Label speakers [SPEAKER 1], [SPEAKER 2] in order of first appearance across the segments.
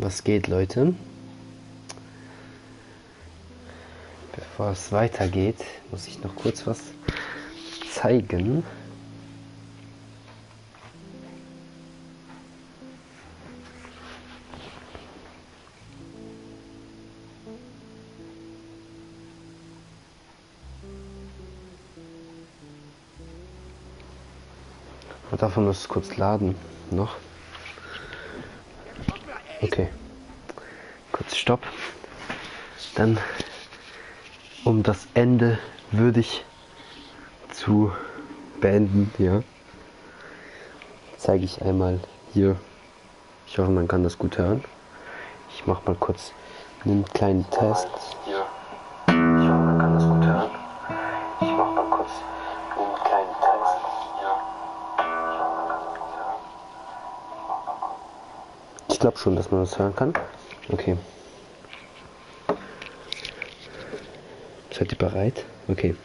[SPEAKER 1] Was geht, Leute? Bevor es weitergeht, muss ich noch kurz was zeigen. Und davon muss ich kurz laden noch. Okay. Kurz Stopp. Dann, um das Ende würdig zu beenden, ja, zeige ich einmal hier. Ich hoffe, man kann das gut hören. Ich mache mal kurz einen kleinen Test. Hier. Ich hoffe, man kann das gut hören. Ich mache mal kurz einen kleinen Test. Ja. Ich glaube schon, dass man das hören kann. Okay. Seid ihr bereit? Okay.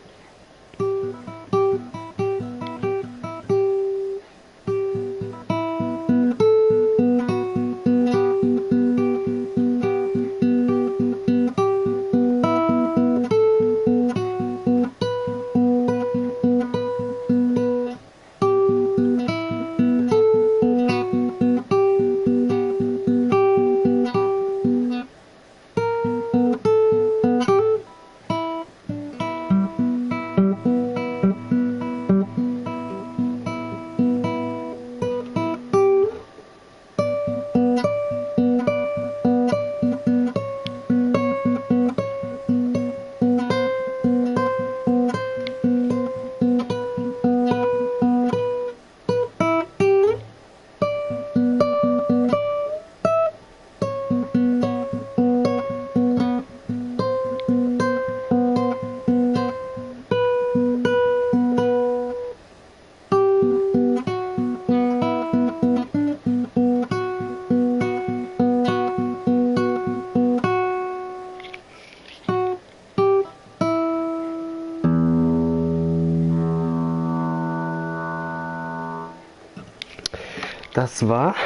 [SPEAKER 1] Das war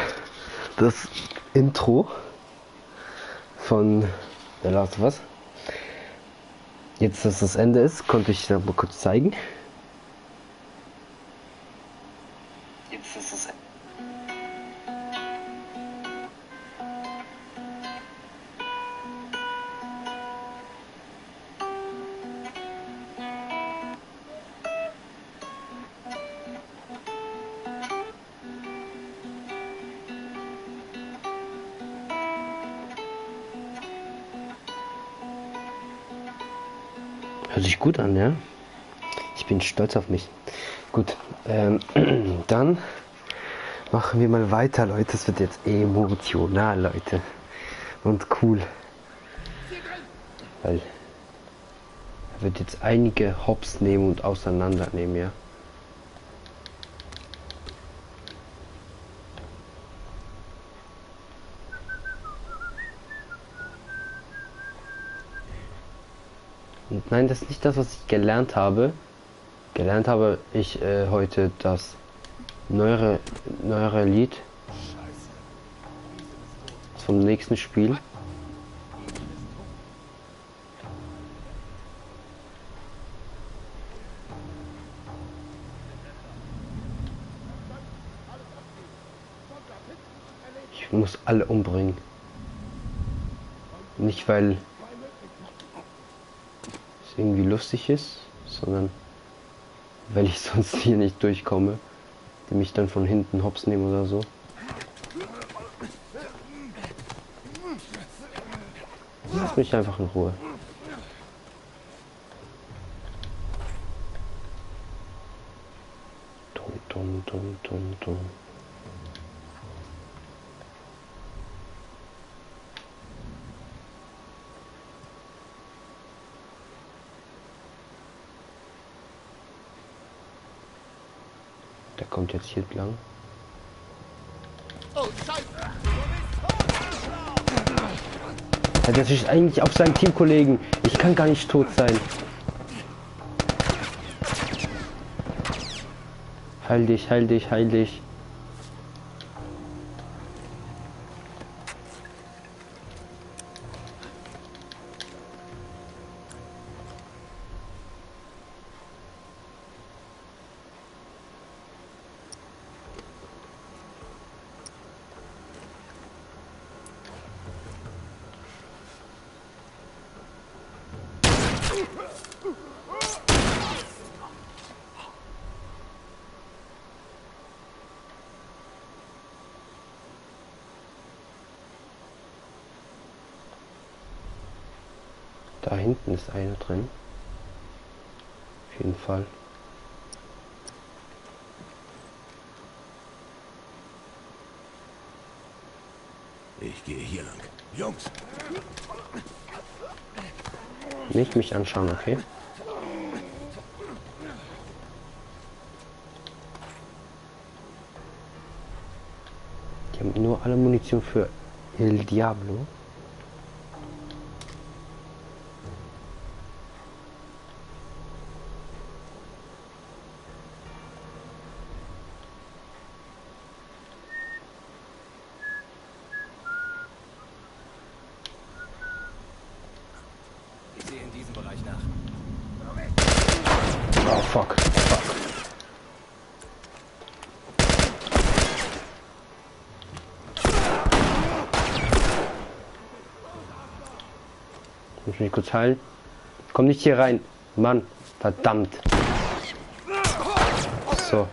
[SPEAKER 1] das Intro von The Last of Us. Jetzt, dass das Ende ist, konnte ich das mal kurz zeigen. Jetzt ist das Ende. Hört sich gut an, ja? Ich bin stolz auf mich. Gut, dann machen wir mal weiter, Leute. Es wird jetzt emotional, Leute. Und cool. Weil er wird jetzt einige Hops nehmen und auseinandernehmen, ja? Und nein, das ist nicht das, was ich gelernt habe. Gelernt habe ich heute das neuere Lied vom nächsten Spiel. Ich muss alle umbringen. Nicht weil irgendwie lustig ist, sondern weil ich sonst hier nicht durchkomme, die mich dann von hinten hops nehmen oder so. Lass mich einfach in Ruhe. Dum, dum, dum, dum. Der kommt jetzt hier lang. Ja, das ist eigentlich auf seinen Teamkollegen. Ich kann gar nicht tot sein. Heil dich, heil dich, heil dich. Da hinten ist eine drin. Auf jeden Fall.
[SPEAKER 2] Ich gehe hier lang. Jungs!
[SPEAKER 1] Nicht mich anschauen, okay? Die haben nur alle Munition für El Diablo.
[SPEAKER 2] Ich sehe in diesem Bereich nach.
[SPEAKER 1] Oh fuck. Muss mich kurz heilen. Komm nicht hier rein. Mann, verdammt. So.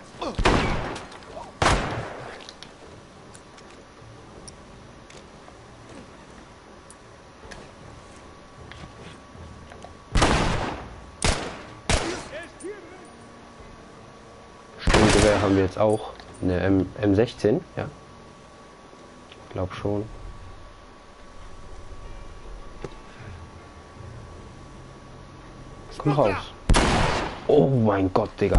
[SPEAKER 1] Sturmgewehr haben wir jetzt auch. Eine M16, ja. Ich glaube schon. Komm raus. Oh mein Gott, Digga.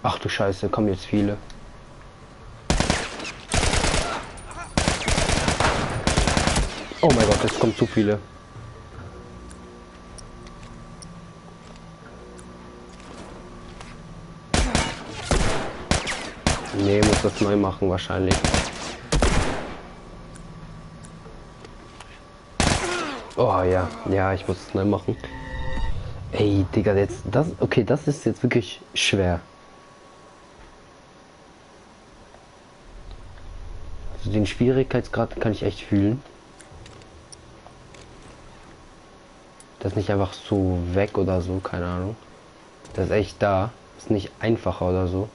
[SPEAKER 1] Ach du Scheiße, kommen jetzt viele. Oh mein Gott, jetzt kommen zu viele. Nee, muss das neu machen wahrscheinlich. Oh ja, ja, ich muss es neu machen. Ey, Digga, jetzt das, okay, das ist jetzt wirklich schwer. Also den Schwierigkeitsgrad kann ich echt fühlen. Das ist nicht einfach so weg oder so, keine Ahnung. Das ist echt da. Ist nicht einfacher oder so.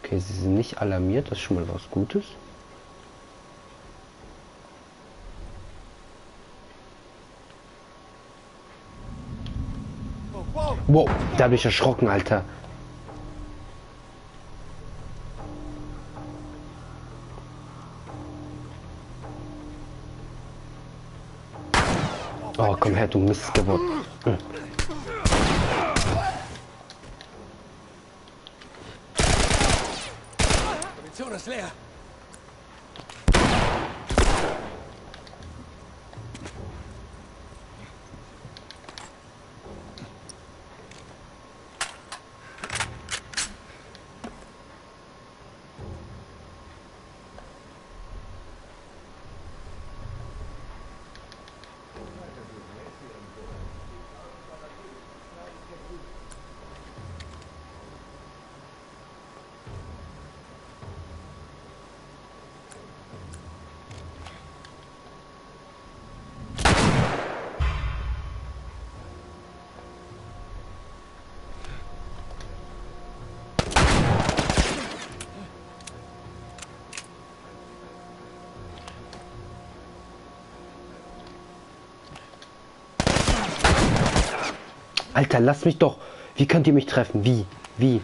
[SPEAKER 1] Okay, sie sind nicht alarmiert, das ist schon mal was Gutes. Wow, da habe ich erschrocken, Alter. Oh, komm her, du Mistgeburt.
[SPEAKER 2] Munition ist leer.
[SPEAKER 1] Alter, lass mich doch. Wie könnt ihr mich treffen? Wie? Wie?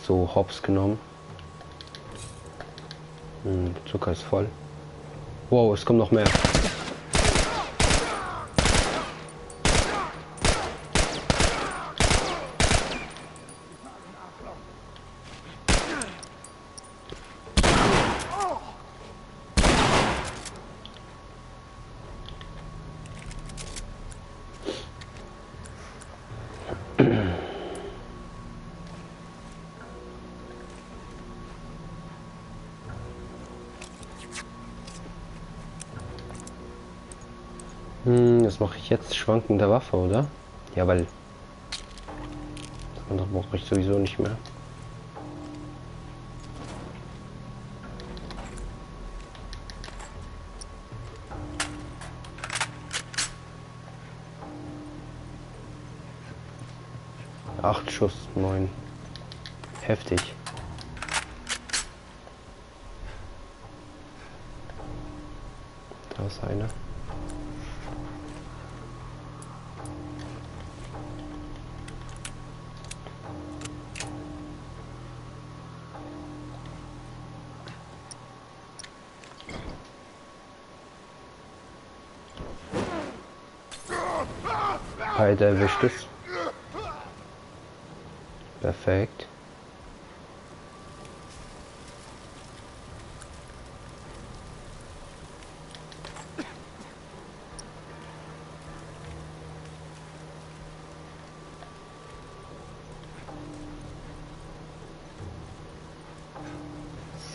[SPEAKER 1] So, hops genommen. Zucker ist voll. Wow, es kommt noch mehr. Das mache ich jetzt. Schwankende Waffe, oder? Ja, weil das andere brauche ich sowieso nicht mehr. Acht Schuss, 9. Heftig. Da ist einer. Beide erwischt es. Perfekt.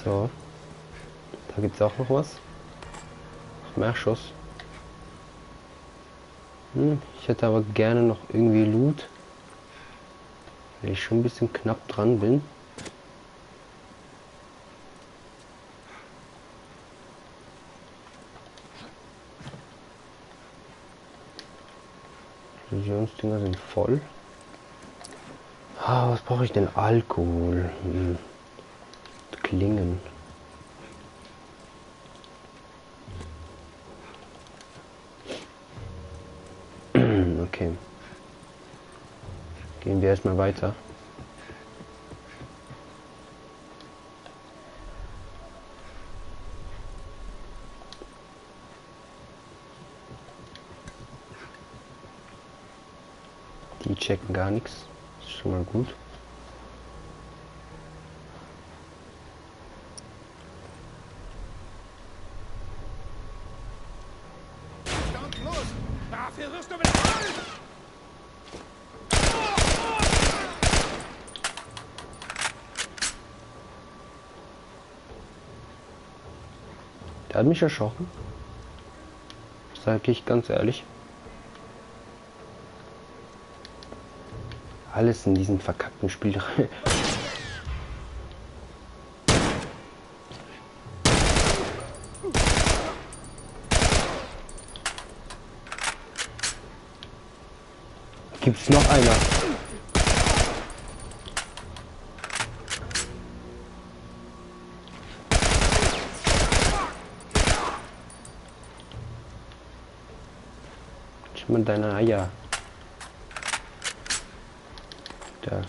[SPEAKER 1] So. Da gibt es auch noch was. Noch mehr Schuss. Ich hätte aber gerne noch irgendwie Loot. Weil ich schon ein bisschen knapp dran bin. Dinger sind voll. Was brauche ich denn? Alkohol. Klingen. Okay. Gehen wir erstmal weiter. Die checken gar nichts. Ist schon mal gut.
[SPEAKER 2] Los! Dafür wirst du bezahlen!
[SPEAKER 1] Der hat mich erschrocken. Sag ich ganz ehrlich. Alles in diesem verkackten Spiel. Gibt's noch einer? Schau mal deine Eier. Da.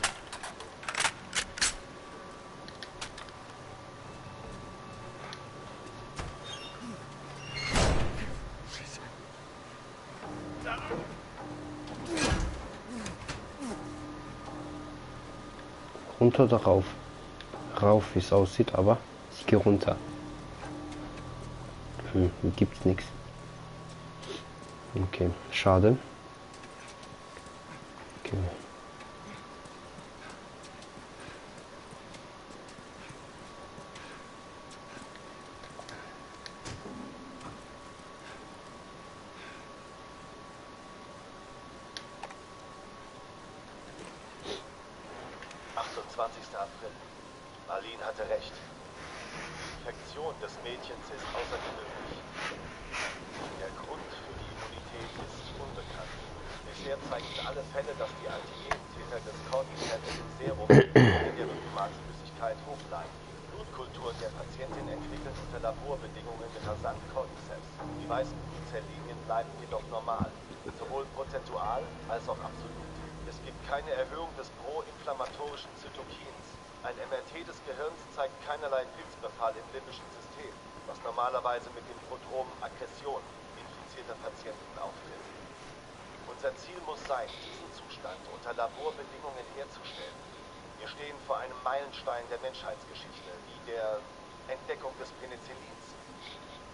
[SPEAKER 1] Runter oder rauf? Rauf, wie es aussieht, aber ich gehe runter. Hier gibt's nichts. Okay, schade. Okay.
[SPEAKER 3] April. Marlene hatte recht. Die Infektion des Mädchens ist außergewöhnlich. Der Grund für die Immunität ist unbekannt. Bisher zeigten alle Fälle, dass die Antigentäter des Cordyceps im Serum in der Rückenmarksflüssigkeit hoch bleiben. Blutkulturen der Patientin entwickeln unter Laborbedingungen rasant Cordyceps. Die meisten Blutzelllinien bleiben jedoch normal, sowohl prozentual als auch absolut. Es gibt keine Erhöhung des proinflammatorischen Zytokins. Ein MRT des Gehirns zeigt keinerlei Pilzbefall im limbischen System, was normalerweise mit dem Prodrom Aggression infizierter Patienten auftritt. Unser Ziel muss sein, diesen Zustand unter Laborbedingungen herzustellen. Wir stehen vor einem Meilenstein der Menschheitsgeschichte, wie der Entdeckung des Penicillins.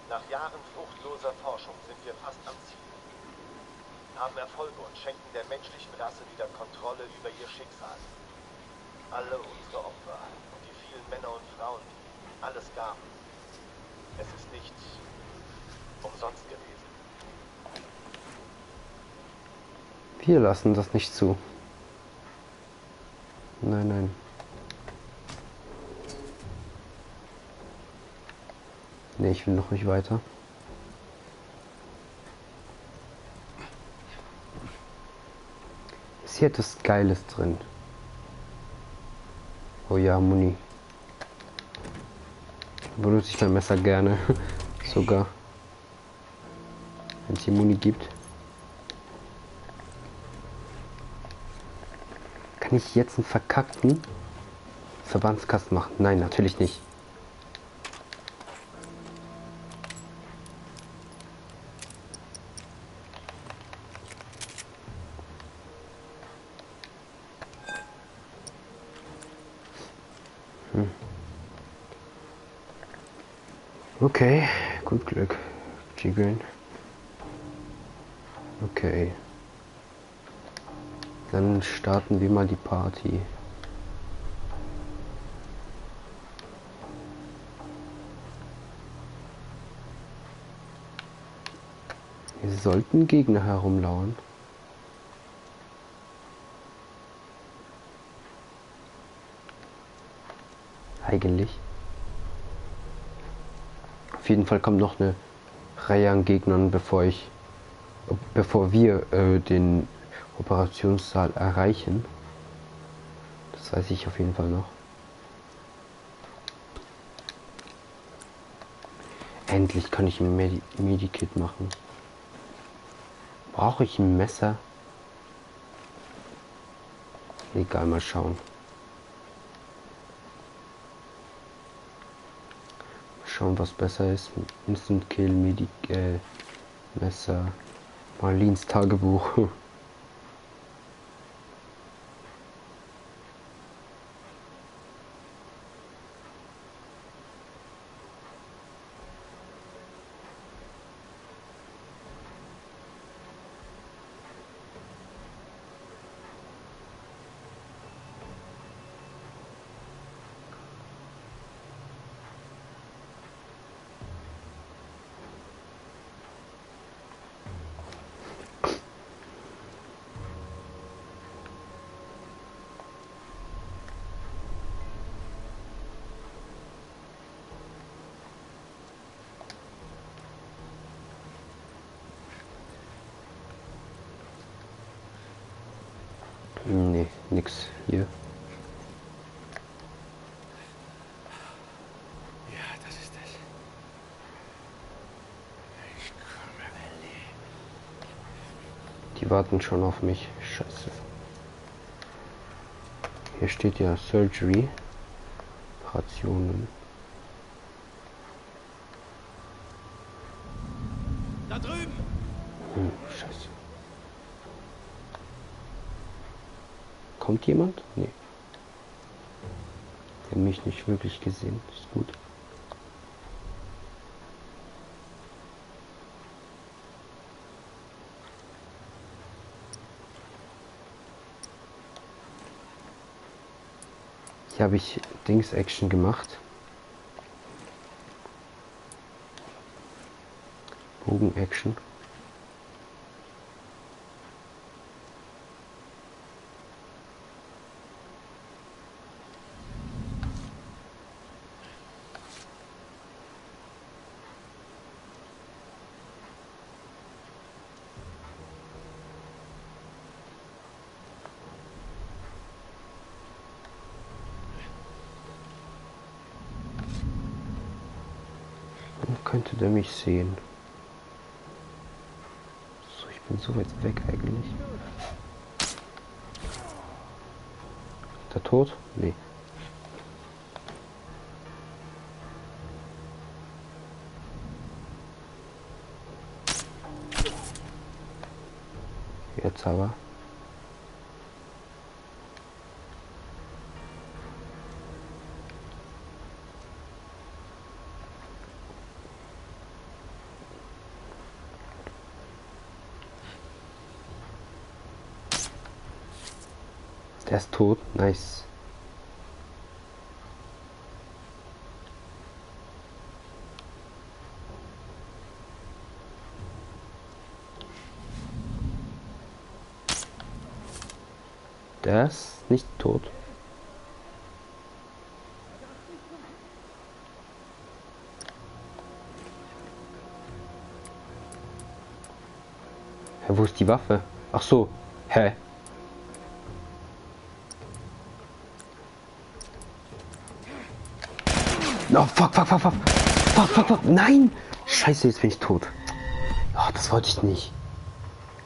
[SPEAKER 3] Nach Jahren fruchtloser Forschung sind wir fast am Ziel, haben Erfolge und schenken der menschlichen Rasse wieder Kontrolle über ihr Schicksal. Alle unsere Opfer und die vielen Männer und Frauen, die alles gaben. Es ist nicht umsonst gewesen.
[SPEAKER 1] Wir lassen das nicht zu. Nein, nein. Ne, ich will noch nicht weiter. Ist hier etwas Geiles drin? Oh ja, Muni. Benutze ich mein Messer gerne. Sogar. Wenn es hier Muni gibt. Kann ich jetzt einen verkackten Verbandskasten machen? Nein, natürlich nicht. Okay, gut Glück. Jiggeln. Okay. Dann starten wir mal die Party. Hier sollten Gegner herumlauern. Eigentlich. Auf jeden Fall kommt noch eine Reihe an Gegnern, bevor wir den Operationssaal erreichen. Das weiß ich auf jeden Fall noch. Endlich kann ich ein Medikit machen. Brauche ich ein Messer? Egal, mal schauen. Schauen, was besser ist. Instant Kill, Messer, Marlins Tagebuch. Nee, nix hier.
[SPEAKER 2] Ja, das ist es. Ich komme, Ellie.
[SPEAKER 1] Die warten schon auf mich. Scheiße. Hier steht ja Surgery. Operationen.
[SPEAKER 2] Da drüben!
[SPEAKER 1] Scheiße. Kommt jemand? Nee. Der hat mich nicht wirklich gesehen. Ist gut. Hier habe ich Dings-Action gemacht. Bogen-Action. Könnte der mich sehen? So, ich bin so weit weg eigentlich. Ist er tot? Nee. Jetzt aber. Der ist tot. Nice. Der ist nicht tot. Hä, wo ist die Waffe? Ach so. Hä? Oh, fuck, fuck, fuck, fuck. Fuck, fuck, fuck. Nein! Scheiße, jetzt bin ich tot. Oh, das wollte ich nicht.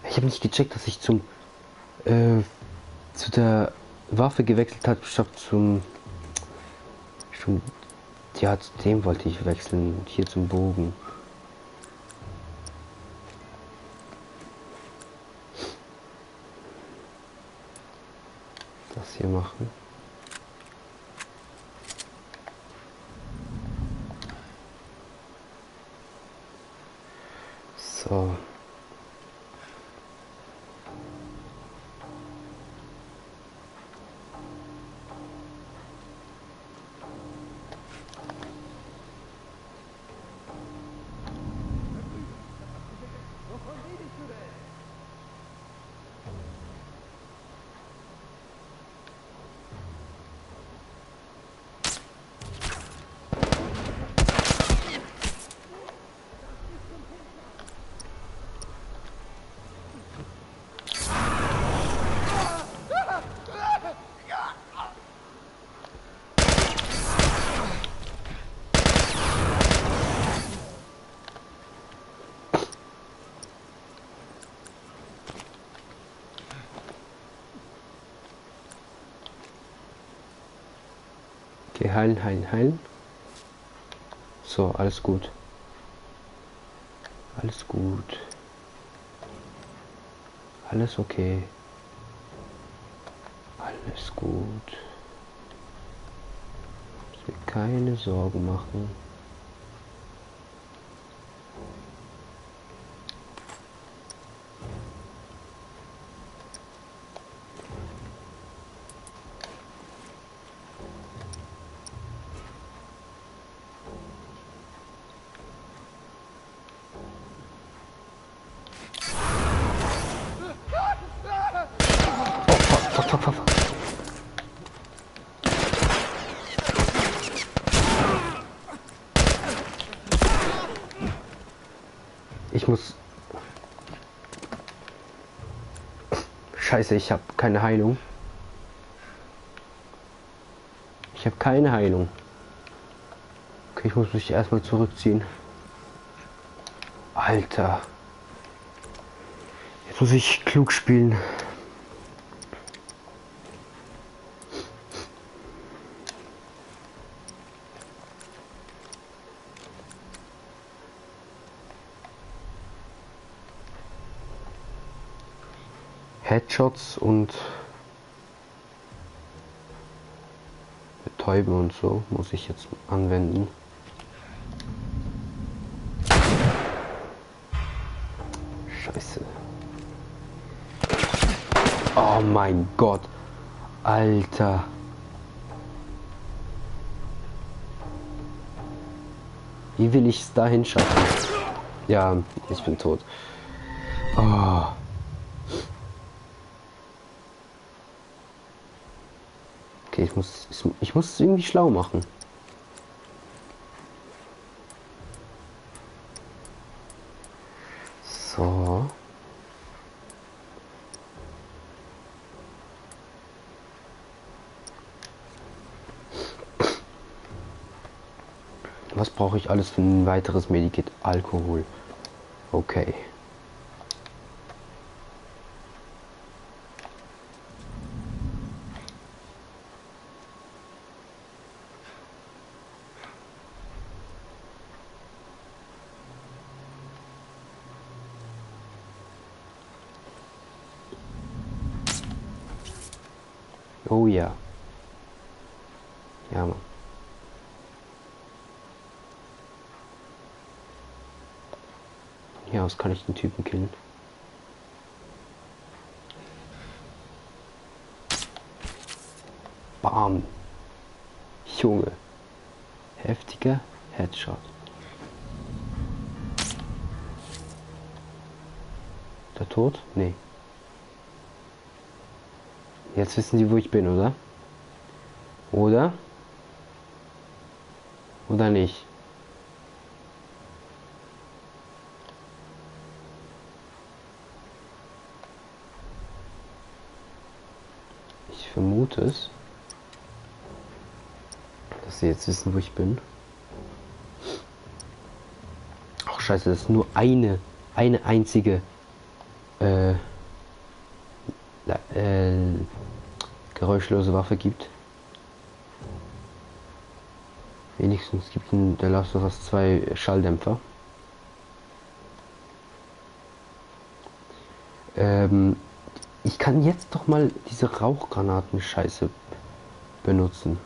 [SPEAKER 1] Ich habe nicht gecheckt, dass ich zu der Waffe gewechselt habe, statt ja, zu dem wollte ich wechseln. Hier zum Bogen. Das hier machen. So. Okay, heilen, heilen, heilen. So, alles gut. Alles gut. Alles okay. Alles gut. Ich will keine Sorgen machen. Ich muss... Scheiße, ich habe keine Heilung. Ich habe keine Heilung. Okay, ich muss mich erstmal zurückziehen. Alter. Jetzt muss ich klug spielen. Headshots und Betäuben und so muss ich jetzt anwenden. Scheiße. Oh mein Gott. Alter. Wie will ich es dahin schaffen? Ja, ich bin tot. Oh. Okay, ich muss es irgendwie schlau machen. So. Was brauche ich alles für ein weiteres Medikit? Alkohol. Okay. Oh ja. Ja, Mann. Hier aus kann ich den Typen killen. Bam. Junge. Heftiger Headshot. Der tot? Nee. Jetzt wissen sie, wo ich bin, oder? Oder? Oder nicht? Ich vermute es. Dass sie jetzt wissen, wo ich bin. Ach scheiße, das ist nur eine einzige geräuschlose Waffe gibt. Wenigstens gibt in der Last of Us 2 Schalldämpfer. Ich kann jetzt doch mal diese Rauchgranaten-Scheiße benutzen.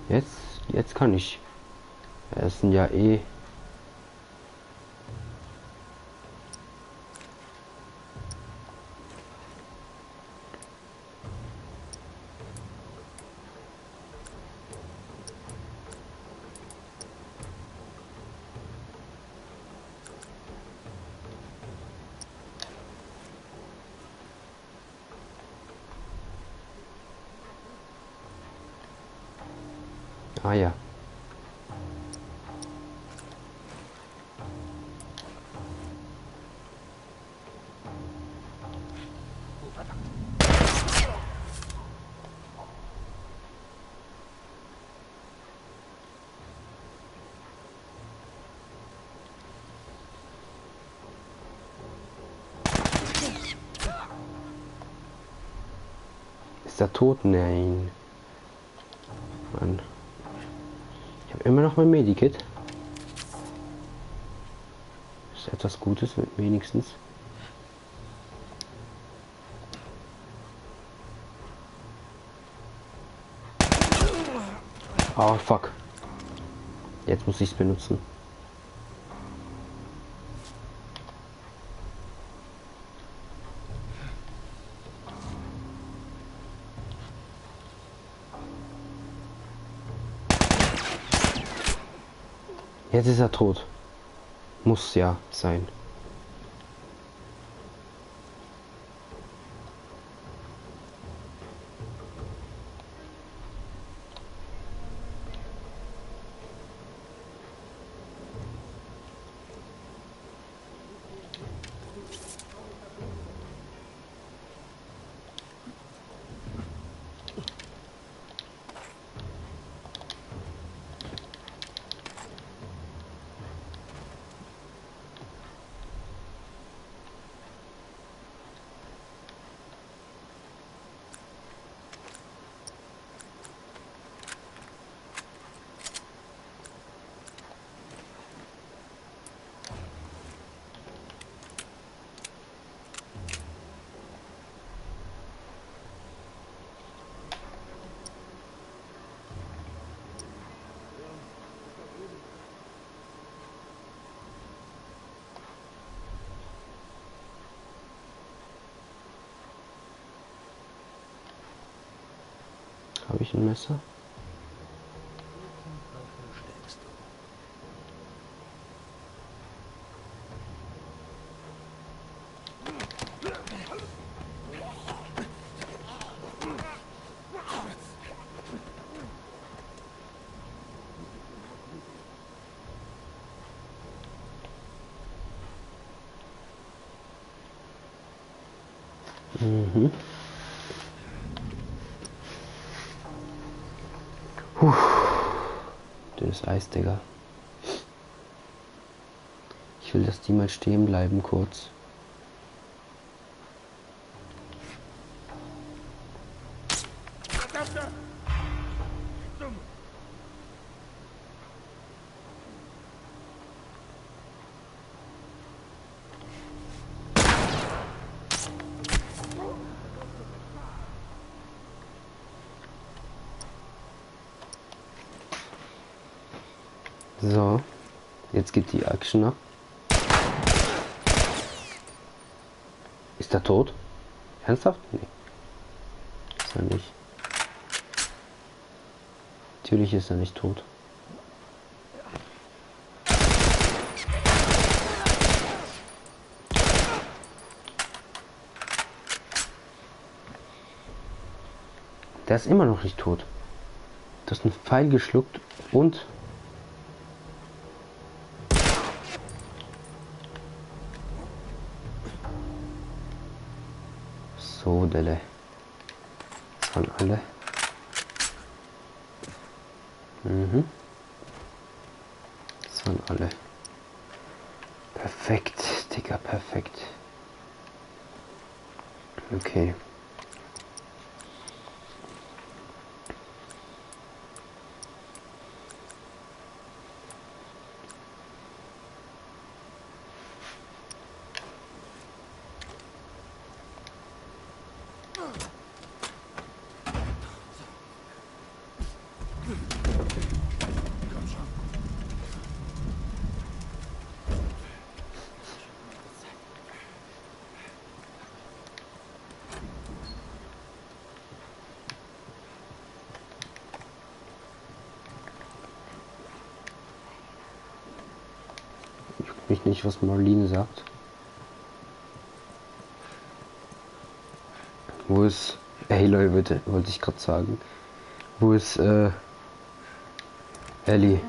[SPEAKER 1] Jetzt kann ich. Es sind ja eh. Ah ja. Ist er tot? Nein. Mann. Ich habe immer noch mein Medikit. Ist etwas Gutes, wenigstens. Oh fuck. Jetzt muss ich es benutzen. Jetzt ist er tot. Muss ja sein. Habe ich ein Messer? Mhm. Dünnes Eis, Digga. Ich will, dass die mal stehen bleiben kurz. So, jetzt geht die Action ab. Ist er tot? Ernsthaft? Nee. Ist er nicht. Natürlich ist er nicht tot. Der ist immer noch nicht tot. Du hast einen Pfeil geschluckt und... So, Delle. Das waren alle. Mhm. Das waren alle. Perfekt, Digga, perfekt. Okay. Ich nicht, was Marlene sagt. Wo ist... Aloy, bitte, wollte ich gerade sagen. Wo ist, Ellie?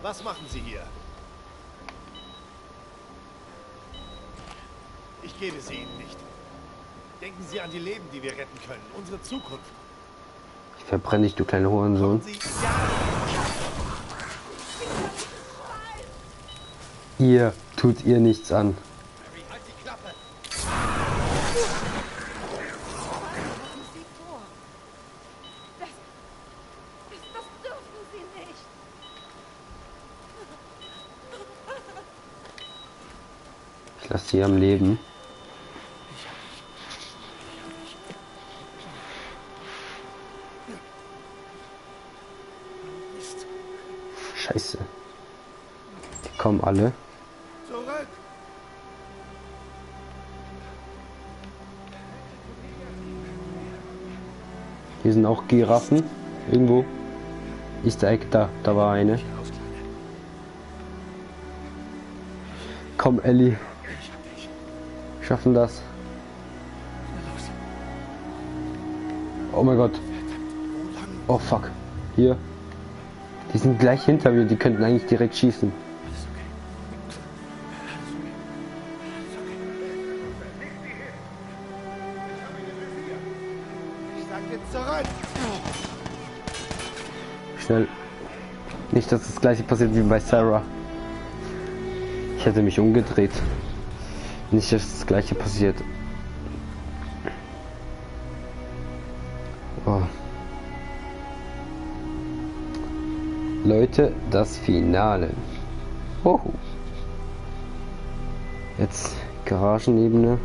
[SPEAKER 3] Was machen Sie hier? Ich gebe sie Ihnen nicht. Denken Sie an die Leben, die wir retten können. Unsere Zukunft.
[SPEAKER 1] Ich verbrenne dich, du kleiner Hurensohn.
[SPEAKER 3] Sie
[SPEAKER 1] Ihr tut ihr nichts an.
[SPEAKER 3] halt die Klappe.
[SPEAKER 4] Das dürfen Sie nicht.
[SPEAKER 1] Ich lasse sie am Leben. Scheiße. Die kommen alle.
[SPEAKER 3] Zurück.
[SPEAKER 1] Hier sind auch Giraffen. Irgendwo. Easter Egg, da war eine. Komm, Ellie. Wir schaffen das. Oh mein Gott. Oh fuck. Hier. Die sind gleich hinter mir, die könnten eigentlich direkt schießen.
[SPEAKER 3] Ich sag jetzt zurück.
[SPEAKER 1] Schnell. Nicht, dass das gleiche passiert wie bei Sarah. Ich hätte mich umgedreht. Nicht, dass das gleiche passiert. Oh. Leute, das Finale. Oh. Jetzt Garagenebene.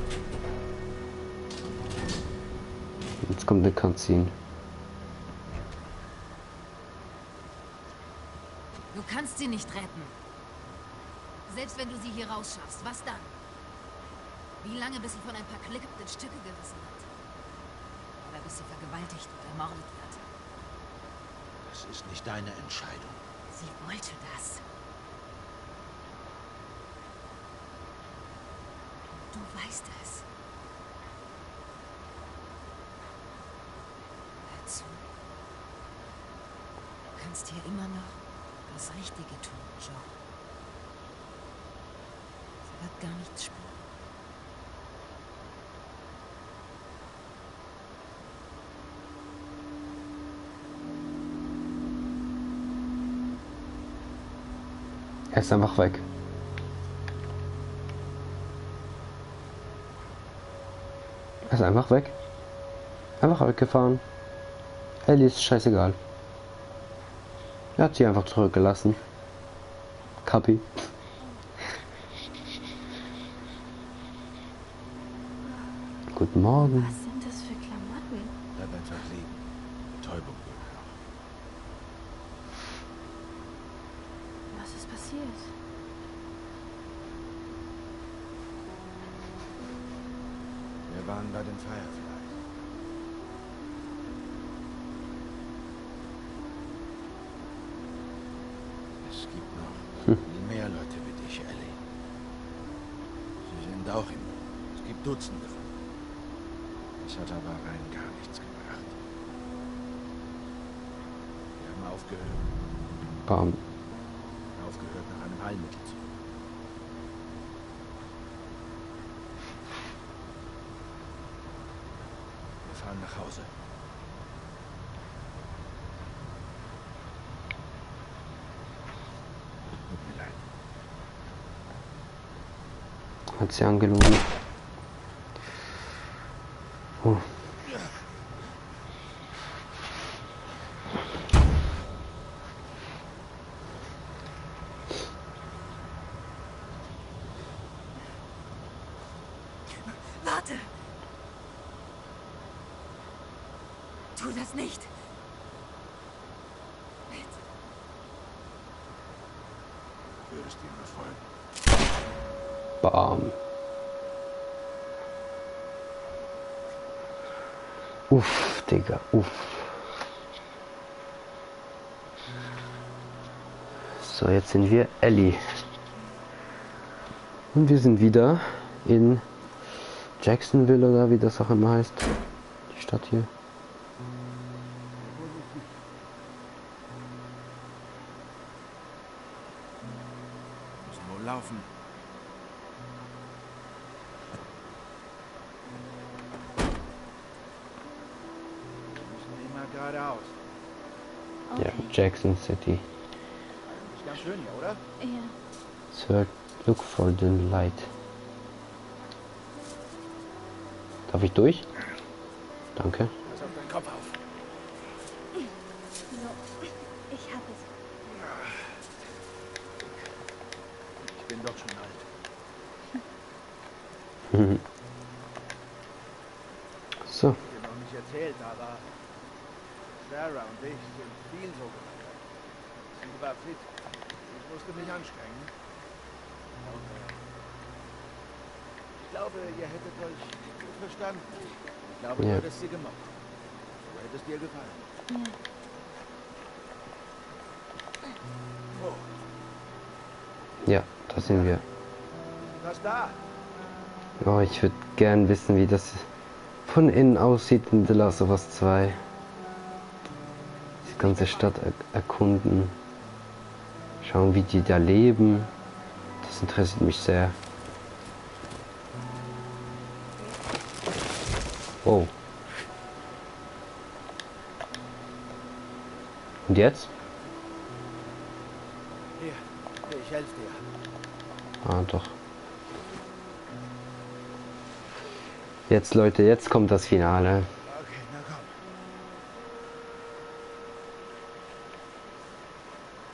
[SPEAKER 1] Jetzt kommt eine Cutscene.
[SPEAKER 4] Du kannst sie nicht retten. Selbst wenn du sie hier rausschaffst, was dann? Wie lange, bis sie von ein paar Klicken in Stücke gerissen wird? Oder bis sie vergewaltigt oder ermordet wird?
[SPEAKER 2] Das ist nicht deine Entscheidung.
[SPEAKER 4] Sie wollte das. Du weißt es. Hör zu. Du kannst hier immer noch das Richtige tun, Joe. Sie wird gar nichts spüren.
[SPEAKER 1] Er ist einfach weg. Er ist einfach weg. Einfach weggefahren. Ellie ist scheißegal. Er hat sie einfach zurückgelassen. Kapi. Guten Morgen.
[SPEAKER 4] Was sind das für Klamotten?
[SPEAKER 2] Bleib einfach liegen. Betäubung wohl noch.
[SPEAKER 4] Was ist passiert?
[SPEAKER 2] Wir waren bei den Fireflies. Es gibt noch mehr Leute wie dich, Ellie. und auch im Mond. Es gibt Dutzende von ihnen. Das hat aber rein gar nichts gebracht. Wir haben aufgehört.
[SPEAKER 1] Bam.
[SPEAKER 2] Aufgehört, nach einem Heilmittel zu suchen. Wir fahren nach Hause. Tut mir leid.
[SPEAKER 1] Hat sie angelogen. Oh.
[SPEAKER 4] Warte! Tu das nicht! Bitte.
[SPEAKER 2] Würdest ihm befolgen.
[SPEAKER 1] Bam. Uff, Digga, uff. So, jetzt sind wir Ellie. Und wir sind wieder in Jacksonville oder wie das auch immer heißt. Die Stadt hier.
[SPEAKER 2] Müssen wohl laufen. Wir müssen immer geradeaus.
[SPEAKER 1] Ja, Jackson City.
[SPEAKER 2] Eigentlich ganz schön hier, oder?
[SPEAKER 4] Ja.
[SPEAKER 1] Sir, look for the light. Darf ich durch? Danke.
[SPEAKER 2] Pass auf deinen Kopf auf.
[SPEAKER 5] So, ich hab es.
[SPEAKER 2] Ich bin doch schon alt.
[SPEAKER 1] So,
[SPEAKER 2] Dir noch nicht erzählt, aber Sarah und ich sind viel so gewandert. Sie war fit. Ich musste mich anstrengen. Ich glaube, ihr hättet euch gut verstanden. Ich glaube, du
[SPEAKER 1] Ja.
[SPEAKER 2] hättest sie gemocht. Du hättest dir gefallen. Oh,
[SPEAKER 1] ja, da sind wir.
[SPEAKER 2] was da?
[SPEAKER 1] Oh, ich würde gern wissen, wie das von innen aussieht in The Last of Us 2. Die ganze Stadt erkunden. Schauen, wie die da leben. Das interessiert mich sehr. Oh. Und jetzt?
[SPEAKER 2] Hier, ich helfe dir.
[SPEAKER 1] Ah, doch. Jetzt, Leute, jetzt kommt das Finale.
[SPEAKER 2] Okay, na komm.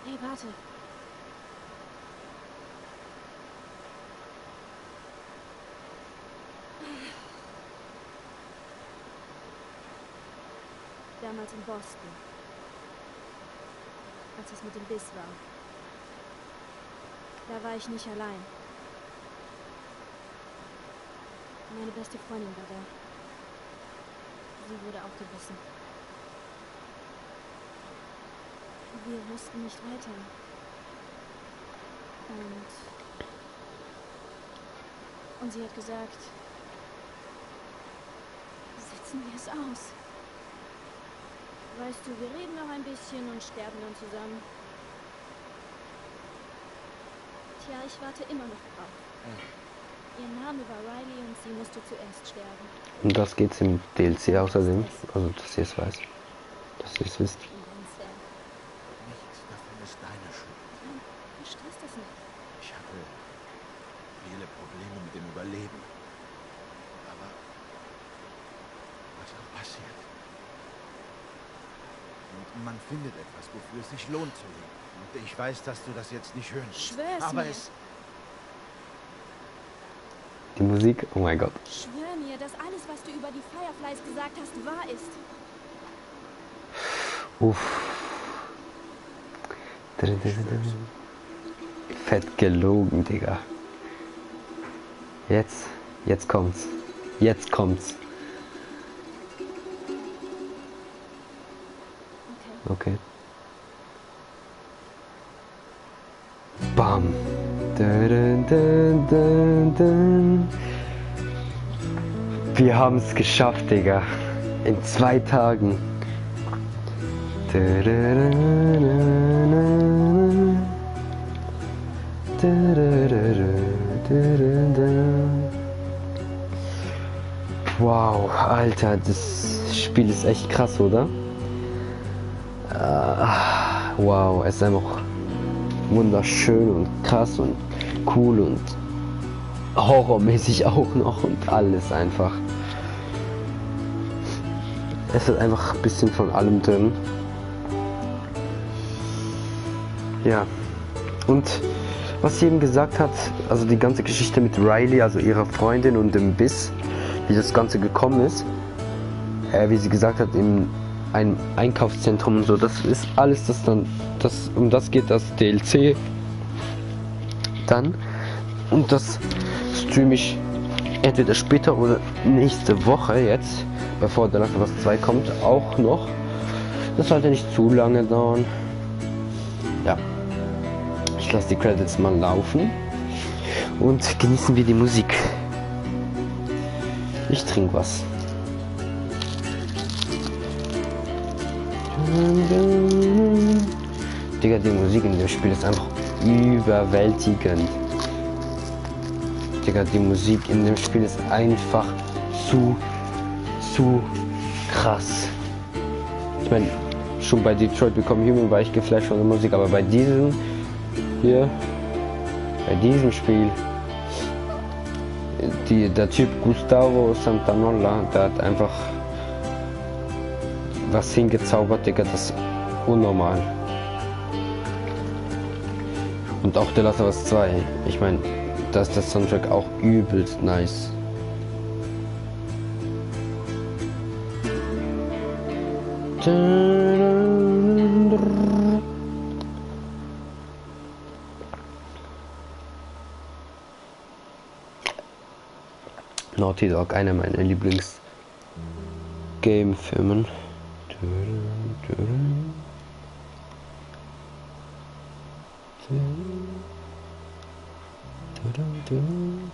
[SPEAKER 5] Hey, warte. Damals in Boston. Als es mit dem Biss war. Da war ich nicht allein. Meine beste Freundin war da. Sie wurde auch gebissen. Wir wussten nicht weiter. Und sie hat gesagt, sitzen wir es aus. Weißt du, wir reden noch ein bisschen und sterben dann zusammen. Tja, ich warte immer noch drauf. Ihr Name war Riley und sie musste zuerst sterben.
[SPEAKER 1] Und das geht's im DLC außerdem. Also, dass ihr es weiß. Dass ihr es wisst.
[SPEAKER 2] Nichts davon ist deine Schuld.
[SPEAKER 5] Nein, verstehst das nicht.
[SPEAKER 2] Ich hatte viele Probleme mit dem Überleben. Aber was auch passiert. Und man findet etwas, wofür es sich lohnt zu leben. Und ich weiß, dass du das jetzt nicht hören willst.
[SPEAKER 5] Schwör es
[SPEAKER 2] aber
[SPEAKER 5] mir.
[SPEAKER 1] Die Musik, oh mein Gott.
[SPEAKER 5] Schwör mir, dass alles, was du über die Fireflies gesagt hast, wahr ist.
[SPEAKER 1] Uff. Fett gelogen, Digga. Jetzt kommt's. Jetzt kommt's. Okay. Bam. Dun, dun, dun, dun, dun. Wir haben es geschafft, Digga. In 2 Tagen. Wow, Alter, das Spiel ist echt krass, oder? Wow, es ist einfach wunderschön und krass und cool und horrormäßig auch noch und alles einfach. Es ist einfach ein bisschen von allem drin. Ja. Und was sie eben gesagt hat, also die ganze Geschichte mit Riley, also ihrer Freundin und dem Biss, wie das Ganze gekommen ist, wie sie gesagt hat, in einem Einkaufszentrum und so, das ist alles, um das geht das DLC dann, und das streame ich entweder später oder nächste Woche jetzt, bevor The Last of Us 2 kommt, auch noch. Das sollte nicht zu lange dauern. Ja, ich lasse die Credits mal laufen und genießen wir die Musik. Ich trinke was. Digga, die Musik in dem Spiel ist einfach überwältigend. Digga, die Musik in dem Spiel ist einfach zu krass. Ich meine, schon bei Detroit Become Human war ich geflasht von der Musik, aber bei diesem hier, bei diesem Spiel, der Typ Gustavo Santanola, der hat einfach was hingezaubert, Digga, das ist unnormal. Und auch The Last of Us 2, ich meine, da ist der Soundtrack auch übelst nice. Naughty Dog, einer meiner Lieblings-Game-Filmen.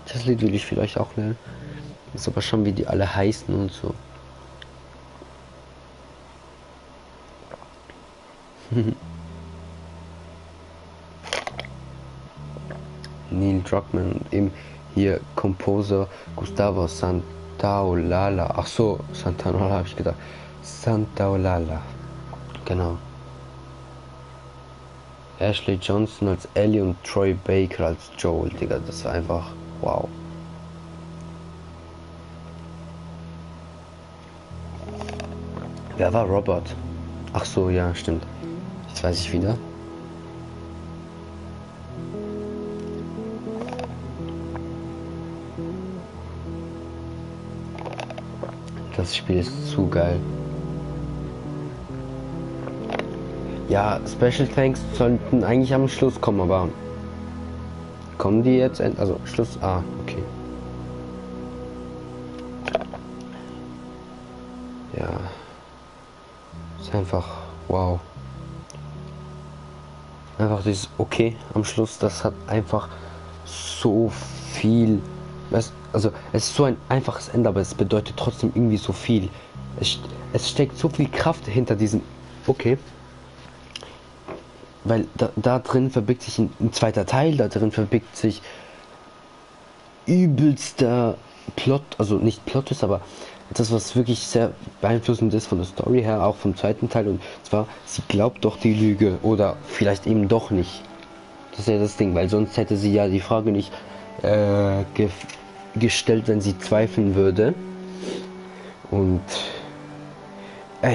[SPEAKER 1] Das Lied will ich vielleicht auch lernen. Ist aber schon, wie die alle heißen und so. Neil Druckmann und eben hier Composer Gustavo Santaolalla. Ach so, Santanola habe ich gedacht. Santaolalla. Genau. Ashley Johnson als Ellie und Troy Baker als Joel, Digga, das war einfach wow. Wer war Robert? Ach so, ja, stimmt. Jetzt weiß ich wieder. Das Spiel ist zu geil. Ja, Special Thanks sollten eigentlich am Schluss kommen, aber kommen die jetzt? Also Schluss. Ah, okay. Ja. Ist einfach wow. Einfach dieses okay am Schluss, das hat einfach so viel. Also es ist so ein einfaches Ende, aber es bedeutet trotzdem irgendwie so viel. Es steckt so viel Kraft hinter diesem okay. Weil da drin verbirgt sich ein zweiter Teil, da drin verbirgt sich übelster Plot, also nicht Plot ist, aber etwas, was wirklich sehr beeinflussend ist von der Story her, auch vom zweiten Teil, und zwar, sie glaubt doch die Lüge oder vielleicht eben doch nicht. Das ist ja das Ding, weil sonst hätte sie ja die Frage nicht gestellt, wenn sie zweifeln würde. Und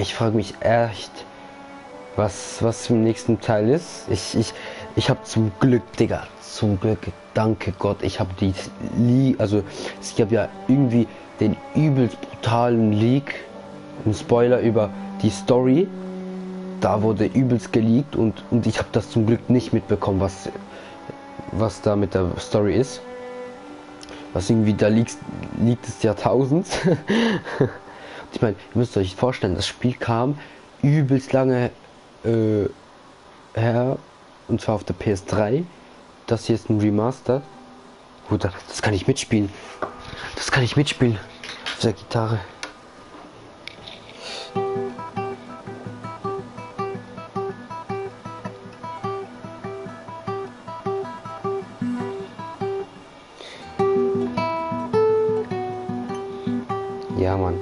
[SPEAKER 1] ich frage mich echt, was im nächsten Teil ist. Ich habe zum Glück, Digga, zum Glück, danke Gott, ich habe ich habe ja irgendwie den übelst brutalen Leak, einen Spoiler über die Story, da wurde übelst geleakt und ich habe das zum Glück nicht mitbekommen, was da mit der Story ist. Was irgendwie da liegt des Jahrtausends. Ich meine, ihr müsst euch vorstellen, das Spiel kam übelst lange her, und zwar auf der PS3. Das hier ist ein Remaster. Gut, das kann ich mitspielen. Das kann ich mitspielen. Auf der Gitarre. Ja, Mann.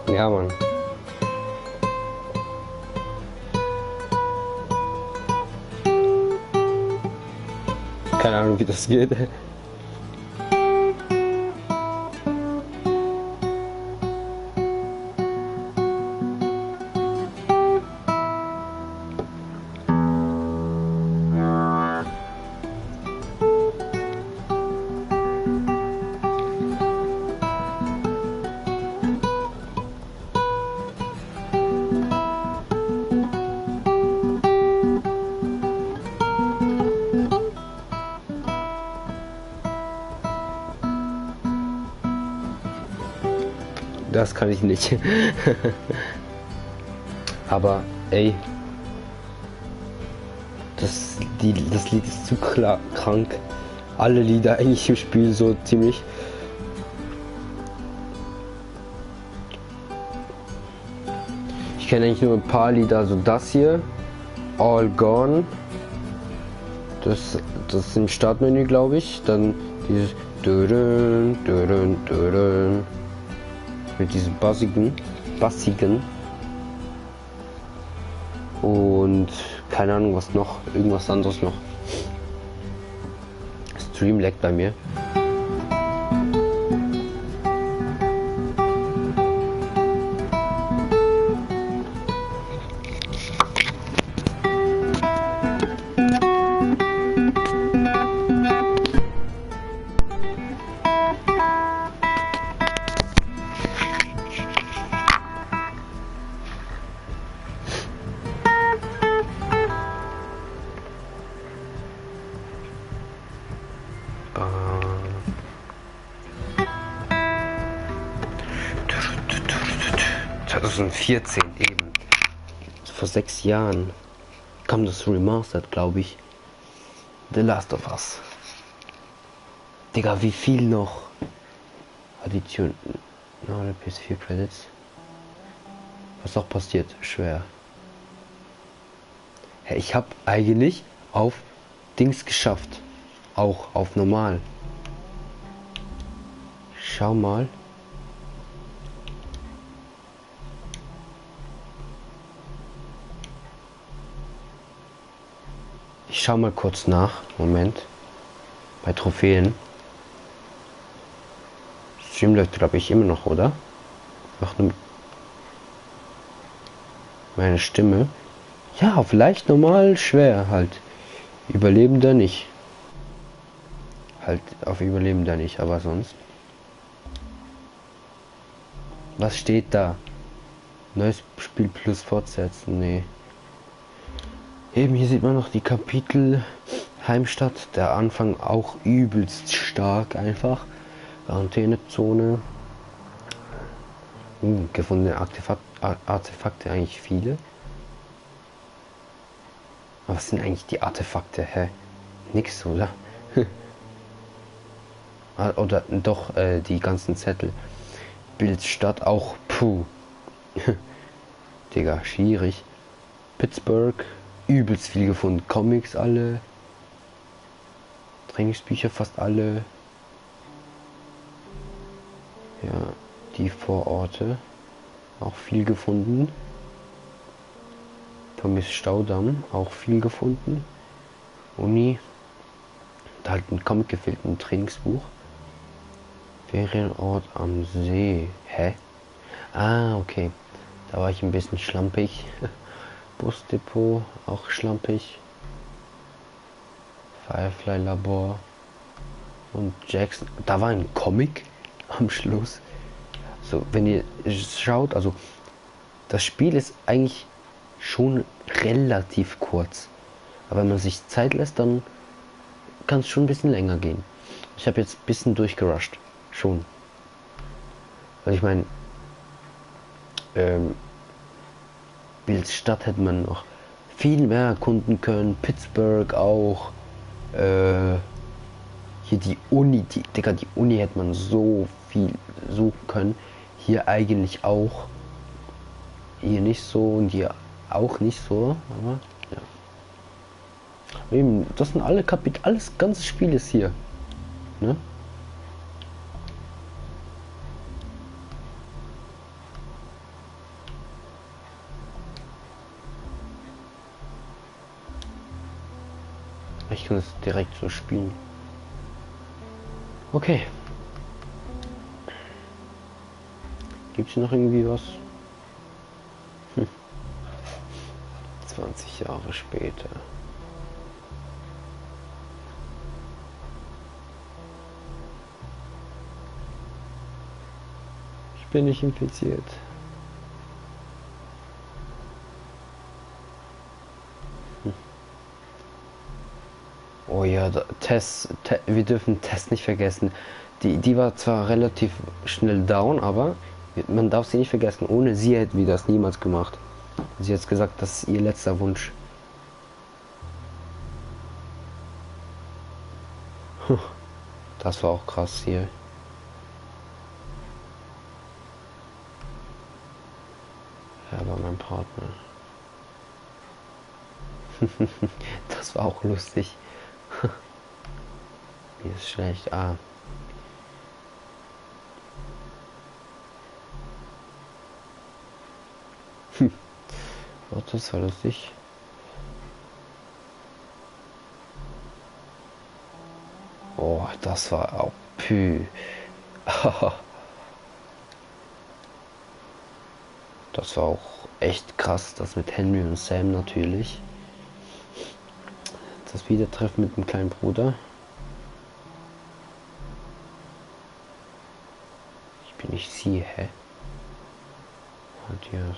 [SPEAKER 1] Ja, Mann. Keine Ahnung, wie das geht. Das kann ich nicht. Aber ey, das Lied ist zu krank. Alle Lieder eigentlich im Spiel so ziemlich. Ich kenne eigentlich nur ein paar Lieder, also das hier, All Gone. Das ist im Startmenü, glaube ich. Dann dieses Dürren, Dürren, Dürren. Mit diesem bassigen und keine Ahnung was noch, irgendwas anderes noch. Stream leckt bei mir. ...2014 eben. Vor 6 Jahren kam das Remastered, glaube ich. The Last of Us. Digga, wie viel noch? Addition. No, PS4 Credits. Was auch passiert? Schwer. Ja, ich habe eigentlich auf Dings geschafft. Auch auf normal. Schau mal. Ich schau mal kurz nach. Moment. Bei Trophäen. Stream läuft, glaube ich, immer noch, oder? Ach, nur meine Stimme. Ja, vielleicht normal, schwer halt. Überlebender nicht. Halt auf Überlebender nicht, aber sonst. Was steht da? Neues Spiel plus fortsetzen? Nee. Eben hier sieht man noch die Kapitel Heimstatt. Der Anfang auch übelst stark einfach. Quarantänezone. Gefundene Artefakte eigentlich viele. Aber was sind eigentlich die Artefakte? Hä? Nix, oder? Oder doch die ganzen Zettel. Bildstadt auch. Puh. Digga, schwierig. Pittsburgh. Übelst viel gefunden. Comics alle. Trainingsbücher fast alle. Ja, die Vororte. Auch viel gefunden. Tommys Staudamm. Auch viel gefunden. Uni. Da halt ein Comic gefehlt. Ein Trainingsbuch. Ferienort am See. Hä? Ah, okay. Da war ich ein bisschen schlampig. Busdepot, auch schlampig. Firefly Labor. Und Jackson. Da war ein Comic. am Schluss. So, wenn ihr schaut, also das Spiel ist eigentlich schon relativ kurz. Aber wenn man sich Zeit lässt, dann kann es schon ein bisschen länger gehen. Ich habe jetzt ein bisschen durchgerusht. Schon. Weil ich meine, Bills Stadt hätte man noch viel mehr erkunden können. Pittsburgh auch. Hier die Uni, die Uni hätte man so viel suchen können. Hier eigentlich auch. Hier nicht so und hier auch nicht so. Aber ja. Eben, das sind alle Kapitel, alles ganze Spiel ist hier. Ne? Ich kann es direkt so spielen. Okay. Gibt es noch irgendwie was? 20 Jahre später. Ich bin nicht infiziert. Oh ja, wir dürfen Tess nicht vergessen. Die war zwar relativ schnell down, aber man darf sie nicht vergessen. Ohne sie hätten wir das niemals gemacht. Sie hat gesagt, das ist ihr letzter Wunsch. Das war auch krass hier. Er war mein Partner. Das war auch lustig. Mir ist schlecht. Ah. Oh, das war lustig. Oh, das war auch pü. Das war auch echt krass, das mit Henry und Sam natürlich. Das Wiedertreffen mit dem kleinen Bruder. Ich bin nicht sie, hä? Matthias.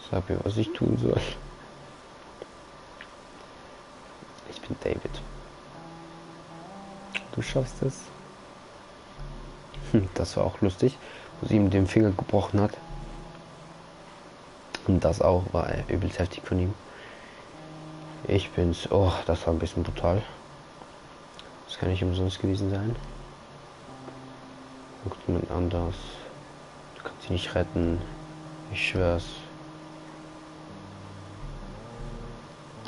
[SPEAKER 1] Sag mir, was ich tun soll. Ich bin David. Du schaffst es. Das war auch lustig, wo sie ihm den Finger gebrochen hat. Und das auch war übelst heftig von ihm. Ich bin's. Oh, das war ein bisschen brutal. Das kann nicht umsonst gewesen sein. Guckt man anders. Du kannst sie nicht retten. Ich schwör's.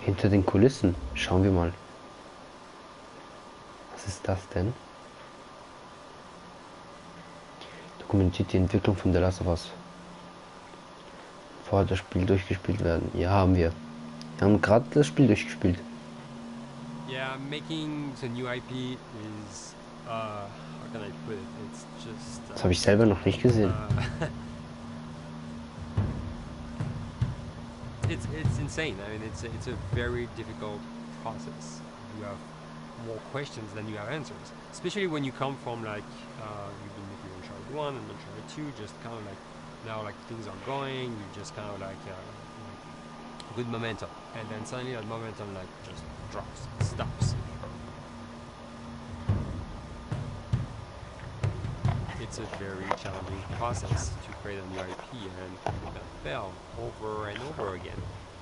[SPEAKER 1] Hinter den Kulissen. Schauen wir mal. Was ist das denn? Dokumentiert die Entwicklung von The Last of Us. Vorher das Spiel durchgespielt werden. Ja, haben wir. Wir haben gerade das Spiel durchgespielt.
[SPEAKER 6] Yeah, making the new IP is, how can I put it? It's just...
[SPEAKER 1] Das habe ich selber noch nicht gesehen.
[SPEAKER 6] It's insane. I mean, it's a very difficult process. You have more questions than you have answers. Especially when you come from like, you've been making Uncharted 1 and Uncharted 2, just kind of like, now like things are going, you just kind of like, good momentum. And then suddenly that momentum like just drops, stops. It's a very challenging process to create a new IP and that fail over and over again.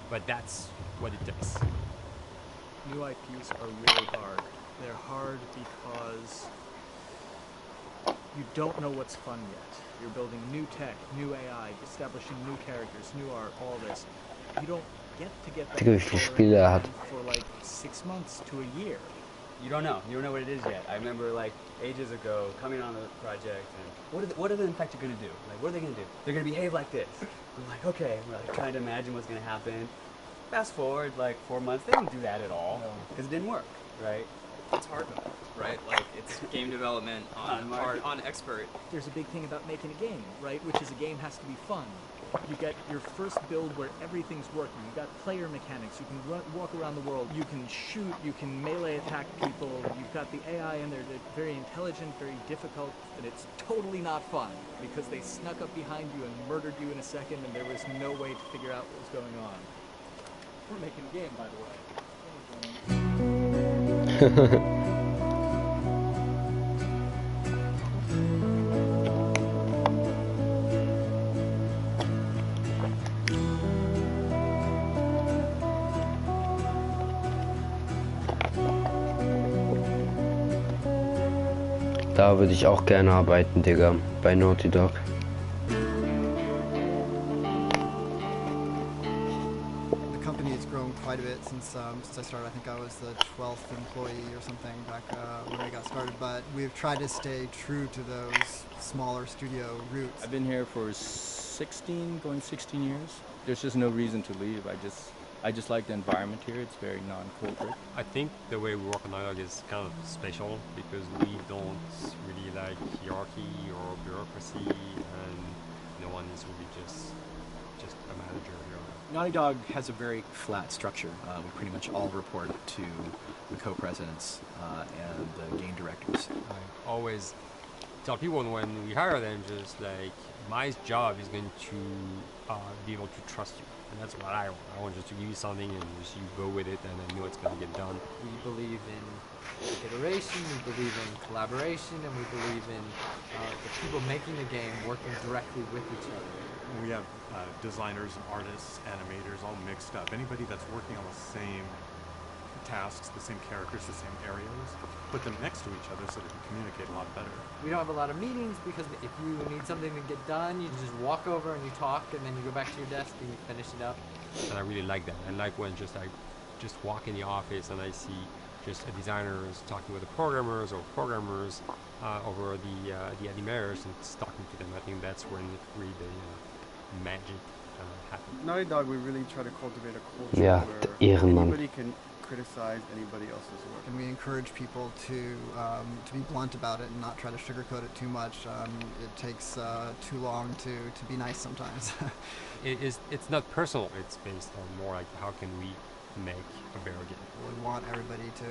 [SPEAKER 6] But that's what it does.
[SPEAKER 7] New IPs are really hard. They're hard because you don't know what's fun yet. You're building new tech, new AI, establishing new characters, new art, all this. You don't get to get that
[SPEAKER 1] Wie viele Spiele er hat.
[SPEAKER 7] for like 6 months to a year.
[SPEAKER 8] You don't know. You don't know what it is yet. I remember like ages ago coming on the project and what are the Infected going to do? Like what are they going to do? They're going to behave like this. We're like, okay. We're like trying to imagine what's going to happen. Fast forward like 4 months, they didn't do that at all because it didn't work, right?
[SPEAKER 9] It's hard though, right? Like it's game development on hard, on expert.
[SPEAKER 7] There's a big thing about making a game, right? Which is a game has to be fun. You get your first build where everything's working. You got player mechanics. You can walk around the world. You can shoot. You can melee attack people. You've got the AI in there. They're very intelligent, very difficult, and it's totally not fun because they snuck up behind you and murdered you in a second, and there was no way to figure out what was going on. We're making a game, by the way.
[SPEAKER 1] Da würde ich auch gerne arbeiten, Digga, bei Naughty Dog.
[SPEAKER 10] The company has grown quite a bit since I started. I think I was the 12th employee or something back when we got started, but we've tried to stay true to those smaller studio roots.
[SPEAKER 11] I've been here for 16 years. There's just no reason to leave. I just like the environment here. It's very non-corporate.
[SPEAKER 6] I think the way we work on Naughty Dog is kind of special because we don't really like hierarchy or bureaucracy, and no one is really just a manager here.
[SPEAKER 12] Naughty Dog has a very flat structure. We pretty much all report to the co-presidents and the game directors.
[SPEAKER 6] I always tell people when we hire them, just like, my job is going to be able to trust you. And that's what I want. I want just to give you something and just you go with it and I know it's going to get done.
[SPEAKER 13] We believe in iteration, we believe in collaboration, and we believe in the people making the game working directly with each other.
[SPEAKER 14] We have designers and artists, animators, all mixed up. Anybody that's working on the same tasks, the same characters, the same areas, put them next to each other so they can communicate a lot better.
[SPEAKER 13] We don't have a lot of meetings because if you need something to get done, you just walk over and you talk, and then you go back to your desk and you finish it up.
[SPEAKER 6] And I really like that. I like when I just walk in the office and I see just designers talking with the programmers or programmers over the animators and talking to them. I think that's when really the magic happens.
[SPEAKER 15] Naughty Dog, we really try to cultivate a culture
[SPEAKER 1] Ja,
[SPEAKER 15] where
[SPEAKER 1] Ehrenmann.
[SPEAKER 15] anybody can criticize anybody else's work.
[SPEAKER 10] And we encourage people to be blunt about it and not try to sugarcoat it too much. It takes too long to be nice sometimes.
[SPEAKER 6] It's not personal. It's based on more like how can we make a better game.
[SPEAKER 10] We want everybody to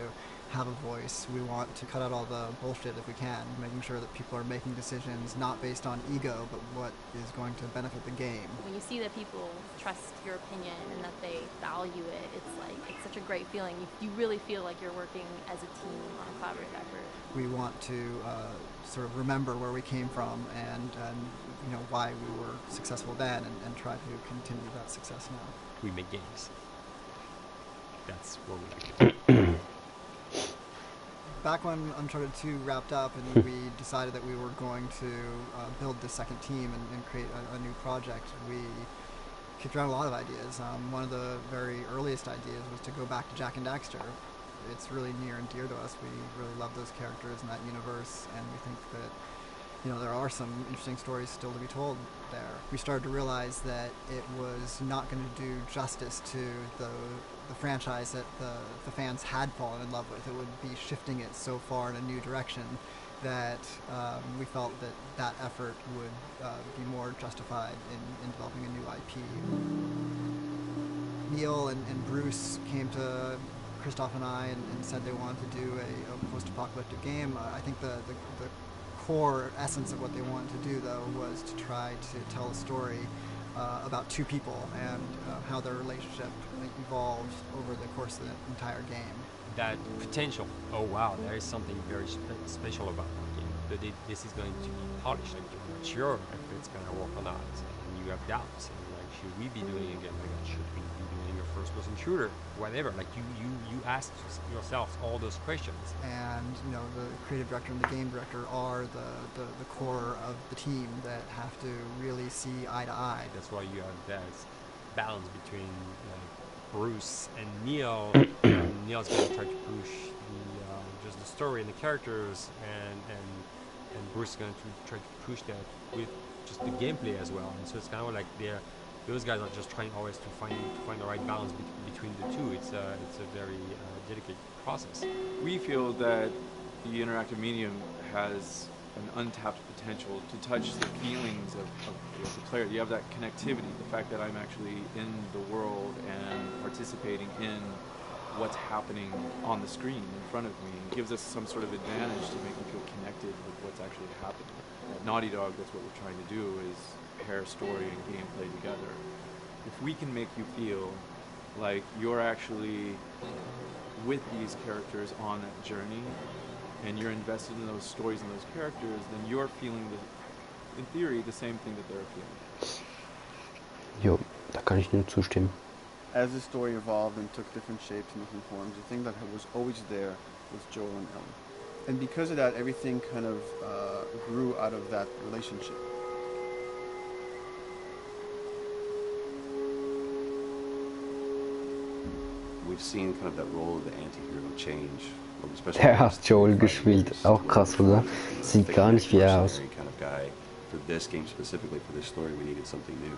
[SPEAKER 10] have a voice. We want to cut out all the bullshit if we can, making sure that people are making decisions not based on ego, but what is going to benefit the game.
[SPEAKER 16] When you see that people trust your opinion and that they value it, it's such a great feeling. You really feel like you're working as a team on a collaborative effort.
[SPEAKER 10] We want to sort of remember where we came from and you know why we were successful then and try to continue that success now.
[SPEAKER 6] We make games. That's what we do.
[SPEAKER 10] Back when Uncharted 2 wrapped up and we decided that we were going to build the second team and create a new project, we kicked around a lot of ideas. One of the very earliest ideas was to go back to Jak and Daxter. It's really near and dear to us. We really love those characters in that universe, and we think that there are some interesting stories still to be told there. We started to realize that it was not going to do justice to the franchise that the fans had fallen in love with. It would be shifting it so far in a new direction that we felt that effort would be more justified in developing a new IP. Neil and Bruce came to Christoph and I and said they wanted to do a post-apocalyptic game. I think the core essence of what they wanted to do, though, was to try to tell a story about two people and how their relationship evolved over the course of the entire game.
[SPEAKER 6] That potential, oh wow, there is something very special about that game. That this is going to be polished. Like, you're not sure if it's going to work or not, and you have doubts. And like, should we be doing a game like that? Should we be doing a first-person shooter? Whatever. Like you ask yourselves all those questions.
[SPEAKER 10] And the creative director and the game director are the core of the team that have to really see eye to eye.
[SPEAKER 6] That's why you have that balance between Bruce and Neil. Neil's going to try to push just the story and the characters, and Bruce is going to try to push that with just the gameplay as well. And so it's kind of like those guys are just trying always to find the right balance between the two. It's a very dedicated process.
[SPEAKER 17] We feel that the interactive medium has an untapped potential to touch the feelings of the player. You have that connectivity, the fact that I'm actually in the world and participating in what's happening on the screen in front of me gives us some sort of advantage to make me feel connected with what's actually happening. At Naughty Dog, that's what we're trying to do, is pair story and gameplay together. If we can make you feel like you're actually with these characters on that journey and you're invested in those stories and those characters, then you're feeling, in theory, the same thing that they're feeling.
[SPEAKER 1] Jo, da kann ich nur zustimmen.
[SPEAKER 15] As the story evolved and took different shapes and different forms, the thing that was always there was Joel and Ellie. And because of that, everything kind of grew out of that relationship.
[SPEAKER 18] We've seen kind of that role of the anti-hero change.
[SPEAKER 1] Der hat Joel gespielt, auch krass, oder? Sieht gar nicht wie er aus.
[SPEAKER 18] Kind of guy. For this game specifically, for this story, we needed something new.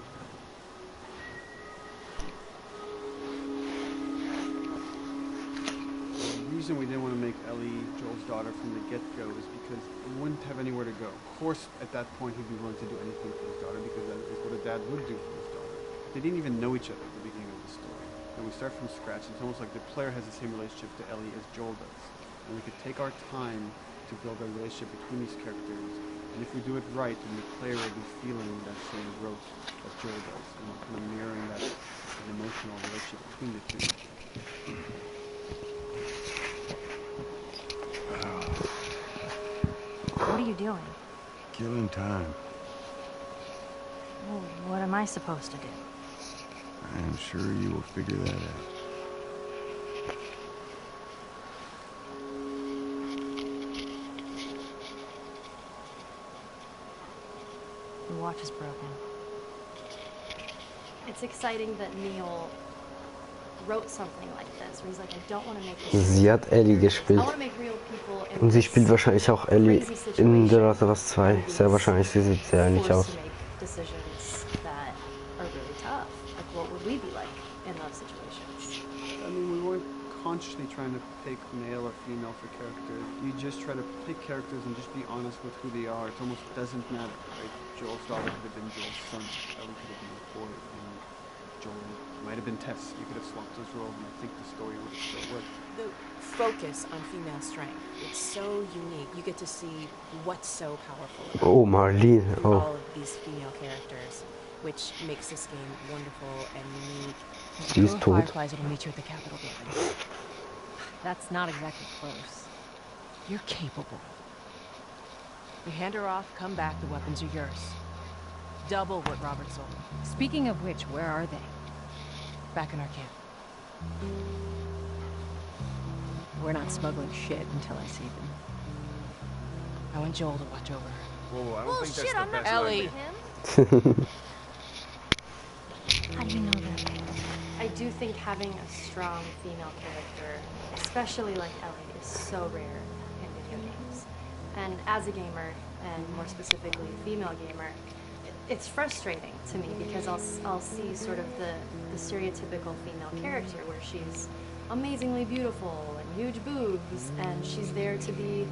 [SPEAKER 15] The reason we didn't want to make Ellie Joel's daughter from the get-go is because he wouldn't have anywhere to go. Of course, at that point, he'd be willing to do anything for his daughter because that is what a dad would do for his daughter. They didn't even know each other at the beginning of the story. And we start from scratch. It's almost like the player has the same relationship to Ellie as Joel does. And we could take our time to build a relationship between these characters. And if we do it right, then the player will be feeling that same growth that Joel does. And kind of mirroring that emotional relationship between the two.
[SPEAKER 19] What are you doing?
[SPEAKER 20] Killing time.
[SPEAKER 19] Well, what am I supposed to do?
[SPEAKER 20] I am sure you will figure that out.
[SPEAKER 19] The watch is broken.
[SPEAKER 16] It's exciting that Neil wrote something like this, where he's like, I don't want to make this.
[SPEAKER 1] Sie hat Ellie gespielt.
[SPEAKER 16] I want to make real people in
[SPEAKER 1] Und sie spielt wahrscheinlich auch Ellie in The Last of Us 2. Sehr wahrscheinlich, sie sieht sehr ähnlich aus.
[SPEAKER 16] Decisions that are really tough. Like, what would we be like in those situations?
[SPEAKER 15] I mean, we weren't consciously trying to pick male or female for characters. You just try to pick characters and just be honest with who they are. It almost doesn't matter. Right? Joel's daughter could have been Joel's son. Ellie could have been a boy. And Joel might have been Tess. You could have swapped those roles, and I think the story would have still worked.
[SPEAKER 21] The focus on female strength, it's so unique. You get to see what's so powerful about
[SPEAKER 1] Oh, Marlene.
[SPEAKER 21] all
[SPEAKER 1] Oh.
[SPEAKER 21] of these female characters, which makes this game wonderful and unique.
[SPEAKER 1] Sie ist tot.
[SPEAKER 21] Fireflies will meet you at the Capitol building.
[SPEAKER 19] That's not exactly close.
[SPEAKER 21] You're capable. You hand her off, come back, the weapons are yours. Double what Robert sold.
[SPEAKER 19] Speaking of which, where are they?
[SPEAKER 21] Back in our camp.
[SPEAKER 19] We're not smuggling shit until I see them.
[SPEAKER 21] I want Joel to watch over her.
[SPEAKER 14] Whoa, I don't
[SPEAKER 16] Well,
[SPEAKER 14] think that's
[SPEAKER 16] shit,
[SPEAKER 14] the
[SPEAKER 16] I'm not
[SPEAKER 14] best
[SPEAKER 21] Ellie.
[SPEAKER 14] idea.
[SPEAKER 19] How do you know that?
[SPEAKER 16] I do think having a strong female character, especially like Ellie, is so rare in video games. And as a gamer, and more specifically a female gamer, it's frustrating to me because I'll see sort of the stereotypical female character where she's amazingly beautiful and huge boobs, and she's there to be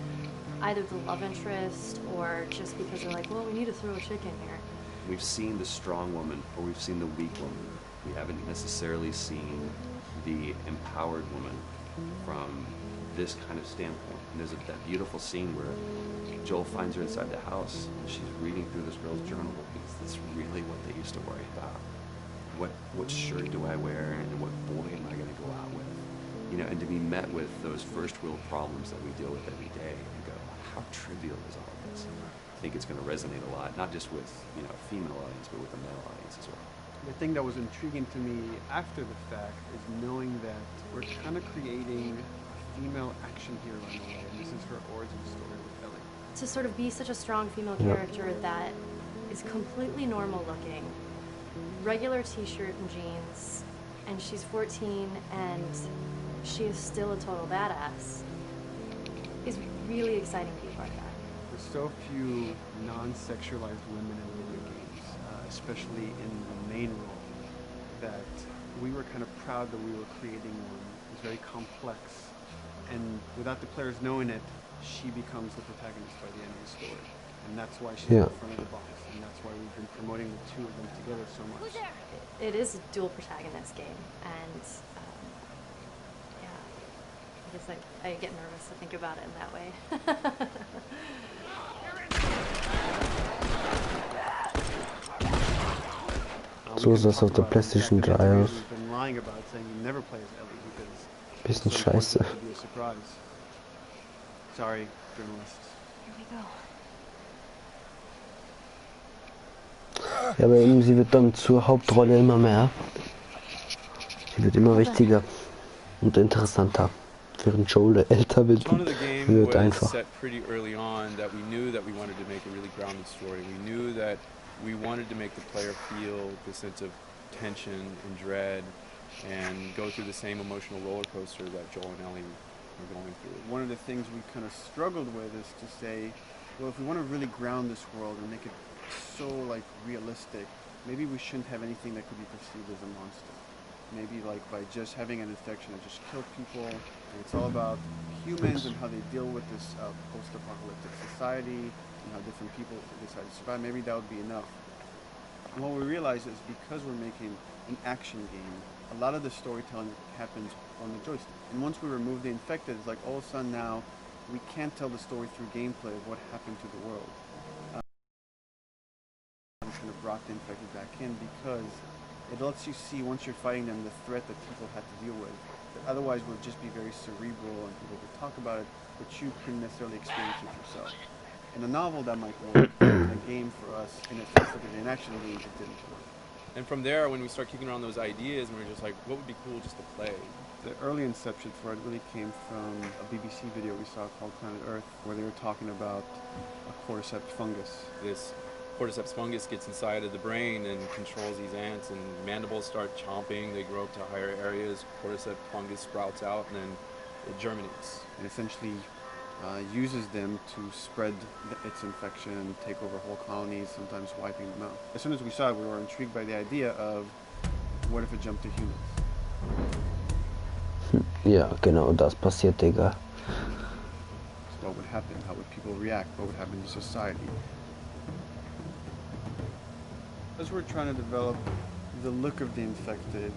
[SPEAKER 16] either the love interest or just because they're like, well, we need to throw a chick in here.
[SPEAKER 18] We've seen the strong woman, or we've seen the weak woman. We haven't necessarily seen the empowered woman from this kind of standpoint. And there's that beautiful scene where Joel finds her inside the house, and she's reading through this girl's journal. Is this really what they used to worry about? What shirt do I wear, and what boy am I going to go out with? You know, and to be met with those first world problems that we deal with every day, and go, how trivial is all of this? I think it's going to resonate a lot, not just with, you know, a female audience, but with a male audience as well.
[SPEAKER 15] The thing that was intriguing to me after the fact is knowing that we're kind of creating a female action hero in a way, and this is her origin story with Ellie.
[SPEAKER 16] To sort of be such a strong female
[SPEAKER 15] Yeah.
[SPEAKER 16] character that is completely normal looking, regular t-shirt and jeans, and she's 14 and she is still a total badass, is really exciting to be part of that.
[SPEAKER 15] There's so few non-sexualized women in video games, especially in the main role. that we were kind of proud that we were creating one. It was very complex, and without the players knowing it, she becomes the protagonist by the end of the story, and that's why she's in front of the box, and that's why we've been promoting the two of them together so much.
[SPEAKER 16] It is a dual protagonist game, and yeah, I guess I get nervous to think about it in that way.
[SPEAKER 1] So ist das auf der PlayStation 3 aus. Bisschen scheiße.
[SPEAKER 15] Sorry, journalists.
[SPEAKER 1] Ja, aber eben, sie wird dann zur Hauptrolle immer mehr. Sie wird immer wichtiger und interessanter. Während Joel älter wird, wird einfach.
[SPEAKER 17] Set pretty early on that we knew that we wanted to make a really grounded story. We knew that we wanted to make the player feel the sense of tension and dread and go through the same emotional roller coaster that Joel and Ellie were going through.
[SPEAKER 15] One of the things we kind of struggled with is to say, well, if we want to really ground this world and make it so like realistic, maybe we shouldn't have anything that could be perceived as a monster. Maybe like by just having an infection that just killed people, and it's all about humans and how they deal with this post-apocalyptic society and how different people decide to survive. Maybe that would be enough. And what we realized is because we're making an action game, a lot of the storytelling happens on the joystick. And once we remove the infected, it's like all of a sudden now we can't tell the story through gameplay of what happened to the world. Kind of brought the infected back in because it lets you see, once you're fighting them, the threat that people had to deal with. That otherwise would just be very cerebral and people would talk about it, but you couldn't necessarily experience it yourself. In a novel that might work, in a game for us, in a sense of an action game, it didn't work.
[SPEAKER 17] And from there, when we start kicking around those ideas, we were just like, what would be cool just to play?
[SPEAKER 15] The early inception for it really came from a BBC video we saw called Planet Earth, where they were talking about a cordyceps fungus.
[SPEAKER 17] This cordyceps fungus gets inside of the brain and controls these ants, and mandibles start chomping, they grow up to higher areas, cordyceps fungus sprouts out, and then it germinates.
[SPEAKER 15] And essentially uses them to spread its infection and take over whole colonies, sometimes wiping them out. As soon as we saw it, we were intrigued by the idea of what if it jumped to humans?
[SPEAKER 1] Ja, genau, das passiert, Digga.
[SPEAKER 15] So what would happen? How would people react? What would happen to society? As we're trying to develop the look of the infected,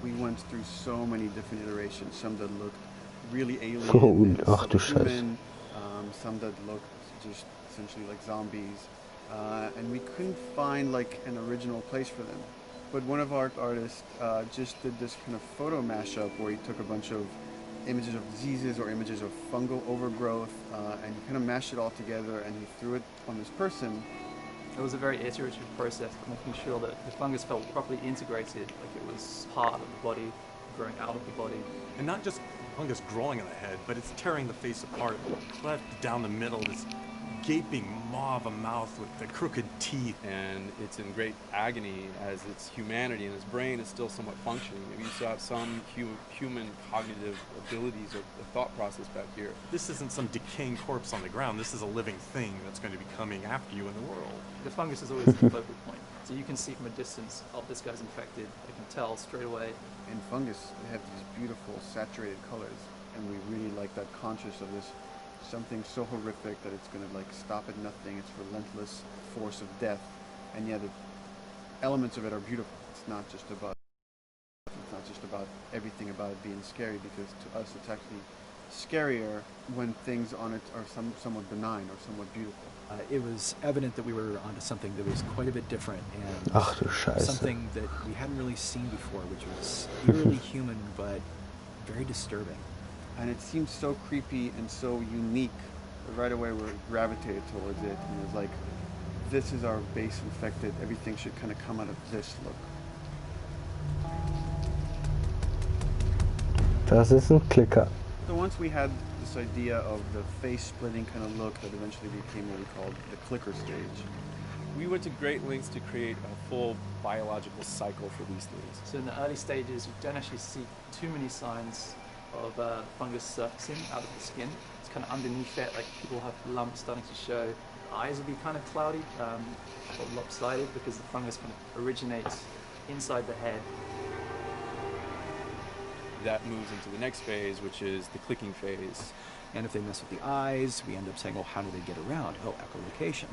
[SPEAKER 15] we went through so many different iterations. Some that looked really alien, subhuman, some that looked just essentially like zombies, and we couldn't find like an original place for them. But one of our artists just did this kind of photo mashup where he took a bunch of images of diseases or images of fungal overgrowth, and he kind of mashed it all together and he threw it on this person.
[SPEAKER 3] It was a very iterative process, making sure that the fungus felt properly integrated, like it was part of the body, growing out of the body.
[SPEAKER 14] And not just fungus growing on the head, but it's tearing the face apart, left down the middle, this gaping maw of a mouth with the crooked teeth.
[SPEAKER 17] And it's in great agony as its humanity and its brain is still somewhat functioning. Maybe you still have some human cognitive abilities or the thought process back here.
[SPEAKER 14] This isn't some decaying corpse on the ground. This is a living thing that's going to be coming after you in the world.
[SPEAKER 3] The fungus is always the focal point. So you can see from a distance, oh, this guy's infected. You can tell straight away.
[SPEAKER 15] In fungus, they have these beautiful saturated colors, and we really like that conscious of this something so horrific that it's going to like stop at nothing. It's relentless force of death, and yet the elements of it are beautiful. It's not just about everything about it being scary, because to us it's actually scarier when things on it are somewhat benign or somewhat beautiful.
[SPEAKER 12] It was evident that we were onto something that was quite a bit different and something that we hadn't really seen before, which was eerily human but very disturbing.
[SPEAKER 15] And it seemed so creepy and so unique. Right away we gravitated towards it, and it was like, this is our base infected. Everything should kind of come out of this look.
[SPEAKER 1] Das ist ein Klicker.
[SPEAKER 15] So once we had this idea of the face-splitting kind of look that eventually became what we called the clicker stage,
[SPEAKER 17] we went to great lengths to create a full biological cycle for these things.
[SPEAKER 3] So in the early stages, you don't actually see too many signs of fungus surfacing out of the skin. It's kind of underneath it, like people have lumps starting to show. The eyes will be kind of cloudy, or lopsided, because the fungus kind of originates inside the head.
[SPEAKER 17] That moves into the next phase, which is the clicking phase.
[SPEAKER 12] And if they mess with the eyes, we end up saying, well, how do they get around? Oh, echolocation.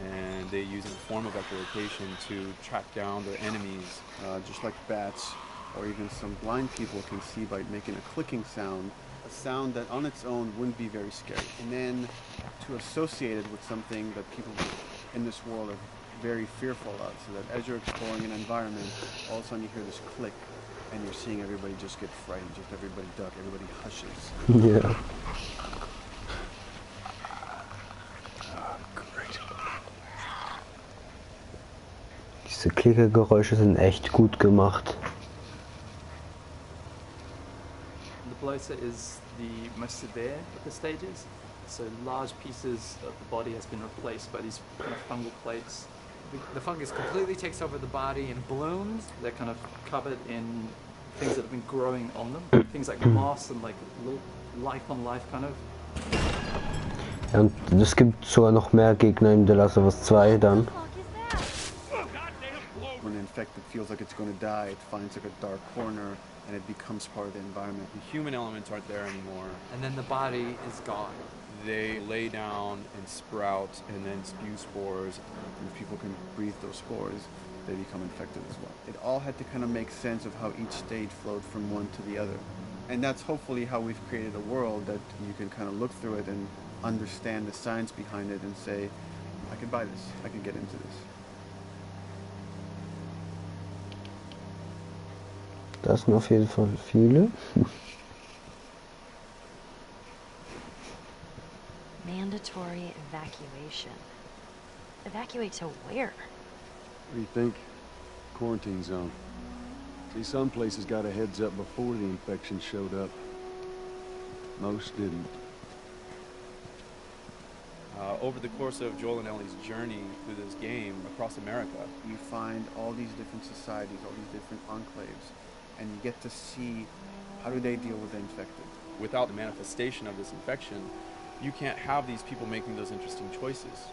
[SPEAKER 17] And they use a form of echolocation to track down their enemies.
[SPEAKER 15] Just like bats, or even some blind people can see by making a clicking sound, a sound that on its own wouldn't be very scary. And then to associate it with something that people in this world are very fearful of, so that as you're exploring an environment, all of a sudden you hear this click, and you're seeing everybody just get frightened, just everybody duck, everybody hushes.
[SPEAKER 1] Ja. Diese Klickergeräusche sind echt gut gemacht.
[SPEAKER 3] The bloater is the most severe of the stages, so large pieces of the body has been replaced by these kind of fungal plates.
[SPEAKER 13] The fungus completely takes over the body and blooms.
[SPEAKER 3] They're kind of covered in things that have been growing on them, things like moss and like little life on life kind of.
[SPEAKER 1] Ja, und es gibt sogar noch mehr Gegner in The Last of Us 2 dann.
[SPEAKER 15] When an infected feels like it's going to die, it finds like a dark corner and it becomes part of the environment.
[SPEAKER 17] The human elements aren't there anymore.
[SPEAKER 13] And then the body is gone.
[SPEAKER 17] They lay down and sprout and then spew spores.
[SPEAKER 15] And if people can breathe those spores, they become infected as well. It all had to kind of make sense of how each stage flowed from one to the other. And that's hopefully how we've created a world that you can kind of look through it and understand the science behind it and say, I can buy this, I can get into this.
[SPEAKER 1] Das sind auf jeden Fall viele.
[SPEAKER 16] Mandatory evacuation. Evacuate to where?
[SPEAKER 20] What do you think? Quarantine zone. See, some places got a heads up before the infection showed up. Most didn't.
[SPEAKER 17] Over the course of Joel and Ellie's journey through this game across America,
[SPEAKER 15] you find all these different societies, all these different enclaves, and you get to see how do they deal with the infected.
[SPEAKER 17] Without the manifestation of this infection, you can't have these people making those interesting choices.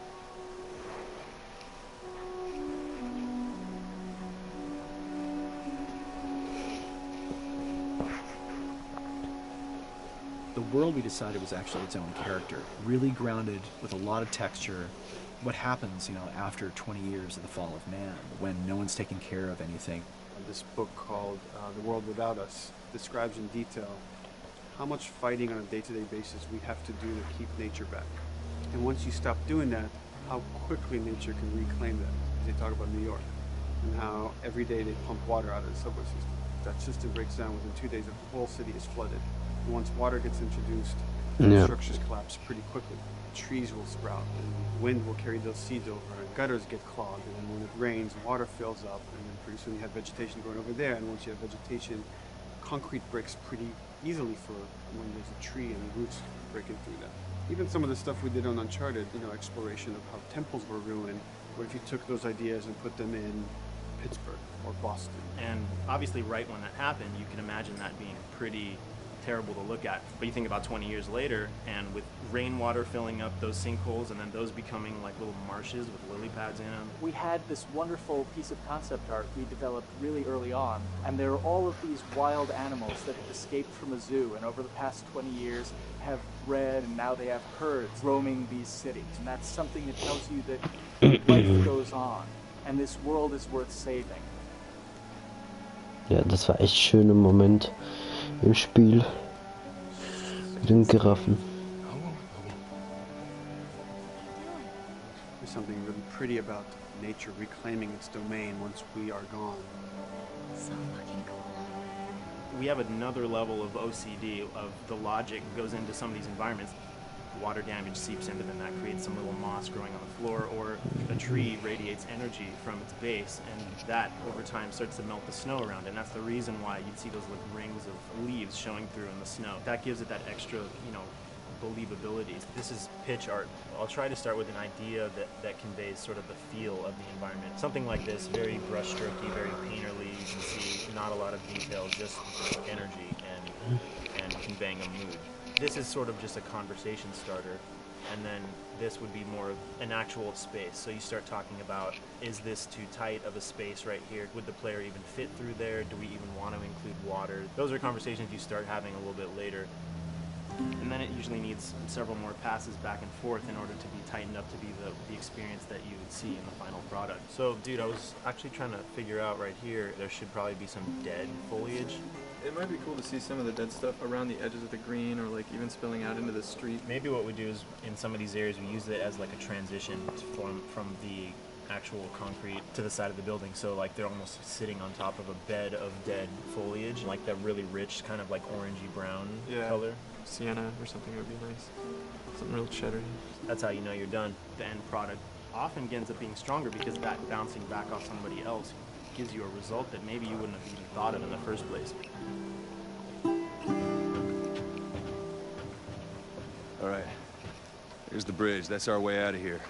[SPEAKER 12] The world we decided was actually its own character, really grounded with a lot of texture. What happens, you know, after 20 years of the fall of man, when no one's taking care of anything.
[SPEAKER 15] This book called The World Without Us describes in detail how much fighting on a day-to-day basis we have to do to keep nature back. And once you stop doing that, how quickly nature can reclaim that. They talk about New York and how every day they pump water out of the subway system. That system breaks down within 2 days, the whole city is flooded. And once water gets introduced, structures collapse pretty quickly. Trees will sprout, and wind will carry those seeds over, and gutters get clogged, and then when it rains, water fills up, and then pretty soon you have vegetation growing over there, and once you have vegetation, concrete breaks pretty easily for when there's a tree and roots breaking through that. Even some of the stuff we did on Uncharted, you know, exploration of how temples were ruined, what if you took those ideas and put them in Pittsburgh or Boston?
[SPEAKER 4] And obviously right when that happened, you can imagine that being pretty terrible to look at. But you think about 20 years later, and with rainwater filling up those sinkholes and then those becoming like little marshes with lily pads in them.
[SPEAKER 7] We had this wonderful piece of concept art we developed really early on, and there are all of these wild animals that have escaped from a zoo and over the past 20 years have bred, and now they have herds roaming these cities. And that's something that tells you that life goes on, and this world is worth saving.
[SPEAKER 1] Ja, das war echt schöner Moment im Spiel mit den Giraffen.
[SPEAKER 15] There's something really pretty about nature reclaiming its domain once we are gone.
[SPEAKER 16] So fucking cool.
[SPEAKER 4] We have another level of OCD, of the logic goes into some of these environments. Water damage seeps into them, that creates some little moss growing on the floor, or a tree radiates energy from its base, and that over time starts to melt the snow around it. And that's the reason why you'd see those like rings of leaves showing through in the snow. That gives it that extra, you know, believability. This is pitch art. I'll try to start with an idea that conveys sort of the feel of the environment. Something like this, very brushstrokey, very painterly. You can see not a lot of detail, just energy and conveying a mood. This is sort of just a conversation starter and then this would be more of an actual space. So you start talking about, is this too tight of a space right here? Would the player even fit through there? Do we even want to include water? Those are conversations you start having a little bit later. And then it usually needs several more passes back and forth in order to be tightened up to be the experience that you would see in the final product. So, dude, I was actually trying to figure out right here, there should probably be some dead foliage.
[SPEAKER 2] It might be cool to see some of the dead stuff around the edges of the green, or like even spilling out into the street.
[SPEAKER 4] Maybe what we do is, in some of these areas, we use it as like a transition from the actual concrete to the side of the building. So like they're almost sitting on top of a bed of dead foliage, like that really rich kind of like orangey brown color.
[SPEAKER 2] Sienna or something would be nice. Something real cheddar.
[SPEAKER 4] That's how you know you're done. The end product often ends up being stronger because that bouncing back off somebody else gives you a result that maybe you wouldn't have even thought of in the first place.
[SPEAKER 20] All right. Here's the bridge. That's our way out of here.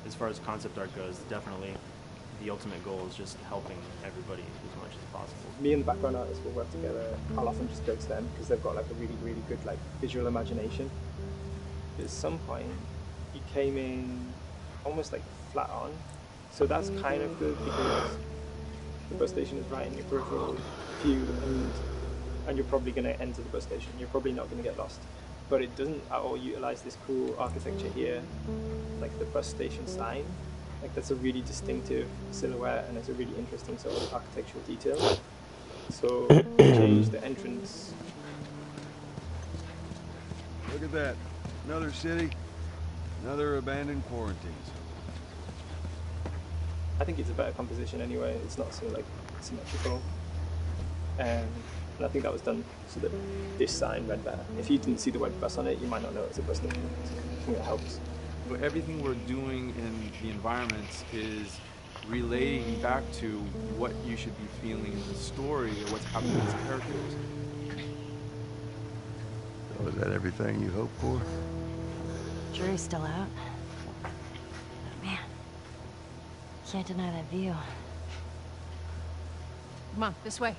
[SPEAKER 4] As far as concept art goes, definitely the ultimate goal is just helping everybody as much as possible.
[SPEAKER 22] Me and the background artists will work together. I'll often just go to them because they've got like a really, really good like visual imagination. At some point, he came in almost like flat on. So that's kind of good because the bus station is right in your peripheral view, and you're probably going to enter the bus station. You're probably not going to get lost. But it doesn't at all utilize this cool architecture here, like the bus station sign. Like that's a really distinctive silhouette, and it's a really interesting sort of architectural detail. So change the entrance.
[SPEAKER 20] Look at that. Another city, another abandoned quarantines.
[SPEAKER 22] I think it's a better composition anyway. It's not so like symmetrical. And I think that was done so that this sign read better. If you didn't see the word bus on it, you might not know it's a bus station. I think it helps.
[SPEAKER 17] But everything we're doing in the environments is relating back to what you should be feeling in the story or what's happening as characters.
[SPEAKER 20] Was that everything you hoped for?
[SPEAKER 19] Jury's still out. But man, can't deny that view.
[SPEAKER 21] Come on, this way.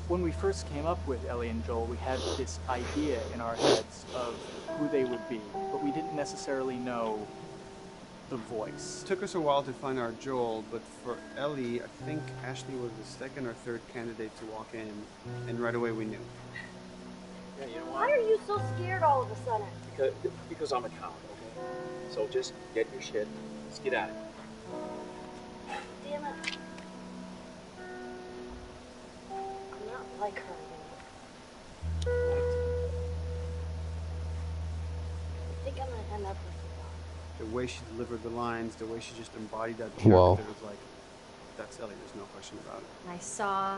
[SPEAKER 7] When we first came up with Ellie and Joel, we had this idea in our heads of who they would be, but we didn't necessarily know the voice.
[SPEAKER 15] It took us a while to find our Joel, but for Ellie, I think Ashley was the second or third candidate to walk in, and right away we knew.
[SPEAKER 23] Yeah, you know why are you so scared all of a sudden?
[SPEAKER 12] Because I'm a coward, okay? So just get your shit. Let's get out of here.
[SPEAKER 23] Damn it. I'm not like her anymore. I think I'm gonna end up with
[SPEAKER 15] The way she delivered the lines, the way she just embodied that character was like, that's Ellie, there's no question about it.
[SPEAKER 16] I saw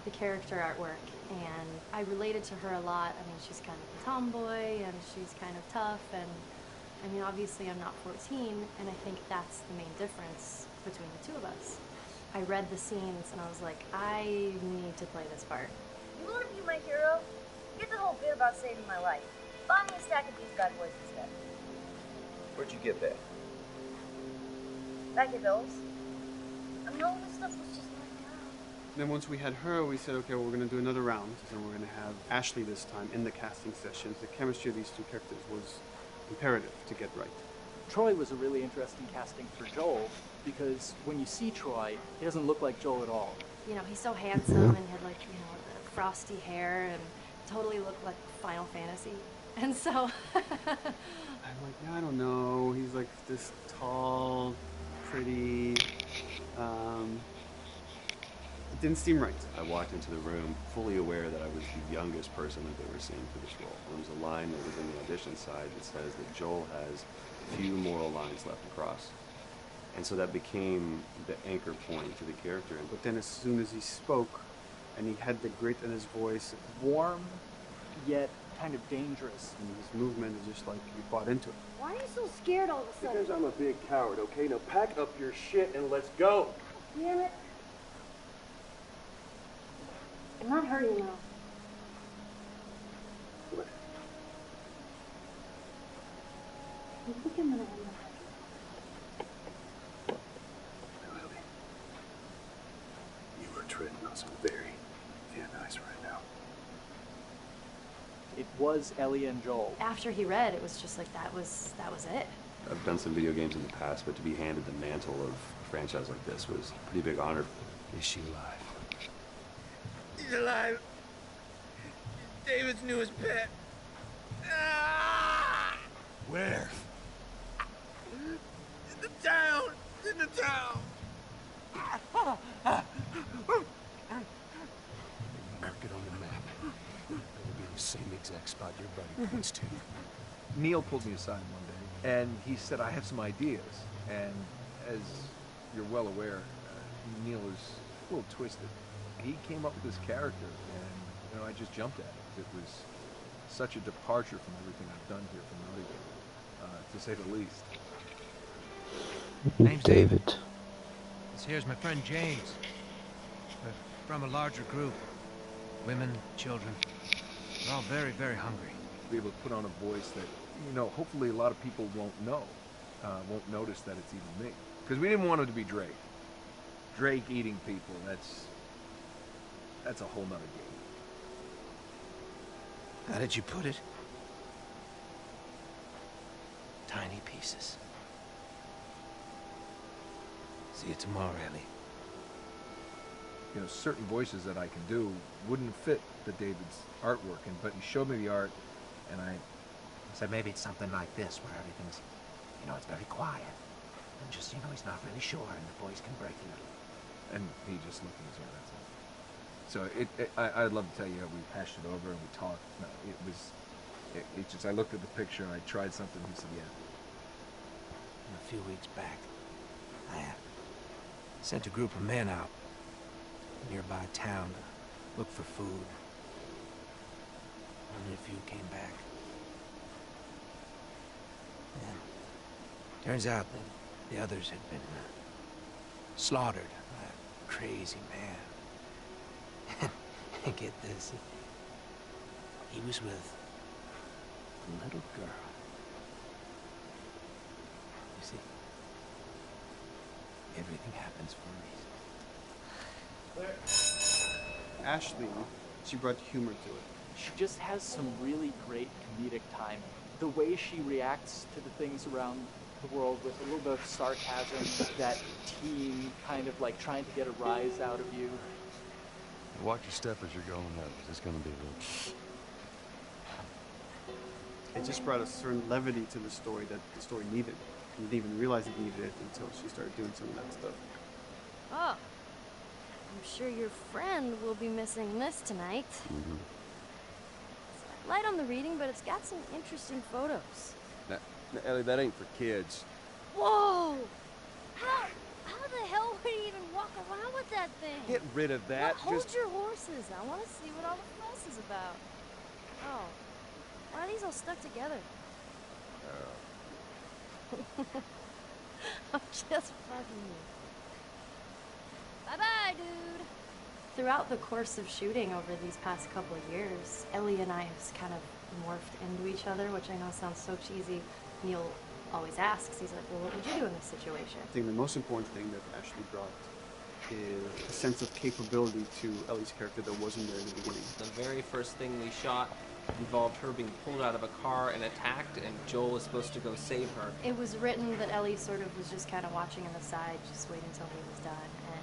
[SPEAKER 16] the character artwork and I related to her a lot. I mean, she's kind of a tomboy and she's kind of tough, and I mean, obviously I'm not 14, and I think that's the main difference between the two of us. I read the scenes and I was like, I need to play this part.
[SPEAKER 23] You want to be my hero? Forget the whole bit about saving my life. Buy me a stack of these bad boys instead.
[SPEAKER 12] Where'd you get that?
[SPEAKER 23] Back at Bill's. I mean, all this stuff was just lying around.
[SPEAKER 15] Then once we had her, we said, okay, well, we're going to do another round, and we're going to have Ashley this time in the casting sessions. The chemistry of these two characters was imperative to get right.
[SPEAKER 7] Troy was a really interesting casting for Joel, because when you see Troy, he doesn't look like Joel at all.
[SPEAKER 16] You know, he's so handsome and had like, you know, the frosty hair and totally looked like Final Fantasy. And so
[SPEAKER 15] I'm like, yeah, I don't know. He's like this tall, pretty. It didn't seem right.
[SPEAKER 18] I walked into the room fully aware that I was the youngest person that they were seeing for this role. There was a line that was in the audition side that says that Joel has few moral lines left to cross. And so that became the anchor point to the character.
[SPEAKER 15] But then as soon as he spoke, and he had the grit in his voice,
[SPEAKER 7] warm, yet kind of dangerous.
[SPEAKER 15] And his movement is just like, you bought into it.
[SPEAKER 23] Why are you so scared all of a sudden?
[SPEAKER 12] Because I'm a big coward, okay? Now pack up your shit and let's go.
[SPEAKER 23] Damn it. I'm not hurting now.
[SPEAKER 12] What?
[SPEAKER 23] I think I'm gonna end up.
[SPEAKER 12] You are treading on some very thin ice right now.
[SPEAKER 7] It was Ellie and Joel.
[SPEAKER 16] After he read, it was just like that was it.
[SPEAKER 18] I've done some video games in the past, but to be handed the mantle of a franchise like this was a pretty big honor.
[SPEAKER 5] Is she alive?
[SPEAKER 8] He's alive. David's newest pet. Ah!
[SPEAKER 5] Where?
[SPEAKER 8] In the town. In the town.
[SPEAKER 5] Mark it on the map. It'll be the same exact spot your buddy points to.
[SPEAKER 9] Neil pulled me aside one day, and he said, I have some ideas. And as you're well aware, Neil is a little twisted. He came up with this character, and I just jumped at it. It was such a departure from everything I've done here from Naughty Dog, to say the least.
[SPEAKER 5] Name's
[SPEAKER 1] David.
[SPEAKER 5] This here's my friend James. We're from a larger group. Women, children. We're all very, very hungry.
[SPEAKER 9] Be able to put on a voice that, hopefully a lot of people won't know, won't notice that it's even me. Because we didn't want it to be Drake. Drake eating people, that's a whole nother game.
[SPEAKER 5] How did you put it? Tiny pieces. See you tomorrow, Ellie.
[SPEAKER 9] Certain voices that I can do wouldn't fit the David's artwork, but he showed me the art, and I
[SPEAKER 5] said maybe it's something like this, where everything's, it's very quiet. And just, he's not really sure, and the voice can break a little.
[SPEAKER 9] And he just looked at his ear, that's all. So I'd love to tell you how we hashed it over and we talked. No, it just, I looked at the picture and I tried something, he said, yeah.
[SPEAKER 5] And a few weeks back, I sent a group of men out to a nearby town to look for food. Only a few came back. And turns out that the others had been slaughtered by a crazy man. And get this, he was with a little girl. You see, everything happens for a reason.
[SPEAKER 15] Ashley, she brought humor to it.
[SPEAKER 7] She just has some really great comedic timing. The way she reacts to the things around the world with a little bit of sarcasm, that teen kind of like trying to get a rise out of you.
[SPEAKER 20] Watch your step as you're going up. It's going to be a little...
[SPEAKER 15] It just brought a certain levity to the story that the story needed. I didn't even realize it needed it until she started doing some of that stuff.
[SPEAKER 16] Oh, I'm sure your friend will be missing this tonight. It's light on the reading, but it's got some interesting photos.
[SPEAKER 20] Now, Ellie, that ain't for kids.
[SPEAKER 16] Whoa! How the hell would he even walk around with that thing?
[SPEAKER 9] Get rid of that.
[SPEAKER 16] Well, hold your horses. I want to see what all the fuss is about. Oh, why are these all stuck together? I'm just fucking you. Bye-bye, dude. Throughout the course of shooting over these past couple of years, Ellie and I have kind of morphed into each other, which I know sounds so cheesy. Neil always asks, he's like, well, what would you do in this situation?
[SPEAKER 15] I think the most important thing that Ashley brought is a sense of capability to Ellie's character that wasn't there in the beginning.
[SPEAKER 24] The very first thing we shot involved her being pulled out of a car and attacked, and Joel was supposed to go save her.
[SPEAKER 16] It was written that Ellie sort of was just kind of watching on the side, just waiting until he was done, and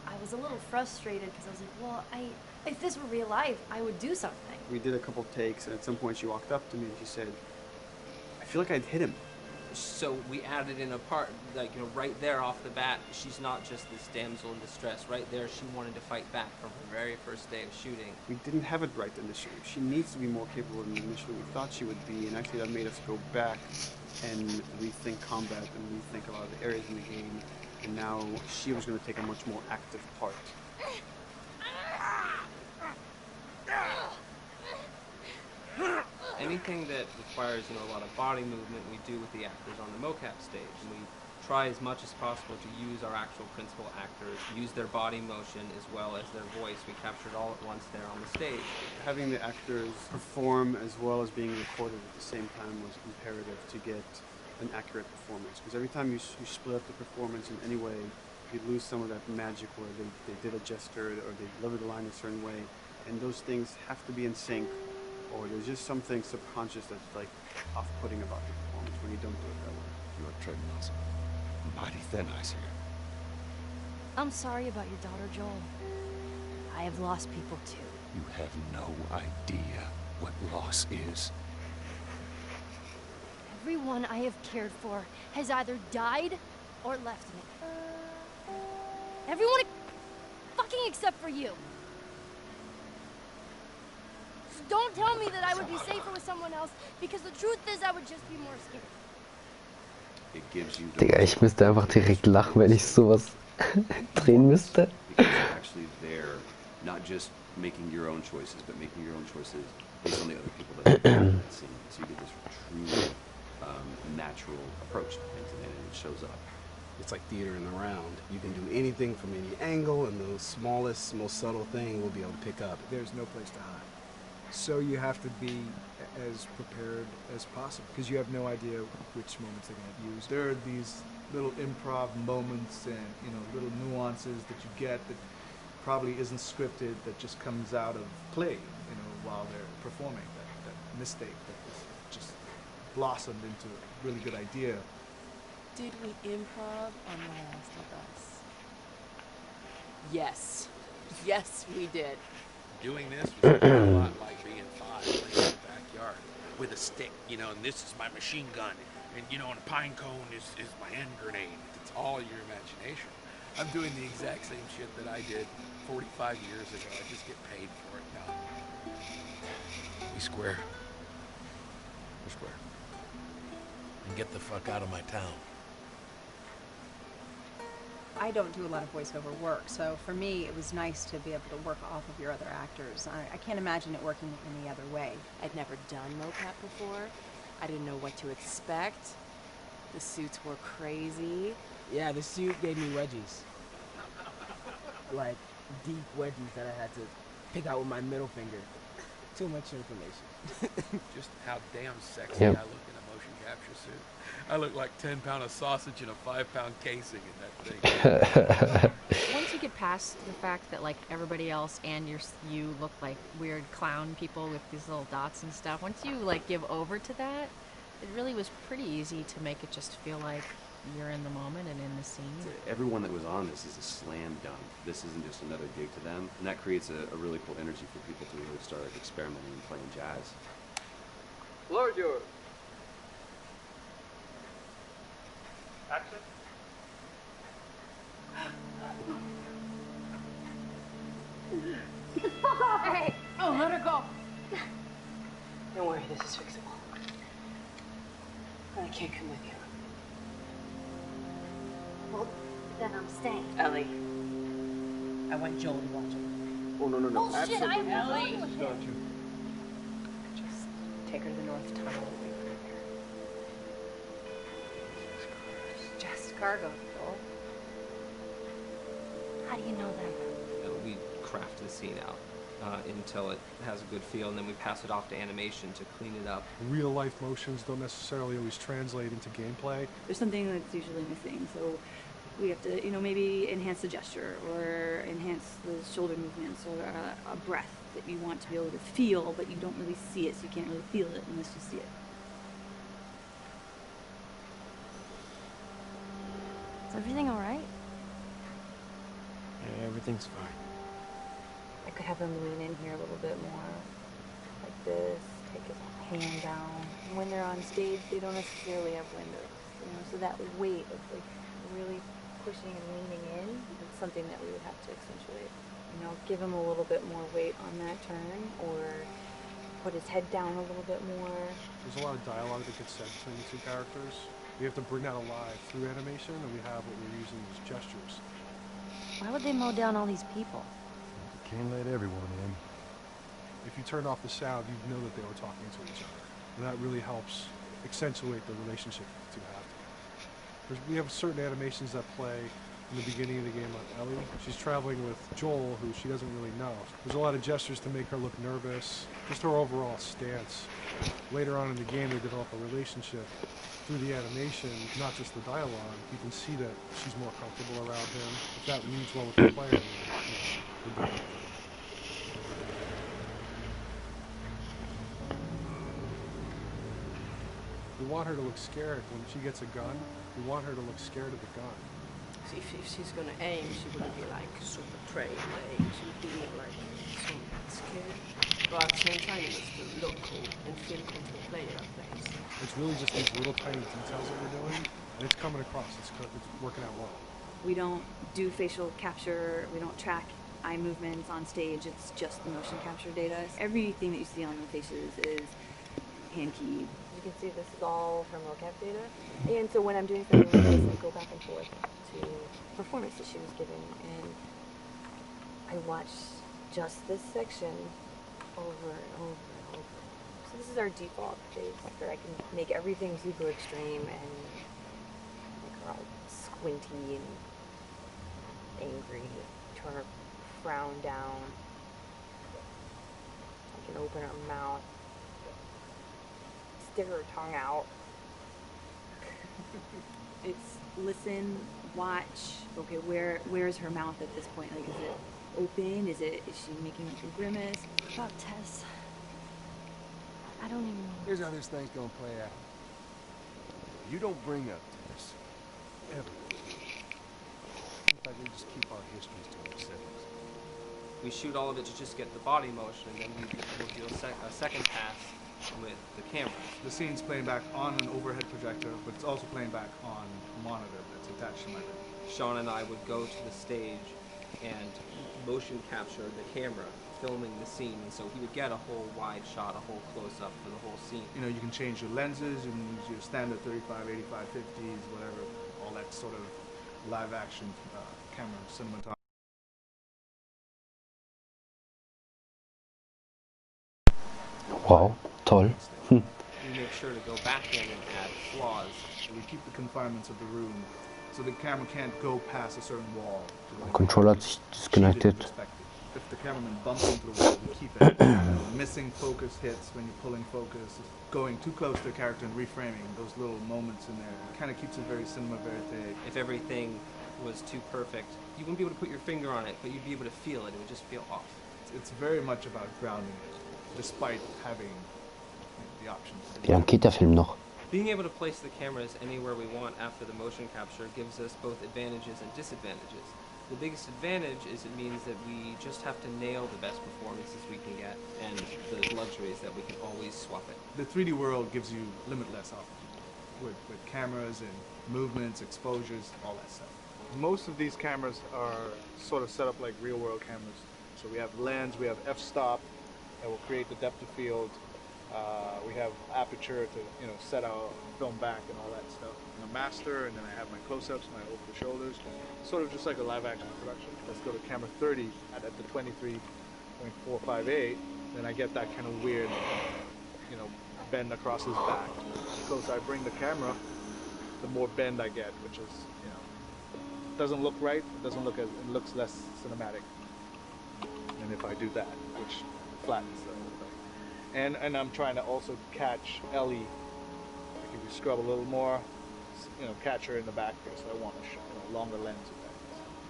[SPEAKER 16] I was a little frustrated because I was like, well, if this were real life, I would do something.
[SPEAKER 15] We did a couple takes, and at some point she walked up to me and she said, I feel like I'd hit him.
[SPEAKER 24] So we added in a part, like, right there off the bat, she's not just this damsel in distress. Right there, she wanted to fight back from her very first day of shooting.
[SPEAKER 15] We didn't have it right initially. She needs to be more capable than initially we thought she would be, and actually that made us go back and rethink combat and rethink a lot of the areas in the game, and now she was going to take a much more active part.
[SPEAKER 24] Anything that requires, a lot of body movement, we do with the actors on the mocap stage. And we try as much as possible to use our actual principal actors, use their body motion as well as their voice. We captured all at once there on the stage.
[SPEAKER 15] Having the actors perform as well as being recorded at the same time was imperative to get an accurate performance. Because every time you split up the performance in any way, you lose some of that magic where they did a gesture or they delivered the line a certain way. And those things have to be in sync or there's just something subconscious that's like off-putting about the performance when you don't do it that way.
[SPEAKER 5] You are treading on some mighty thin ice here.
[SPEAKER 16] I'm sorry about your daughter, Joel. I have lost people too.
[SPEAKER 5] You have no idea what loss is.
[SPEAKER 16] Everyone I have cared for has either died or left me. Everyone fucking except for you. So don't tell me that I would be safer with someone else, because the truth is I would just be more scared.
[SPEAKER 18] It gives you
[SPEAKER 1] Digga, ich müsste einfach direkt lachen, wenn ich sowas drehen müsste.
[SPEAKER 18] because you're actually there, not just making your own choices, but making your own choices based on the other people that are in that scene. So you get this truly natural approach to things, and then it shows up.
[SPEAKER 6] It's like theater in the round. You can do anything from any angle, and the smallest, most subtle thing will be able to pick up.
[SPEAKER 12] There's no place to hide. So you have to be as prepared as possible, because you have no idea which moments they're going to use. There are these little improv moments and, you know, little nuances that you get that probably isn't scripted, that just comes out of play, you know, while they're performing. That mistake that just blossomed into a really good idea.
[SPEAKER 21] Did we improv on The Last of Us? Yes. Yes, we did.
[SPEAKER 5] Doing this was a lot like being 5 in the backyard with a stick, you know, and this is my machine gun, and you know, and a pine cone is my hand grenade. It's all your imagination. I'm doing the exact same shit that I did 45 years ago. I just get paid for it now. We square. We're square. And get the fuck out of my town.
[SPEAKER 19] I don't do a lot of voiceover work, so for me it was nice to be able to work off of your other actors. I can't imagine it working any other way.
[SPEAKER 21] I'd never done mocap before. I didn't know what to expect. The suits were crazy.
[SPEAKER 10] Yeah, the suit gave me wedgies. Like, deep wedgies that I had to pick out with my middle finger. Too much information.
[SPEAKER 5] Just how damn sexy
[SPEAKER 1] Yep.
[SPEAKER 5] I look in a motion capture suit. I look like 10-pound of sausage in a 5-pound casing in that thing.
[SPEAKER 11] Once you get past the fact that like everybody else and you look like weird clown people with these little dots and stuff, once you like give over to that, it really was pretty easy to make it just feel like you're in the moment and in the scene.
[SPEAKER 18] Everyone that was on this is a slam dunk. This isn't just another gig to them, and that creates a really cool energy for people to really start experimenting and playing jazz.
[SPEAKER 24] Floor is yours. Action.
[SPEAKER 16] Hey!
[SPEAKER 21] Oh, let her go.
[SPEAKER 10] Don't worry, this is fixable. I can't come with you.
[SPEAKER 16] Well, then I'm staying.
[SPEAKER 10] Ellie, I want Joel to watch it.
[SPEAKER 15] Oh, no, no, no.
[SPEAKER 16] Oh, shit, I
[SPEAKER 15] Absolutely.
[SPEAKER 16] will go with
[SPEAKER 15] Got
[SPEAKER 16] him.
[SPEAKER 15] you.
[SPEAKER 10] Just take her to the North Tunnel away from here. Just cargo, Joel.
[SPEAKER 16] How do you know that?
[SPEAKER 24] We craft the scene out until it has a good feel, and then we pass it off to animation to clean it up.
[SPEAKER 14] Real life motions don't necessarily always translate into gameplay.
[SPEAKER 25] There's something that's usually missing, so we have to, you know, maybe enhance the gesture or enhance the shoulder movements or a breath that you want to be able to feel, but you don't really see it, so you can't really feel it unless you see it.
[SPEAKER 16] Is everything all right?
[SPEAKER 10] Yeah, everything's fine.
[SPEAKER 25] I could have him lean in here a little bit more, like this, take his hand down. And when they're on stage, they don't necessarily have windows, you know, so that weight of like really pushing and leaning in is something that we would have to accentuate. You know, give him a little bit more weight on that turn, or put his head down a little bit more.
[SPEAKER 14] There's a lot of dialogue that gets said between the two characters. We have to bring that alive through animation, and we have what we're using as gestures.
[SPEAKER 16] Why would they mow down all these people?
[SPEAKER 20] Can't let everyone in.
[SPEAKER 14] If you turned off the sound, you'd know that they were talking to each other. And that really helps accentuate the relationship the two have together. We have certain animations that play in the beginning of the game on Ellie. She's traveling with Joel, who she doesn't really know. There's a lot of gestures to make her look nervous, just her overall stance. Later on in the game, they develop a relationship through the animation, not just the dialogue. You can see that she's more comfortable around him. If that reads well with the player, then, we're good. We want her to look scared when she gets a gun. We want her to look scared of the gun.
[SPEAKER 21] See, if she's gonna aim, she wouldn't be like super trained aim. She would be more like somewhat scared. But at the same time, it must still look cool and feel cool to the player, I think.
[SPEAKER 14] It's really just these little tiny details that we're doing, and it's coming across. It's working out well.
[SPEAKER 2] We don't do facial capture. We don't track eye movements on stage. It's just the motion capture data. Everything that you see on the faces is hand keyed.
[SPEAKER 21] You can see this is all her mocap data. And so when I'm doing something like this, I go back and forth to performance that she was giving, and I watch just this section over and over and over. So this is our default face, that I can make everything super extreme and make her all squinty and angry, turn her frown down. I can open her mouth, stick her tongue out.
[SPEAKER 2] It's listen, watch. Okay, where's her mouth at this point? Like, is it open? Is she making a grimace?
[SPEAKER 16] About Tess. I don't even know.
[SPEAKER 20] Here's how this thing's gonna play out. You don't bring up Tess. Ever. In fact, we just keep our histories to ourselves.
[SPEAKER 24] We shoot all of it to just get the body motion, and then we'll do a second pass with the camera.
[SPEAKER 12] The scene's playing back on an overhead projector, but it's also playing back on a monitor that's attached to my rig.
[SPEAKER 24] Sean and I would go to the stage and motion capture the camera, filming the scene, and so he would get a whole wide shot, a whole close-up for the whole scene.
[SPEAKER 12] You know, you can change your lenses, you can use your standard 35, 85, 50s, whatever, all that sort of live-action camera cinematography.
[SPEAKER 1] Wow, toll.
[SPEAKER 24] We make sure to go back in and add flaws.
[SPEAKER 12] So we keep the confinements of the room, so the camera can't go past a certain wall.
[SPEAKER 1] Controller disconnected.
[SPEAKER 12] If the cameraman bumps into the wall, we keep it. Missing focus hits when you're pulling focus, going too close to the character and reframing, those little moments in there. It kind of keeps it very cinema verite.
[SPEAKER 24] If everything was too perfect, you wouldn't be able to put your finger on it, but you'd be able to feel it. It would just feel off.
[SPEAKER 12] It's very much about grounding it, despite having the options.
[SPEAKER 1] Wie lang geht der Film noch?
[SPEAKER 24] Being able to place the cameras anywhere we want after the motion capture gives us both advantages and disadvantages. The biggest advantage is it means that we just have to nail the best performances we can get, and the luxury is that we can always swap it.
[SPEAKER 12] The 3D world gives you limitless opportunity with cameras and movements, exposures, all that stuff. Most of these cameras are sort of set up like real world cameras. So we have lens, we have f-stop that will create the depth of field. We have aperture to set our film back and all that stuff. And a master, and then I have my close-ups, my over the shoulders. Sort of just like a live action production. Let's go to camera 30 at the 23.458. Then I get that kind of weird, bend across his back. The closer I bring the camera, the more bend I get, which is, doesn't look right. It looks less cinematic than if I do that, which flattens the whole thing. And I'm trying to also catch Ellie. Like if you scrub a little more, catch her in the back there. So I want a longer lens of that.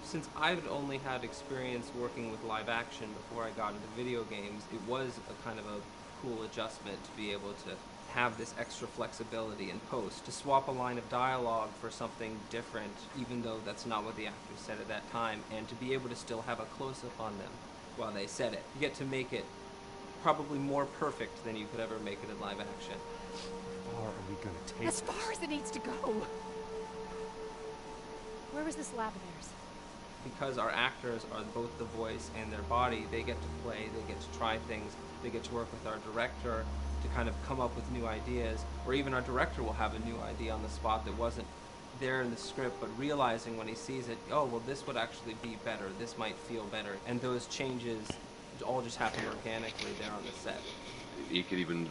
[SPEAKER 24] Since I've only had experience working with live action before I got into video games, it was a kind of a cool adjustment to be able to have this extra flexibility in post, to swap a line of dialogue for something different, even though that's not what the actors said at that time, and to be able to still have a close-up on them while they said it. You get to make it probably more perfect than you could ever make it in live action.
[SPEAKER 20] How far are we going to take
[SPEAKER 11] As far as it needs to go. Where was this lab of theirs?
[SPEAKER 24] Because our actors are both the voice and their body, they get to play, they get to try things, they get to work with our director to kind of come up with new ideas, or even our director will have a new idea on the spot that wasn't there in the script, but realizing when he sees it, oh, well, this would actually be better, this might feel better, and those changes all just happen organically there on the set.
[SPEAKER 3] He could even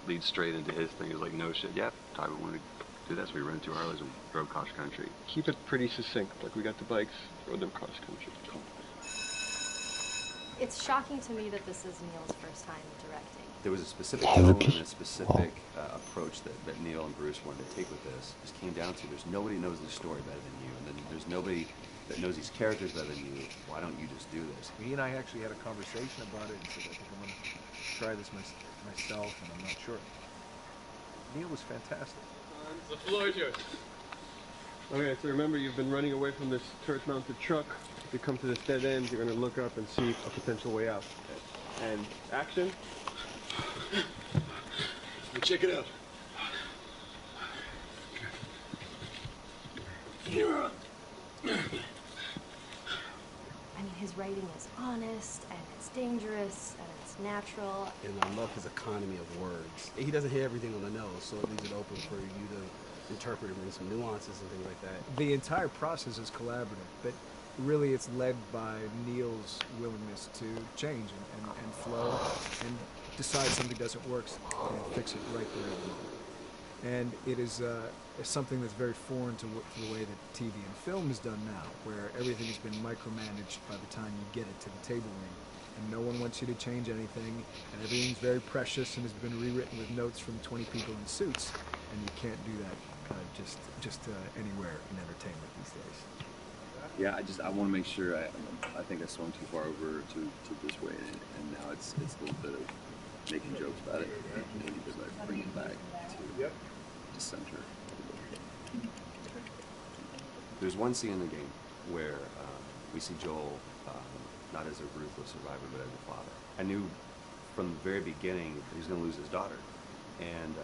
[SPEAKER 3] lead straight into his thing. It's like, no shit, yeah, Ty, we want to do this. We rented 2 Harleys and drove cross country. Keep it pretty succinct, like we got the bikes, rode them cross country. Cool.
[SPEAKER 16] It's shocking to me that this is Neil's first time directing.
[SPEAKER 18] There was a specific tone and a specific approach that Neil and Bruce wanted to take with this. It just came down to there's nobody knows the story better than you, and then there's nobody that knows these characters better than you. Why don't you just do this?
[SPEAKER 9] He and I actually had a conversation about it and said, I think I'm going to try this myself, and I'm not sure. Neil was fantastic.
[SPEAKER 3] The floor is yours. Okay, so remember, you've been running away from this turret-mounted truck. If you come to this dead end, you're going to look up and see a potential way out. And action.
[SPEAKER 20] Check it out.
[SPEAKER 16] I mean, his writing is honest, and it's dangerous, and it's natural.
[SPEAKER 6] And I love his economy of words. He doesn't hit everything on the nose, so it leaves it open for you to interpret and bring some nuances and things like that.
[SPEAKER 12] The entire process is collaborative, but really it's led by Neil's willingness to change and flow and decide something doesn't work and fix it right there at the moment. And it is something that's very foreign to the way that TV and film is done now, where everything has been micromanaged by the time you get it to the table read. And no one wants you to change anything, and everything's very precious and has been rewritten with notes from 20 people in suits, and you can't do that just anywhere in entertainment these days.
[SPEAKER 18] Yeah, I want to make sure. I think I swung too far over to this way, and now it's a little bit of making jokes about it. We need to like bring it back to center. There's one scene in the game where we see Joel not as a ruthless survivor, but as a father. I knew from the very beginning that he was going to lose his daughter, and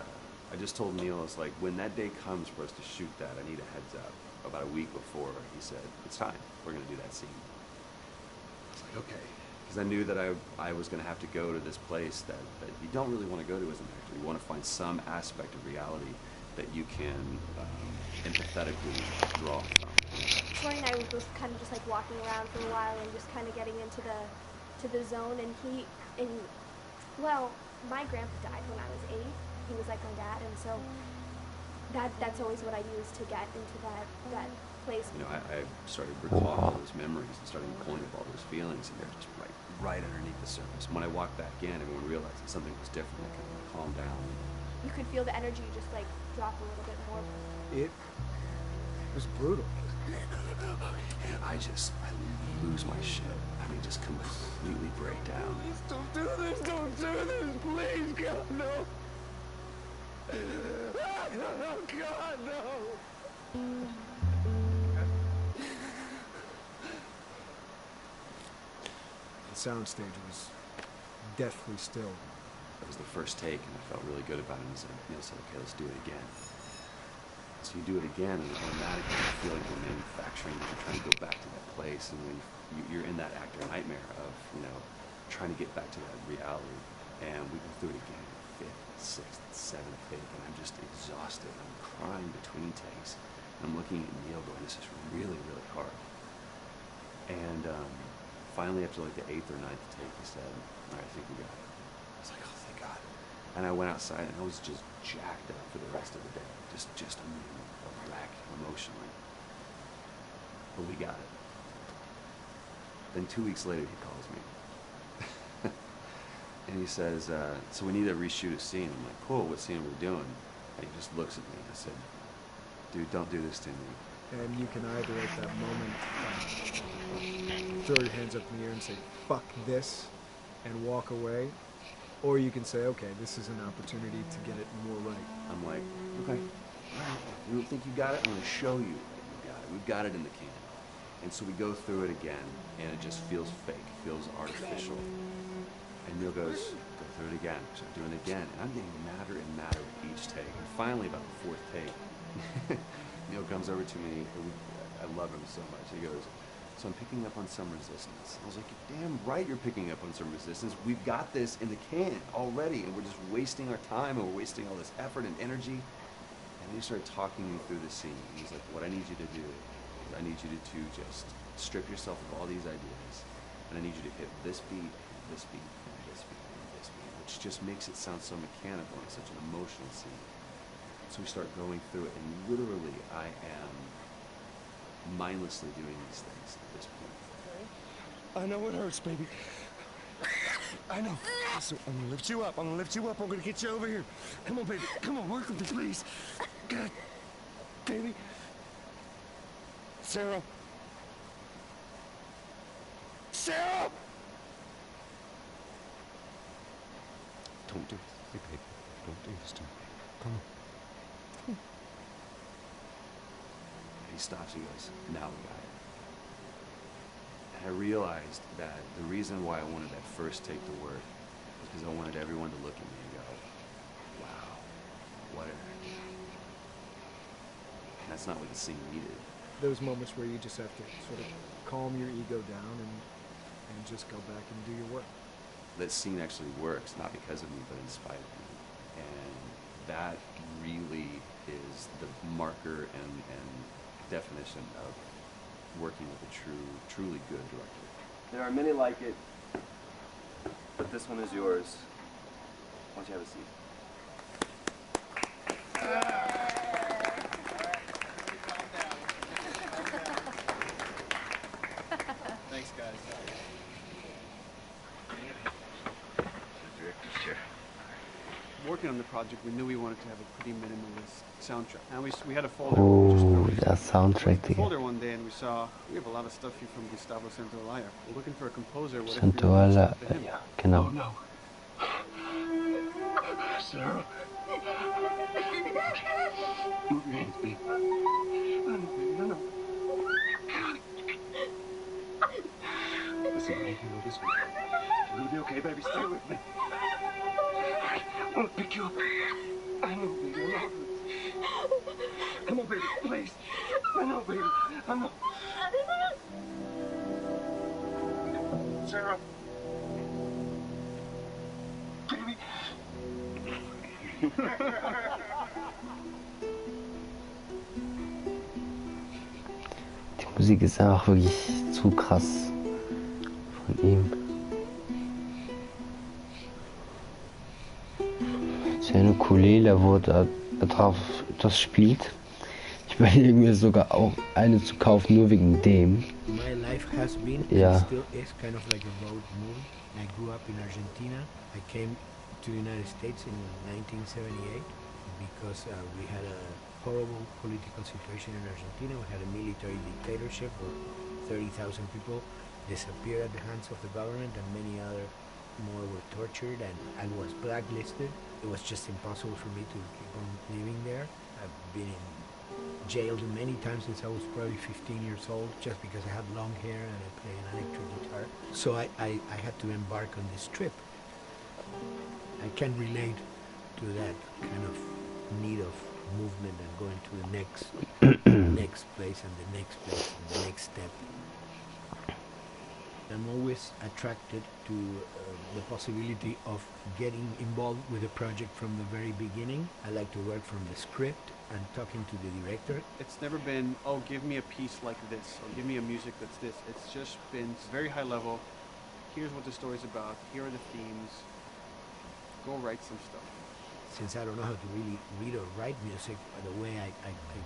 [SPEAKER 18] I just told Neil, it's like, when that day comes for us to shoot that, I need a heads up. About a week before, he said, it's time. We're going to do that scene. I was like, okay. Because I knew that I was going to have to go to this place that you don't really want to go to as an actor. You want to find some aspect of reality that you can empathetically draw from.
[SPEAKER 4] Troy and I were both kind of just like walking around for a while and just kind of getting into the zone. And well, my grandpa died when I was 8. He was like my dad, and so that's always what I use to get into that place.
[SPEAKER 18] You know, I started recalling all those memories and started pulling up all those feelings, and they're just right underneath the surface. When I walked back in, everyone realized that something was different. I kind of calmed down.
[SPEAKER 4] You could feel the energy just like drop a little bit more.
[SPEAKER 12] It was brutal.
[SPEAKER 18] And I lose my shit. I mean, just completely break down.
[SPEAKER 8] Don't do this, please, God, no. Oh, God, no.
[SPEAKER 12] The soundstage was deathly still.
[SPEAKER 18] That was the first take, and I felt really good about it. And Neil said, okay, let's do it again. So you do it again, and automatically you feel like you're manufacturing, because you're trying to go back to that place, and when you're in that actor nightmare of, trying to get back to that reality. And we go through it again. 5th, 6th, 7th take, and I'm just exhausted. I'm crying between takes. I'm looking at Neil going, this is really, really hard. And finally, after like the 8th or 9th take, he said, all right, I think we got it. I was like, oh, thank God. And I went outside, and I was just jacked up for the rest of the day. Just a wreck emotionally. But we got it. Then 2 weeks later, he calls me. And he says, so we need to reshoot a scene. I'm like, cool, what scene are we doing? And he just looks at me. I said, dude, don't do this to me.
[SPEAKER 12] And you can either at that moment throw your hands up in the air and say, fuck this, and walk away. Or you can say, okay, this is an opportunity to get it more right.
[SPEAKER 18] I'm like, okay, all right, you don't think you got it? I'm going to show you that you got it. We've got it in the can. And so we go through it again, and it just feels fake, feels artificial. And Neil goes, go through it again. So I'm doing it again. And I'm getting madder and madder with each take. And finally, about the 4th take, Neil comes over to me. I love him so much. He goes, so I'm picking up on some resistance. I was like, you're damn right you're picking up on some resistance. We've got this in the can already, and we're just wasting our time, and we're wasting all this effort and energy. And he started talking me through the scene. He's like, what I need you to do is I need you to just strip yourself of all these ideas, and I need you to hit this beat, this beat, and this beat, and this beat, which just makes it sound so mechanical and such an emotional scene. So we start going through it, and literally I am mindlessly doing these things at this point.
[SPEAKER 8] I know it hurts, baby. I know. So I'm gonna lift you up. I'm gonna get you over here. Come on, baby. Come on, work with me, please. God, baby. Sarah. Sarah!
[SPEAKER 18] Don't do it. Hey, baby. Don't do this to me. Come on. He stops, he goes, now we got it. And I realized that the reason why I wanted that first take to work was because I wanted everyone to look at me and go, wow, what an actor. And that's not what the scene needed.
[SPEAKER 12] Those moments where you just have to sort of calm your ego down and just go back and do your work.
[SPEAKER 18] That scene actually works, not because of me, but in spite of me. And that really is the marker and definition of working with a truly good director.
[SPEAKER 7] There are many like it, but this one is yours. Why don't you have a seat?
[SPEAKER 15] Thanks, guys. Working on the project, we knew we wanted to have a pretty minimalist soundtrack, and we had a folder.
[SPEAKER 1] Oh, der Soundtrack,
[SPEAKER 15] We
[SPEAKER 1] Digga.
[SPEAKER 15] folder one day, and we saw we have a lot of stuff here from Gustavo Santaolalla. We're looking for a composer. What if we
[SPEAKER 1] Santaolalla,
[SPEAKER 15] reached out to him?
[SPEAKER 1] ja, genau.
[SPEAKER 8] Oh, no. Sarah. Move your hands, baby. No. Listen, I can go this way. You're gonna be okay, baby. Stay with me. I'm gonna pick you up. I know, baby. I know. Come on, baby, please. I know, baby. I know. Sarah. Baby.
[SPEAKER 1] Die Musik ist einfach wirklich zu krass von ihm. Es wäre eine Ukulele, wo er drauf das spielt. Ich überlege mir sogar auch eine zu kaufen, nur wegen dem.
[SPEAKER 5] My life has been
[SPEAKER 1] Ja.
[SPEAKER 5] and still is kind of like a road movie. I grew up in Argentina. I came to the United States in 1978 because we had a horrible political situation in Argentina. We had a military dictatorship where 30,000 people disappeared at the hands of the government and many other more were tortured, and I was blacklisted. It was just impossible for me to keep on living there. I've been in jailed many times since I was probably 15 years old just because I had long hair and I play an electric guitar. So I had to embark on this trip. I can relate to that kind of need of movement and going to the next place and the next place and the next step. I'm always attracted to the possibility of getting involved with a project from the very beginning. I like to work from the script and talking to the director.
[SPEAKER 15] It's never been, oh, give me a piece like this, or give me a music that's this. It's just been very high level. Here's what the story's about. Here are the themes. Go write some stuff.
[SPEAKER 5] Since I don't know how to really read or write music, the way I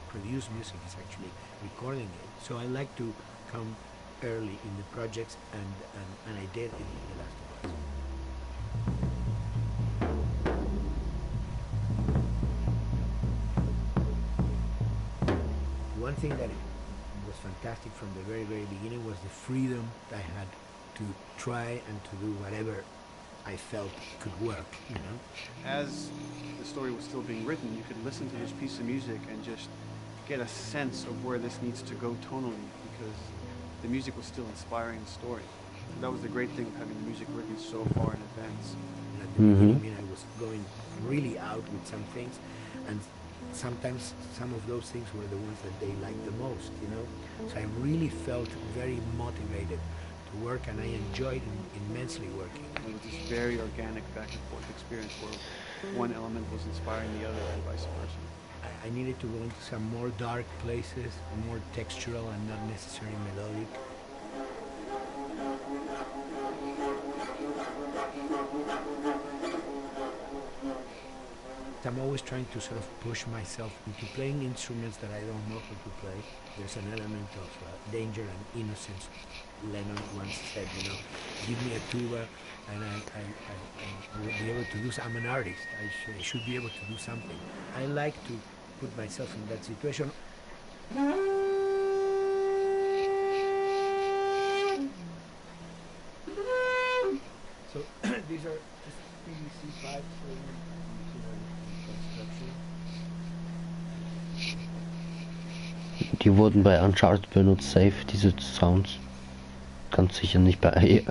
[SPEAKER 5] produce music is actually recording it. So I like to come early in the projects, and I did in The Last of Us. One thing that was fantastic from the very, very beginning was the freedom I had to try and to do whatever I felt could work, you know.
[SPEAKER 15] As the story was still being written, you could listen to this piece of music and just get a sense of where this needs to go tonally, because the music was still inspiring the story. That was the great thing of having the music written so far in advance.
[SPEAKER 5] And at the beginning, I was going really out with some things, and sometimes some of those things were the ones that they liked the most, you know. So I really felt very motivated to work, and I enjoyed immensely working.
[SPEAKER 15] It was this very organic back and forth experience where one element was inspiring the other and vice versa.
[SPEAKER 5] I needed to go into some more dark places, more textural and not necessarily melodic. I'm always trying to sort of push myself into playing instruments that I don't know how to play. There's an element of danger and innocence. Lennon once said, you know, give me a tuba and I will be able to do I'm an artist. I should be able to do something. I like to put myself in that situation. So these are just PVC pipes in construction.
[SPEAKER 1] die wurden bei Uncharted benutzt, safe, diese Sounds. Ganz sicher nicht bei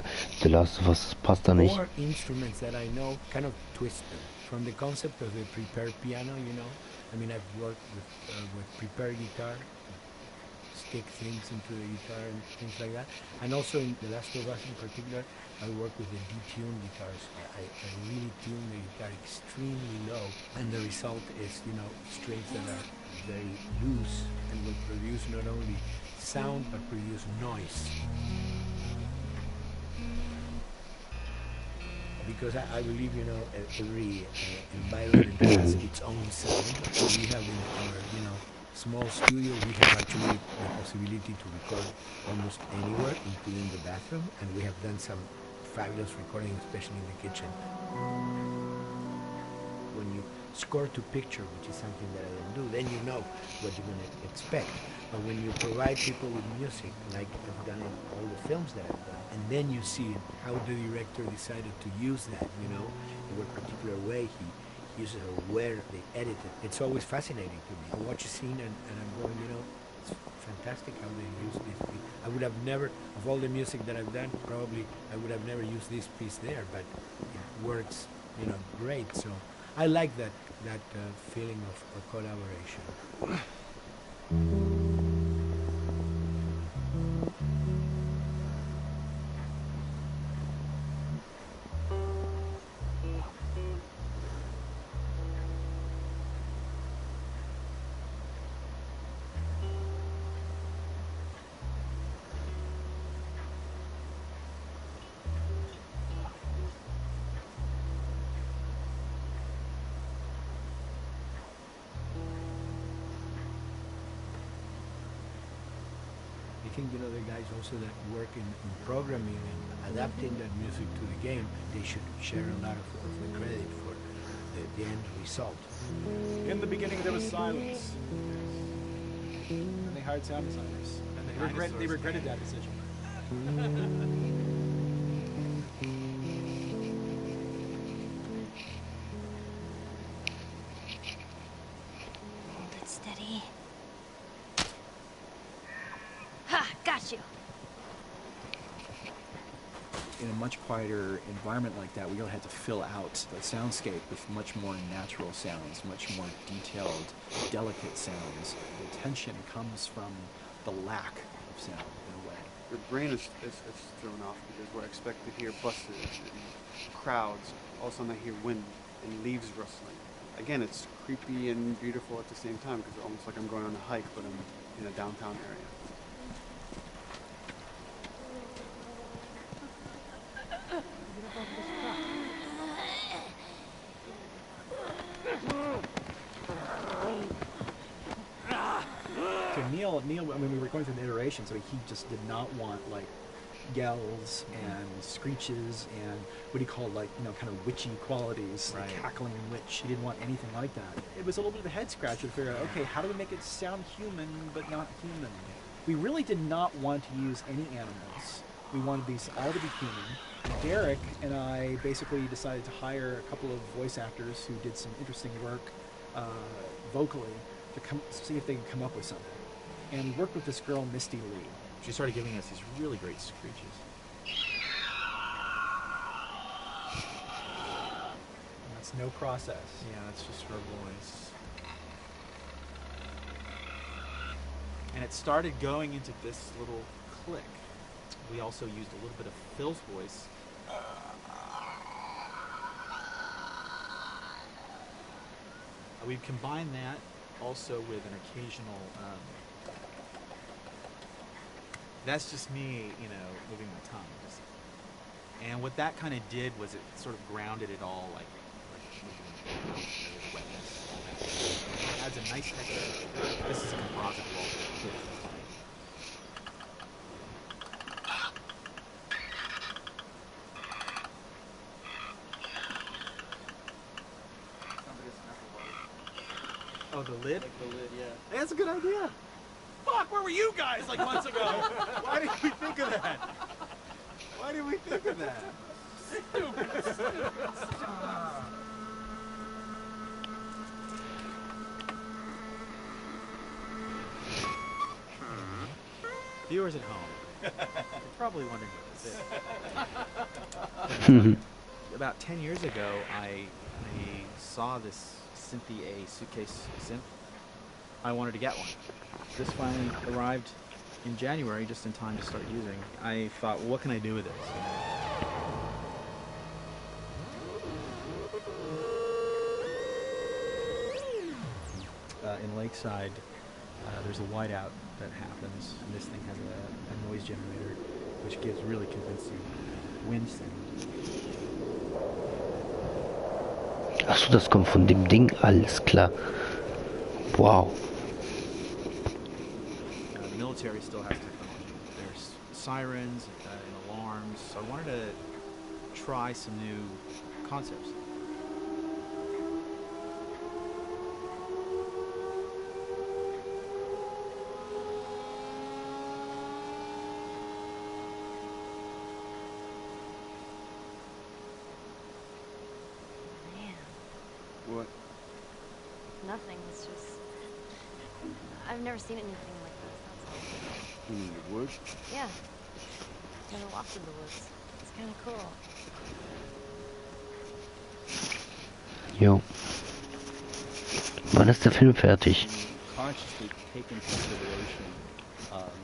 [SPEAKER 1] The Last of Us, das passt da nicht.
[SPEAKER 5] Or instruments that I know kind of twist them from the concept of the prepared piano, you know. I mean, I've worked with prepared guitar, stick things into the guitar and things like that. And also in The Last of Us in particular, I work with the detuned guitars. I really tune the guitar extremely low, and the result is, you know, strings that are very loose and will produce not only sound but produce noise. Because I believe, you know, every environment has its own sound. We have in our, you know, small studio, we have actually the possibility to record almost anywhere, including the bathroom, and we have done some fabulous recording, especially in the kitchen. When you score to picture, which is something that I don't do, then you know what you're going to expect. But when you provide people with music, like I've done in all the films that I've done, and then you see how the director decided to use that, you know, in what particular way he uses or where they edit it. It's always fascinating to me. I watch a scene and I'm going, you know, it's fantastic how they use this piece. I would have never, of all the music that I've done, probably I would have never used this piece there, but it works, you know, great. So I like that feeling of collaboration. I think, you know, the guys also that work in programming and adapting that music to the game, they should share a lot of the credit for the end result.
[SPEAKER 12] In the beginning, there was silence. And they hired sound designers. And they regretted that decision.
[SPEAKER 13] Hold it steady. Ha! Got you!
[SPEAKER 17] In a much quieter environment like that, we don't have to fill out the soundscape with much more natural sounds, much more detailed, delicate sounds. The tension comes from the lack of sound, in a way.
[SPEAKER 15] The brain is thrown off because we're expected to hear buses and crowds. All of a sudden I hear wind and leaves rustling. Again, it's creepy and beautiful at the same time because it's almost like I'm going on a hike, but I'm in a downtown area.
[SPEAKER 17] Neil, I mean, we were going through the iteration, so he just did not want, like, yells and screeches and what he called, like, you know, kind of witchy qualities, like cackling witch. He didn't want anything like that. It was a little bit of a head scratcher to figure out, okay, how do we make it sound human but not human? We really did not want to use any animals. We wanted these all to be human. Derek and I basically decided to hire a couple of voice actors who did some interesting work vocally to see if they could come up with something. And we worked with this girl, Misty Lee.
[SPEAKER 19] She started giving us these really great screeches.
[SPEAKER 17] That's no process.
[SPEAKER 19] Yeah, that's just her voice. And it started going into this little click. We also used a little bit of Phil's voice. We've combined that also with an occasional that's just me, you know, moving my tongue. And what that kind of did was it sort of grounded it all, like moving with wetness. It adds a nice texture. This is a composite roll.
[SPEAKER 12] Oh, the lid?
[SPEAKER 19] Like the lid, yeah.
[SPEAKER 12] Hey, that's a good idea. Fuck, where were you guys like months ago? Why didn't we think of that? Why didn't we think of that?
[SPEAKER 19] Viewers at home, you're probably wondering what this is. About 10 years ago, I saw this Cynthia A suitcase synth. I wanted to get one. This finally arrived in January, just in time to start using. I thought, well, what can I do with this? In Lakeside, there's a whiteout that happens, and this thing has a noise generator, which gives really convincing wind sound.
[SPEAKER 1] Achso, das kommt von dem Ding, alles klar. Wow.
[SPEAKER 19] The military still has technology. There's sirens and alarms, so I wanted to try some new concepts.
[SPEAKER 16] Man,
[SPEAKER 20] What?
[SPEAKER 16] nothing. It's just I've never seen anything like this. That's all.
[SPEAKER 20] In the woods?
[SPEAKER 16] Yeah. Never walked in the woods. It's kind of cool.
[SPEAKER 1] Jo. Wann ist der Film fertig?
[SPEAKER 10] Consciously take into consideration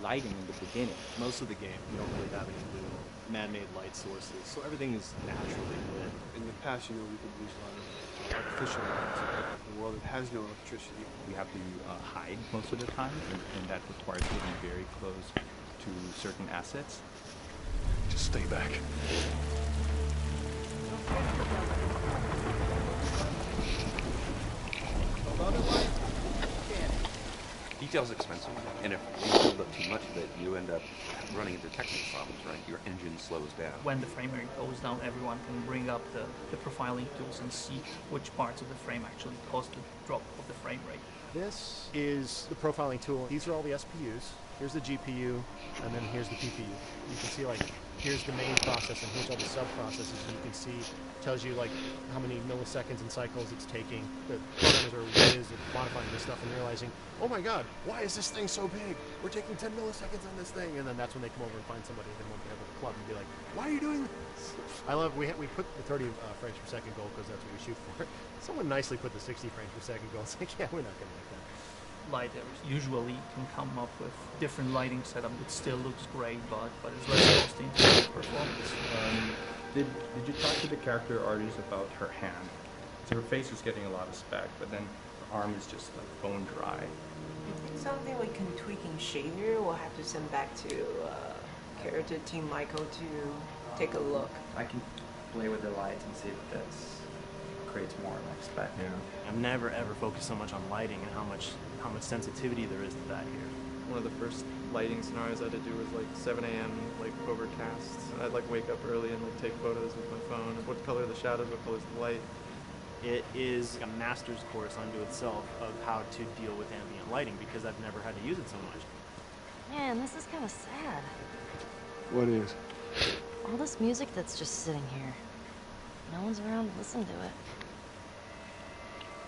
[SPEAKER 10] lighting in the beginning. Most of the game, you don't really have any new man-made light sources, so everything is naturally lit.
[SPEAKER 15] In the past, you know, we could use a lot of artificial lights. In a world that has no electricity,
[SPEAKER 10] We have to hide most of the time, and that requires getting very close to certain assets.
[SPEAKER 20] Just stay back.
[SPEAKER 18] Detail's expensive, and if you build up too much of it, you end up running into technical problems, right? Your engine slows down.
[SPEAKER 14] When the frame rate goes down, everyone can bring up the profiling tools and see which parts of the frame actually cause the drop of the frame rate.
[SPEAKER 22] This is the profiling tool. These are all the SPUs. Here's the GPU, and then here's the PPU. You can see, like, here's the main process, and here's all the sub-processes. And you can see, tells you, like, how many milliseconds and cycles it's taking. The programmers are whiz at modifying this stuff and realizing, oh my god, why is this thing so big? We're taking 10 milliseconds on this thing. And then that's when they come over and find somebody they want to have a club and be like, why are you doing this? I love, we put the 30 frames per second goal because that's what we shoot for. Someone nicely put the 60 frames per second goal. It's like, yeah, we're not going to like that.
[SPEAKER 14] Lighters usually can come up with different lighting setup that still looks great, but it's less costly in terms of performance.
[SPEAKER 23] Did you talk to the character artist about her hand? So her face is getting a lot of spec, but then her arm is just like bone dry.
[SPEAKER 25] It's something we can tweak in Shader. We'll have to send back to character team Michael to take a look.
[SPEAKER 26] I can play with the lights and see if that's creates more like spec.
[SPEAKER 10] Yeah. I've never ever focused so much on lighting and how much sensitivity there is to that here.
[SPEAKER 24] One of the first lighting scenarios I had to do was like 7 a.m. like overcast. I'd like wake up early and like take photos with my phone. What color are the shadows? What color is the light?
[SPEAKER 10] It is a master's course unto itself of how to deal with ambient lighting because I've never had to use it so much.
[SPEAKER 16] Man, this is kind of sad.
[SPEAKER 20] What is?
[SPEAKER 16] All this music that's just sitting here. No one's around to listen to it.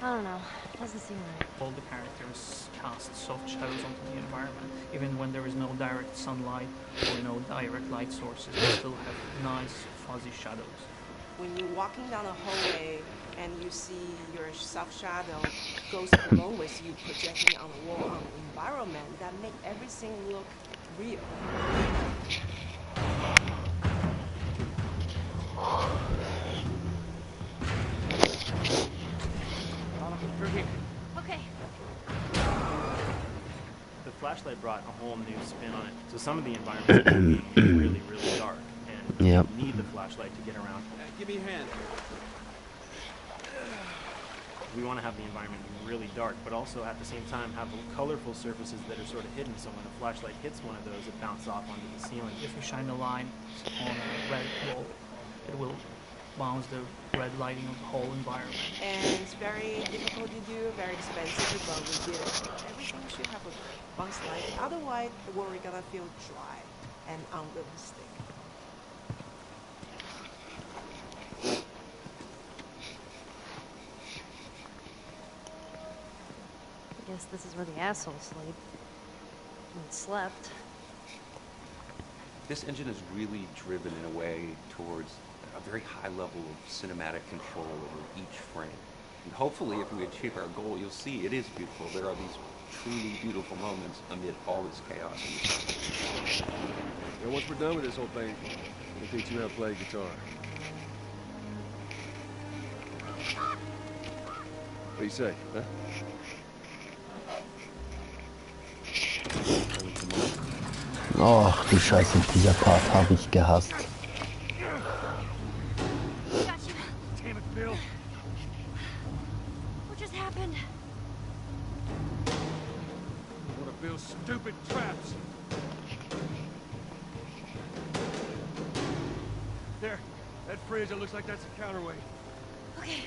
[SPEAKER 16] I don't know. It doesn't seem right.
[SPEAKER 14] All the characters cast soft shadows onto the environment. Even when there is no direct sunlight or no direct light sources, they still have nice fuzzy shadows.
[SPEAKER 25] When you're walking down a hallway and you see your self-shadow goes along with you projecting on the wall on the environment, that make everything look real.
[SPEAKER 16] Okay.
[SPEAKER 10] The flashlight brought a whole new spin on it. So some of the environments are really, really dark, and
[SPEAKER 1] Yep.
[SPEAKER 10] you need the flashlight to get around.
[SPEAKER 15] Give me your hand.
[SPEAKER 10] We want to have the environment be really dark, but also at the same time have colorful surfaces that are sort of hidden, so when a flashlight hits one of those, it bounces off onto the ceiling.
[SPEAKER 14] If you shine a line on a red wall, it will bounce the red lighting of the whole environment.
[SPEAKER 25] And it's very difficult to do, very expensive, but we did it. Everything should have a bounce light. Otherwise, the world is gonna feel dry and unrealistic.
[SPEAKER 16] I guess this is where the assholes sleep. And slept.
[SPEAKER 18] This engine is really driven in a way towards a very high level of cinematic control over each frame. And hopefully, if we achieve our goal, you'll see it is beautiful. There are these truly beautiful moments amid all this chaos.
[SPEAKER 20] And once we're done with this whole thing, we'll teach you how to play guitar. What do you say, huh?
[SPEAKER 1] Och, du Scheiße, dieser Part habe ich gehasst.
[SPEAKER 8] Damn it, Bill.
[SPEAKER 13] What just happened?
[SPEAKER 8] One of Bill's stupid traps. There, that fridge, it looks like that's a counterweight.
[SPEAKER 13] Okay.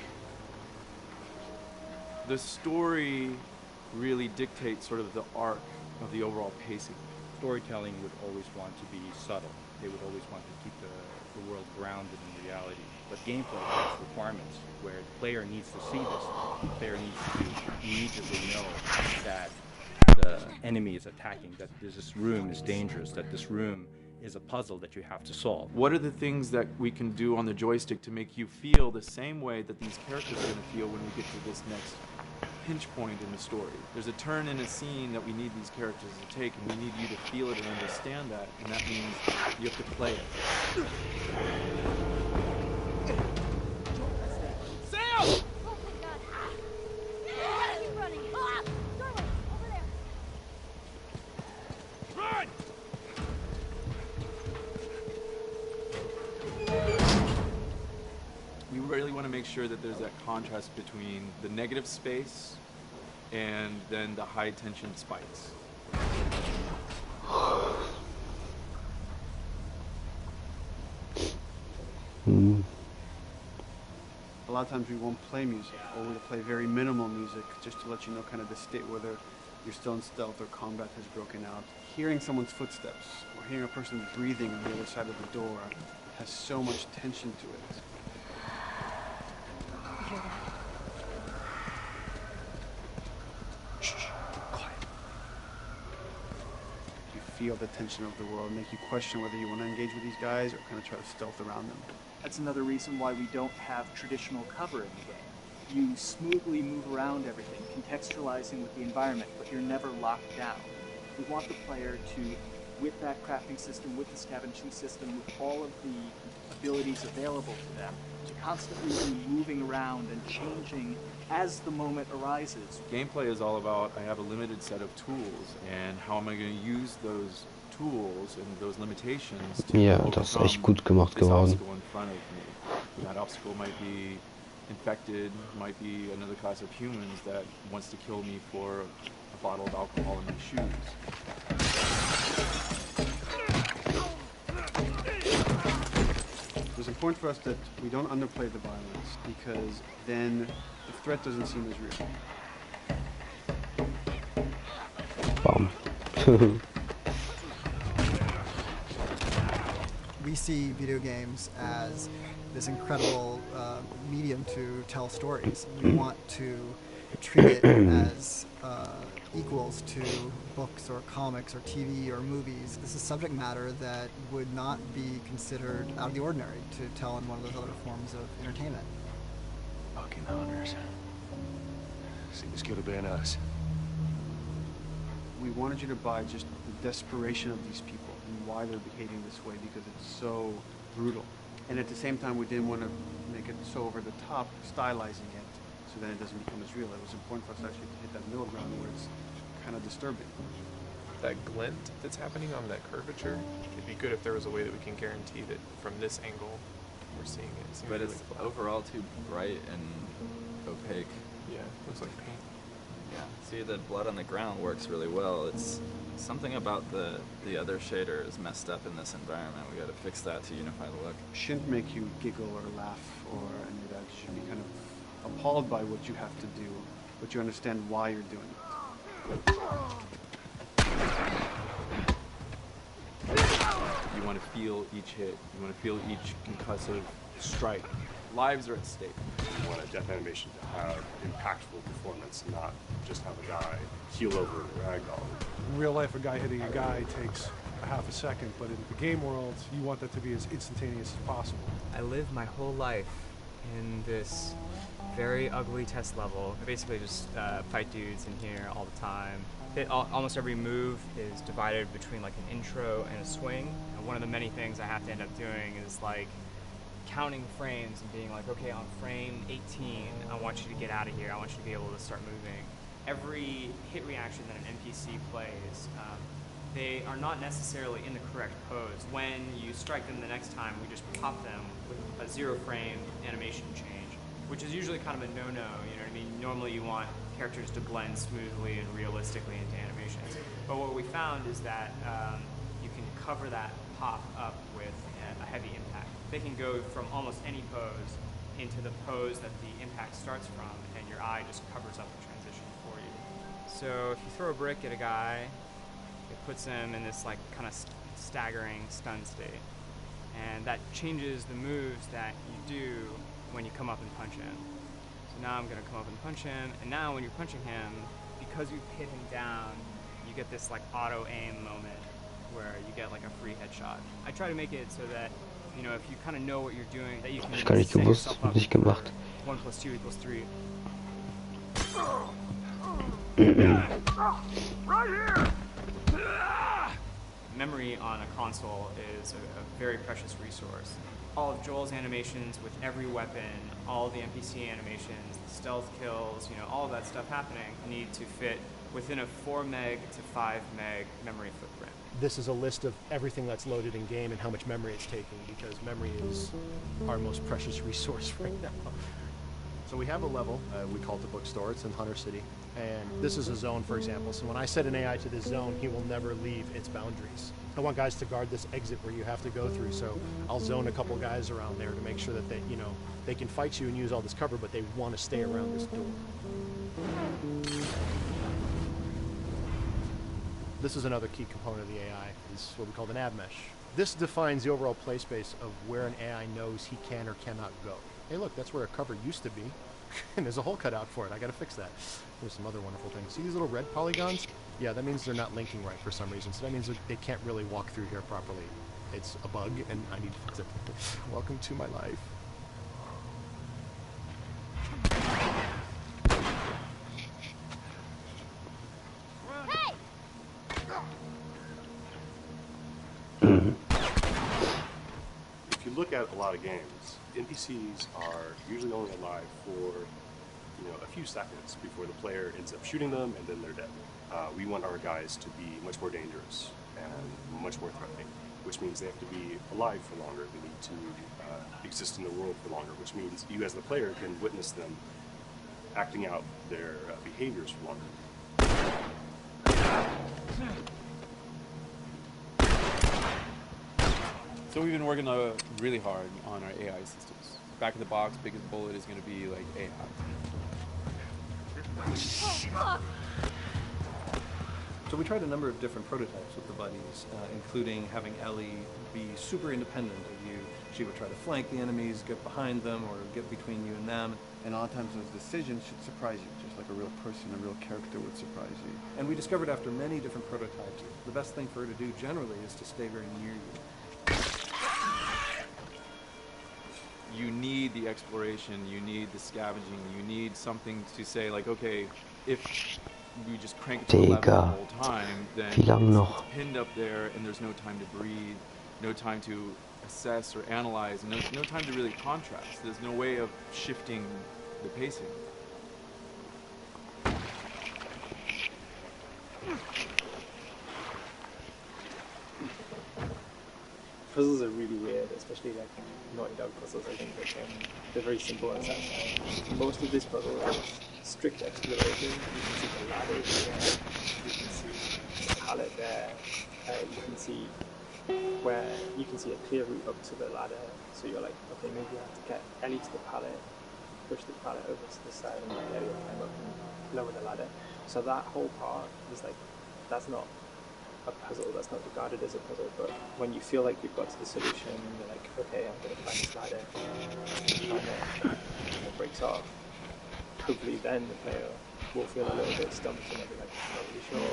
[SPEAKER 2] The story really dictates sort of the arc of the overall pacing.
[SPEAKER 10] Storytelling would always want to be subtle. They would always want to keep the world grounded in reality. But gameplay has requirements where the player needs to see this. The player needs to immediately know that the enemy is attacking, that this room is dangerous, that this room is a puzzle that you have to solve.
[SPEAKER 2] What are the things that we can do on the joystick to make you feel the same way that these characters are going to feel when we get to this next pinch point in the story? There's a turn in a scene that we need these characters to take, and we need you to feel it and understand that, and that means you have to play it.
[SPEAKER 8] Sam!
[SPEAKER 13] Oh my god. Why are you running? Ah! Doorway, over there.
[SPEAKER 8] Run!
[SPEAKER 2] We really want to make sure that there's that contrast between the negative space and then the high tension spikes.
[SPEAKER 15] A lot of times we won't play music, or we'll play very minimal music just to let you know kind of the state, whether you're still in stealth or combat has broken out. Hearing someone's footsteps or hearing a person breathing on the other side of the door has so much tension to it.
[SPEAKER 13] You hear that?
[SPEAKER 15] You feel the tension of the world, make you question whether you want to engage with these guys or kind of try to stealth around them.
[SPEAKER 17] That's another reason why we don't have traditional cover in the game. You smoothly move around everything, contextualizing with the environment, but you're never locked down. We want the player to, with that crafting system, with the scavenging system, with all of the abilities available to them, to constantly be moving around and changing as the moment arises.
[SPEAKER 2] Gameplay is all about, I have a limited set of tools, and how am I going to use those tools and those limitations to
[SPEAKER 1] Ja, das ist echt gut gemacht geworden.
[SPEAKER 2] obstacle in front of me. That obstacle might be infected, might be another class of humans that wants to kill me for a bottle of alcohol in my shoes.
[SPEAKER 15] It was important for us that we don't underplay the violence, because then the threat doesn't seem as real.
[SPEAKER 1] Bam.
[SPEAKER 3] We see video games as this incredible medium to tell stories. We want to treat it as equals to books or comics or TV or movies. This is subject matter that would not be considered out of the ordinary to tell in one of those other forms of entertainment.
[SPEAKER 20] Fucking hunters. Seems good to be us.
[SPEAKER 15] We wanted you to buy just the desperation of these people and why they're behaving this way, because it's so brutal. And at the same time, we didn't want to make it so over the top, stylizing it, so then it doesn't become as real. It was important for us actually to hit that middle ground where it's kind of disturbing.
[SPEAKER 6] That glint that's happening on that curvature, it'd be good if there was a way that we can guarantee that from this angle we're seeing it.
[SPEAKER 9] But
[SPEAKER 6] really
[SPEAKER 9] it's
[SPEAKER 6] flat.
[SPEAKER 9] overall too bright and opaque.
[SPEAKER 6] Yeah, looks like paint.
[SPEAKER 9] Yeah, see, the blood on the ground works really well. It's something about the other shader is messed up in this environment. We gotta fix that to unify the look.
[SPEAKER 15] Shouldn't make you giggle or laugh or any of that. You should be kind of appalled by what you have to do, but you understand why you're doing it.
[SPEAKER 2] You want to feel each hit. You want to feel each concussive strike. Lives are at stake.
[SPEAKER 11] You want a death animation to have impactful performance, not just have a guy keel over and ragdoll.
[SPEAKER 22] In real life, a guy hitting a guy takes
[SPEAKER 4] a half a second, but in the game world, you want that to be as instantaneous as possible.
[SPEAKER 5] I lived my whole life in this very ugly test level. I basically just fight dudes in here all the time. Almost every move is divided between like an intro and a swing. And one of the many things I have to end up doing is like counting frames and being like, okay, on frame 18, I want you to get out of here. I want you to be able to start moving. Every hit reaction that an NPC plays, they are not necessarily in the correct pose. When you strike them the next time, we just pop them with a 0 frame animation change, which is usually kind of a no-no, you know what I mean? Normally you want characters to blend smoothly and realistically into animations. But what we found is that you can cover that pop up with a heavy impact. They can go from almost any pose into the pose that the impact starts from, and your eye just covers up the transition for you. So if you throw a brick at a guy, it puts him in this like kind of staggering stun state. And that changes the moves that you do when you come up and punch him. So now I'm gonna come up and punch him, and now when you're punching him, because you've hit him down, you get this like auto aim moment where you get like a free headshot. I try to make it so that, you know, if you kind of know what you're doing, that you can
[SPEAKER 1] Gar nicht
[SPEAKER 5] set
[SPEAKER 1] gewusst,
[SPEAKER 5] yourself up
[SPEAKER 1] nicht
[SPEAKER 5] for
[SPEAKER 1] gemacht.
[SPEAKER 5] 1 + 2 = 3.
[SPEAKER 8] Right here!
[SPEAKER 5] Memory on a console is a very precious resource. All of Joel's animations with every weapon, all the NPC animations, the stealth kills, you know, all of that stuff happening need to fit within a 4 meg to 5 meg memory footprint.
[SPEAKER 22] This is a list of everything that's loaded in game and how much memory it's taking, because memory is our most precious resource right now. So we have a level, we call it the bookstore, it's in Hunter City, and this is a zone, for example. So when I set an AI to this zone, he will never leave its boundaries. I want guys to guard this exit where you have to go through, so I'll zone a couple guys around there to make sure that they, you know, they can fight you and use all this cover, but they want to stay around this door. This is another key component of the AI, is what we call the nav mesh. This defines the overall play space of where an AI knows he can or cannot go. Hey look, that's where a cover used to be, and there's a hole cut out for it. I gotta fix that. There's some other wonderful things. See these little red polygons? Yeah, that means they're not linking right for some reason, so that means they can't really walk through here properly. It's a bug, and I need to fix it. Welcome to my life.
[SPEAKER 11] If you look at a lot of games, NPCs are usually only alive for, you know, a few seconds before the player ends up shooting them and then they're dead. We want our guys to be much more dangerous and much more threatening, which means they have to be alive for longer. They need to exist in the world for longer, which means you as the player can witness them acting out their behaviors for longer.
[SPEAKER 2] So we've been working really hard on our AI systems. Back of the box, biggest bullet is going to be like AI.
[SPEAKER 7] So we tried a number of different prototypes with the buddies, including having Ellie be super independent of you. She would try to flank the enemies, get behind them, or get between you and them.
[SPEAKER 15] And a lot of times those decisions should surprise you, just like a real person, a real character would surprise you.
[SPEAKER 7] And we discovered after many different prototypes, the best thing for her to do generally is to stay very near you.
[SPEAKER 2] You need the exploration, you need the scavenging, you need something to say like, okay, if we just crank it to 11 the whole time, then it's pinned up there and there's no time to breathe, no time to assess or analyze, and no time to really contrast. There's no way of shifting the pacing.
[SPEAKER 12] Puzzles are really weird, especially like Naughty Dog puzzles. I think they're very simple and satisfying. Most of this puzzle is strict exploration. You can see the ladder there, you can see the pallet there, you can see where you can see a clear route up to the ladder. So you're like, okay, maybe I have to get Ellie to the pallet, push the pallet over to the side, and then Ellie will climb up and lower the ladder. So that whole part is like, that's not a puzzle, that's not regarded as a puzzle, but when you feel like you've got to the solution, you're like, okay, I'm going to climb this ladder, and it breaks off. Hopefully then the player will feel a little bit stumped and they'll be like, I'm not really sure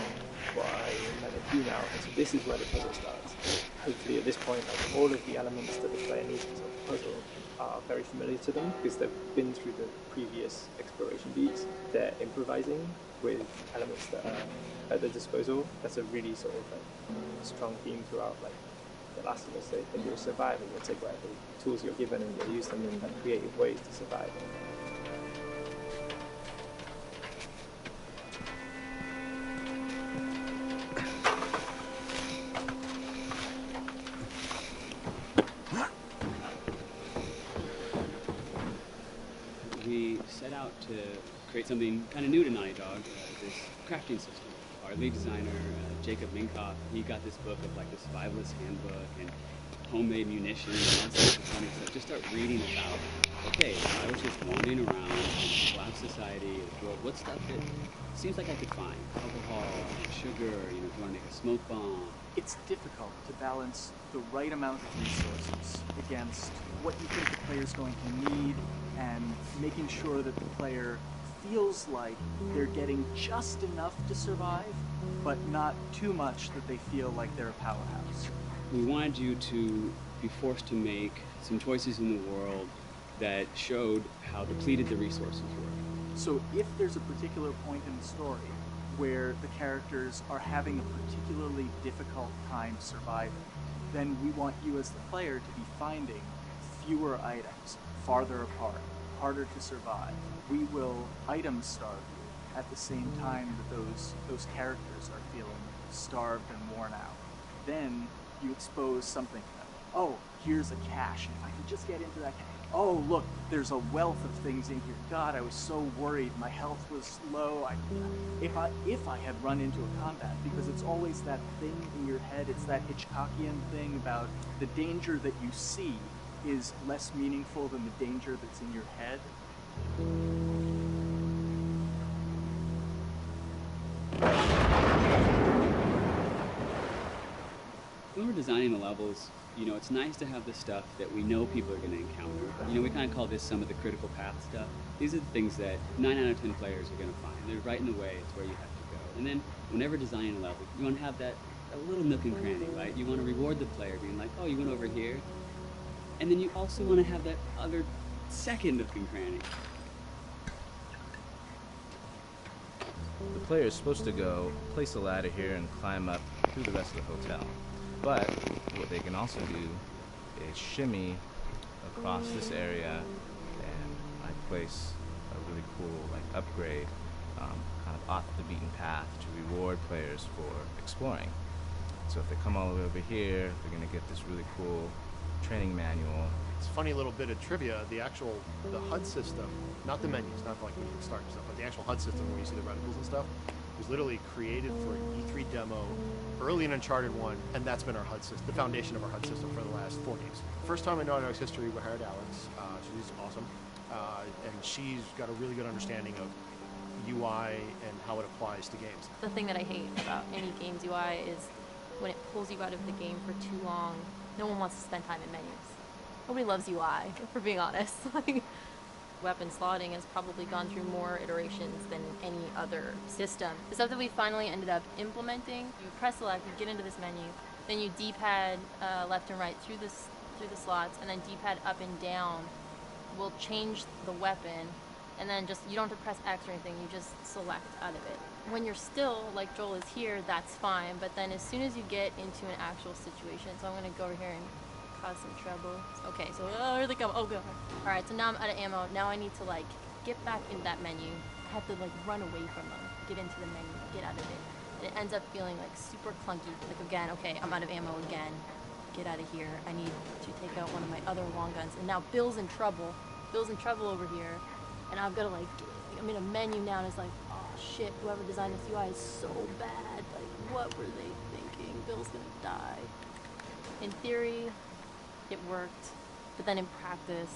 [SPEAKER 12] what I meant to do now. And so this is where the puzzle starts. Hopefully at this point, like, all of the elements that the player needs to solve the puzzle are very familiar to them because they've been through the previous exploration beats. They're improvising with elements that are at their disposal. That's a really sort of like strong theme throughout like The Last of Us. That you're a survivor, you'll take whatever tools you're given and you'll use them in like creative ways to survive.
[SPEAKER 14] We set out to create something kind of new to Naughty Dog, this crafting system. Our lead designer, Jacob Minkoff, he got this book of like the survivalist handbook and homemade munitions and all sorts of funny stuff. Just start reading about, okay, if I was just wandering around in Black society, what stuff that seems like I could find? Alcohol, sugar, you know, if you want to make a smoke bomb.
[SPEAKER 19] It's difficult to balance the right amount of resources against what you think the player's going to need and making sure that the player feels like they're getting just enough to survive, but not too much that they feel like they're a powerhouse.
[SPEAKER 14] We wanted you to be forced to make some choices in the world that showed how depleted the resources were.
[SPEAKER 19] So if there's a particular point in the story where the characters are having a particularly difficult time surviving, then we want you as the player to be finding fewer items, farther apart, harder to survive. We will item starve you at the same time that those characters are feeling starved and worn out. Then you expose something to them. Oh, here's a cache. If I can just get into that cache. Oh, look, there's a wealth of things in here. God, I was so worried. My health was low. If I had run into a combat, because it's always that thing in your head, it's that Hitchcockian thing about the danger that you see is less meaningful than the danger that's in your head.
[SPEAKER 14] When we're designing the levels, you know, it's nice to have the stuff that we know people are going to encounter. You know, we kind of call this some of the critical path stuff. These are the things that 9 out of 10 players are going to find. They're right in the way. It's where you have to go. And then whenever designing a level, you want to have that a little nook and cranny, right? You want to reward the player being like, oh, you went over here. And then you also want to have that other second nook and cranny.
[SPEAKER 21] The player is supposed to go place a ladder here and climb up through the rest of the hotel. But what they can also do is shimmy across this area, and I place a really cool like upgrade kind of off the beaten path to reward players for exploring. So if they come all the way over here, they're going to get this really cool training manual.
[SPEAKER 23] It's a funny little bit of trivia. The HUD system, not the menus, not like when you can start and stuff, but the actual HUD system where you see the reticles and stuff, was literally created for an E3 demo early in Uncharted 1, and that's been our HUD system, the foundation of our HUD system for the last 4 games. First time in Naughty Dog's history, we hired Alex. She's awesome, and she's got a really good understanding of UI and how it applies to games.
[SPEAKER 16] The thing that I hate about any game's UI is when it pulls you out of the game for too long. No one wants to spend time in menus. Nobody loves UI, if we're being honest. Like, weapon slotting has probably gone through more iterations than any other system. The stuff that we finally ended up implementing, you press select, you get into this menu, then you D-pad left and right through the slots, and then D-pad up and down will change the weapon, and then just, you don't have to press X or anything, you just select out of it. When you're still, like Joel is here, that's fine, but then as soon as you get into an actual situation, so I'm gonna go over here and cause some trouble. Okay, so here they come. Oh god. Alright, so now I'm out of ammo. Now I need to like get back in that menu. I have to like run away from them, get into the menu, get out of it. And it ends up feeling like super clunky. Like again, okay, I'm out of ammo again. Get out of here. I need to take out one of my other long guns. And now Bill's in trouble. Bill's in trouble over here. And I've got to like, I'm in a menu now and it's like, oh shit, whoever designed this UI is so bad. Like, what were they thinking? Bill's gonna die. In theory, it worked, but then in practice,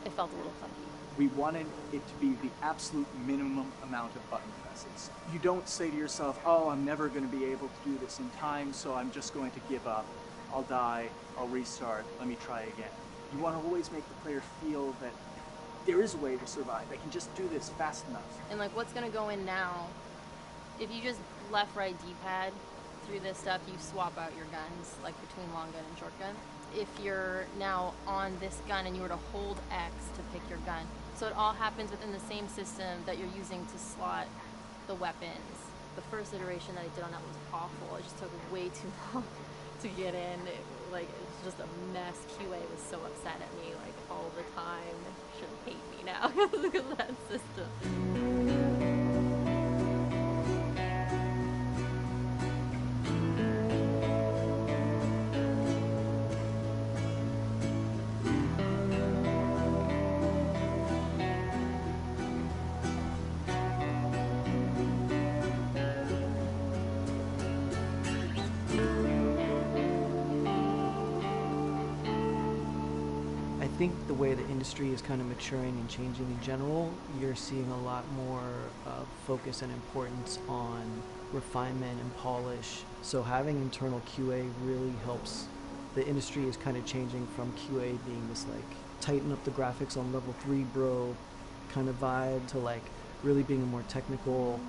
[SPEAKER 16] it felt a little clunky.
[SPEAKER 19] We wanted it to be the absolute minimum amount of button presses. You don't say to yourself, oh, I'm never going to be able to do this in time, so I'm just going to give up. I'll die, I'll restart, let me try again. You want to always make the player feel that there is a way to survive. They can just do this fast enough.
[SPEAKER 16] And like what's going to go in now, if you just left, right, D-pad
[SPEAKER 10] through this stuff, you swap out your guns, like between long gun and short gun. If you're now on this gun and you were to hold X to pick your gun, so it all happens within the same system that you're using to slot the weapons. The first iteration that I did on that was awful. It just took way too long to get in. It was just a mess. QA was so upset at me like all the time. Should hate me now because of that system.
[SPEAKER 13] I think the way the industry is kind of maturing and changing in general, you're seeing a lot more focus and importance on refinement and polish. So having internal QA really helps. The industry is kind of changing from QA being this like tighten up the graphics on level 3 bro kind of vibe to like really being a more technical,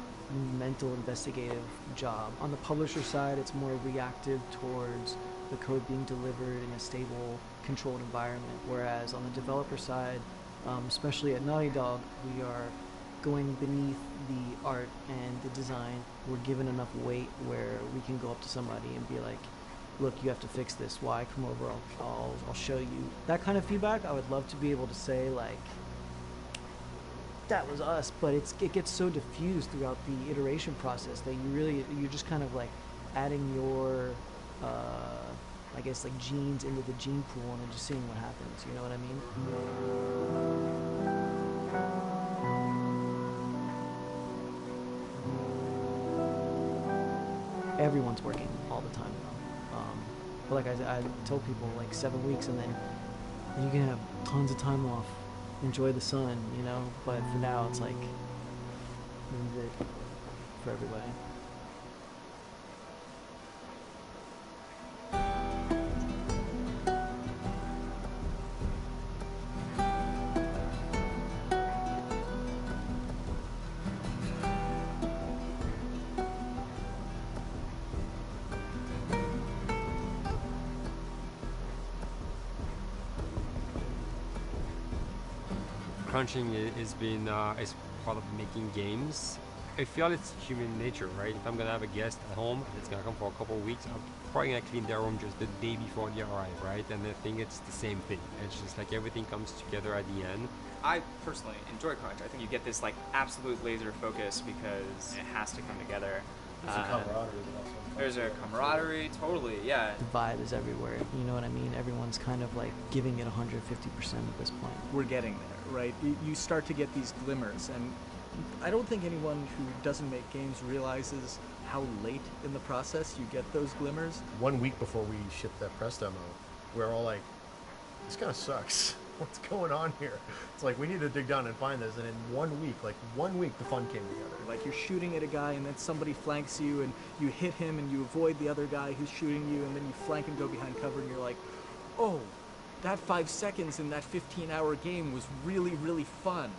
[SPEAKER 13] mental, investigative job. On the publisher side, it's more reactive towards the code being delivered in a stable, controlled environment. Whereas on the developer side, especially at Naughty Dog, we are going beneath the art and the design. We're given enough weight where we can go up to somebody and be like, look, you have to fix this. Why? Come over, I'll show you. That kind of feedback, I would love to be able to say like, that was us, but it gets so diffused throughout the iteration process that you're just kind of like adding your I guess like genes into the gene pool and then just seeing what happens, you know what I mean? Everyone's working all the time now. But like I told people, like 7 weeks and then you can have tons of time off, enjoy the sun, you know? But for now it's like, this is it for everybody.
[SPEAKER 18] Crunching is part of making games. I feel it's human nature, right? If I'm gonna have a guest at home that's gonna come for a couple of weeks, I'm probably gonna clean their room just the day before they arrive, right? And I think it's the same thing. It's just like everything comes together at the end.
[SPEAKER 5] I personally enjoy Crunch. I think you get this like absolute laser focus because it has to come together.
[SPEAKER 23] There's a camaraderie that also comes
[SPEAKER 5] There's a camaraderie, totally, yeah.
[SPEAKER 13] The vibe is everywhere, you know what I mean? Everyone's kind of like giving it 150% at this point.
[SPEAKER 19] We're getting there, right? You start to get these glimmers, and I don't think anyone who doesn't make games realizes how late in the process you get those glimmers.
[SPEAKER 23] 1 week before we ship that press demo, we're all like, this kind of sucks. What's going on here? It's like, we need to dig down and find this, and in 1 week, the fun came together.
[SPEAKER 19] Like you're shooting at a guy and then somebody flanks you and you hit him and you avoid the other guy who's shooting you and then you flank and go behind cover and you're like, oh, that 5 seconds in that 15-hour game was really, really fun.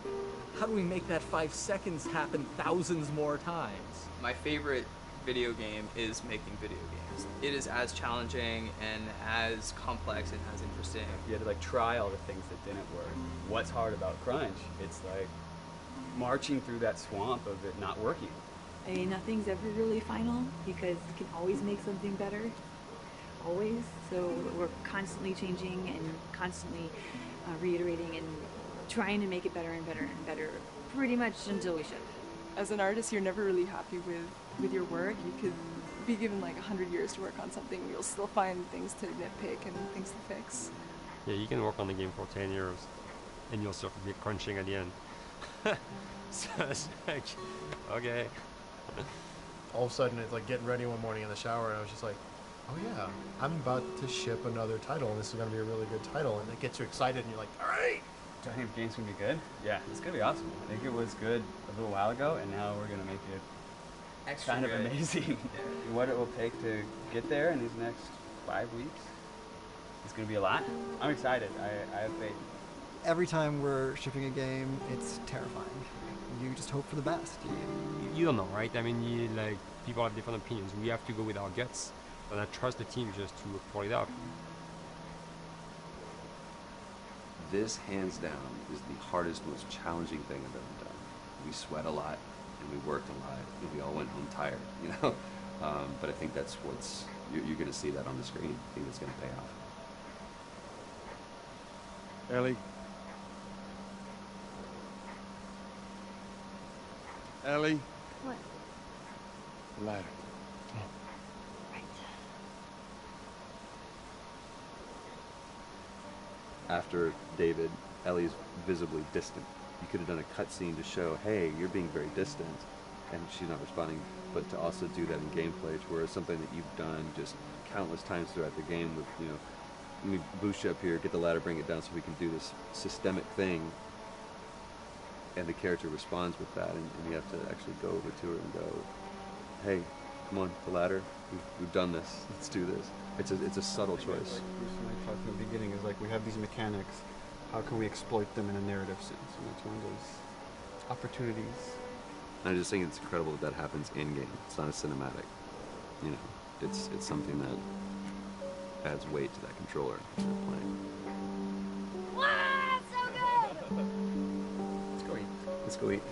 [SPEAKER 19] How do we make that 5 seconds happen thousands more times?
[SPEAKER 5] My favorite video game is making video games. It is as challenging and as complex and as interesting.
[SPEAKER 24] You had to like try all the things that didn't work. What's hard about Crunch? It's like marching through that swamp of it not working.
[SPEAKER 25] I mean, nothing's ever really final because you can always make something better. Always. So we're constantly changing and constantly reiterating and trying to make it better and better and better pretty much until we ship.
[SPEAKER 26] As an artist, you're never really happy with your work. You could be given like 100 years to work on something, you'll still find things to nitpick and things to fix.
[SPEAKER 18] Yeah, you can work on the game for 10 years and you'll still be crunching at the end. So it's like, okay.
[SPEAKER 23] All of a sudden, it's like getting ready one morning in the shower, and I was just like, oh yeah, I'm about to ship another title, and this is going to be a really good title, and it gets you excited, and you're like, all right.
[SPEAKER 24] Do I think the game's going to be good? Yeah, it's going to be awesome. I think it was good a little while ago, and now we're going to make it
[SPEAKER 5] extra
[SPEAKER 24] kind
[SPEAKER 5] good.
[SPEAKER 24] of amazing. What it will take to get there in these next 5 weeks, it's going to be a lot. I'm excited. I have faith.
[SPEAKER 3] Every time we're shipping a game, it's terrifying. You just hope for the best.
[SPEAKER 18] You don't know, right? I mean, people have different opinions. We have to go with our guts, and I trust the team just to pull it out.
[SPEAKER 1] This, hands down, is the hardest, most challenging thing I've ever done. We sweat a lot, and we worked a lot, and we all went home tired, you know? But I think that's what's, you're going to see that on the screen. I think it's going to pay off.
[SPEAKER 15] Ellie. Ellie.
[SPEAKER 16] What?
[SPEAKER 15] The ladder.
[SPEAKER 1] After David, Ellie's visibly distant. You could have done a cutscene to show, hey, you're being very distant, and she's not responding, but to also do that in gameplay, to where it's something that you've done just countless times throughout the game with, you know, let me boost you up here, get the ladder, bring it down so we can do this systemic thing, and the character responds with that, and you have to actually go over to her and go, hey, come on, the ladder, we've done this, let's do this. It's a subtle choice.
[SPEAKER 15] Like Bruce and I talked in the beginning, is like we have these mechanics, how can we exploit them in a narrative sense? And it's one of those opportunities.
[SPEAKER 1] I just think it's incredible that happens in-game. It's not a cinematic. You know, it's something that adds weight to that controller when you're playing.
[SPEAKER 10] Wow, so good!
[SPEAKER 15] Let's go eat.
[SPEAKER 1] Let's go eat.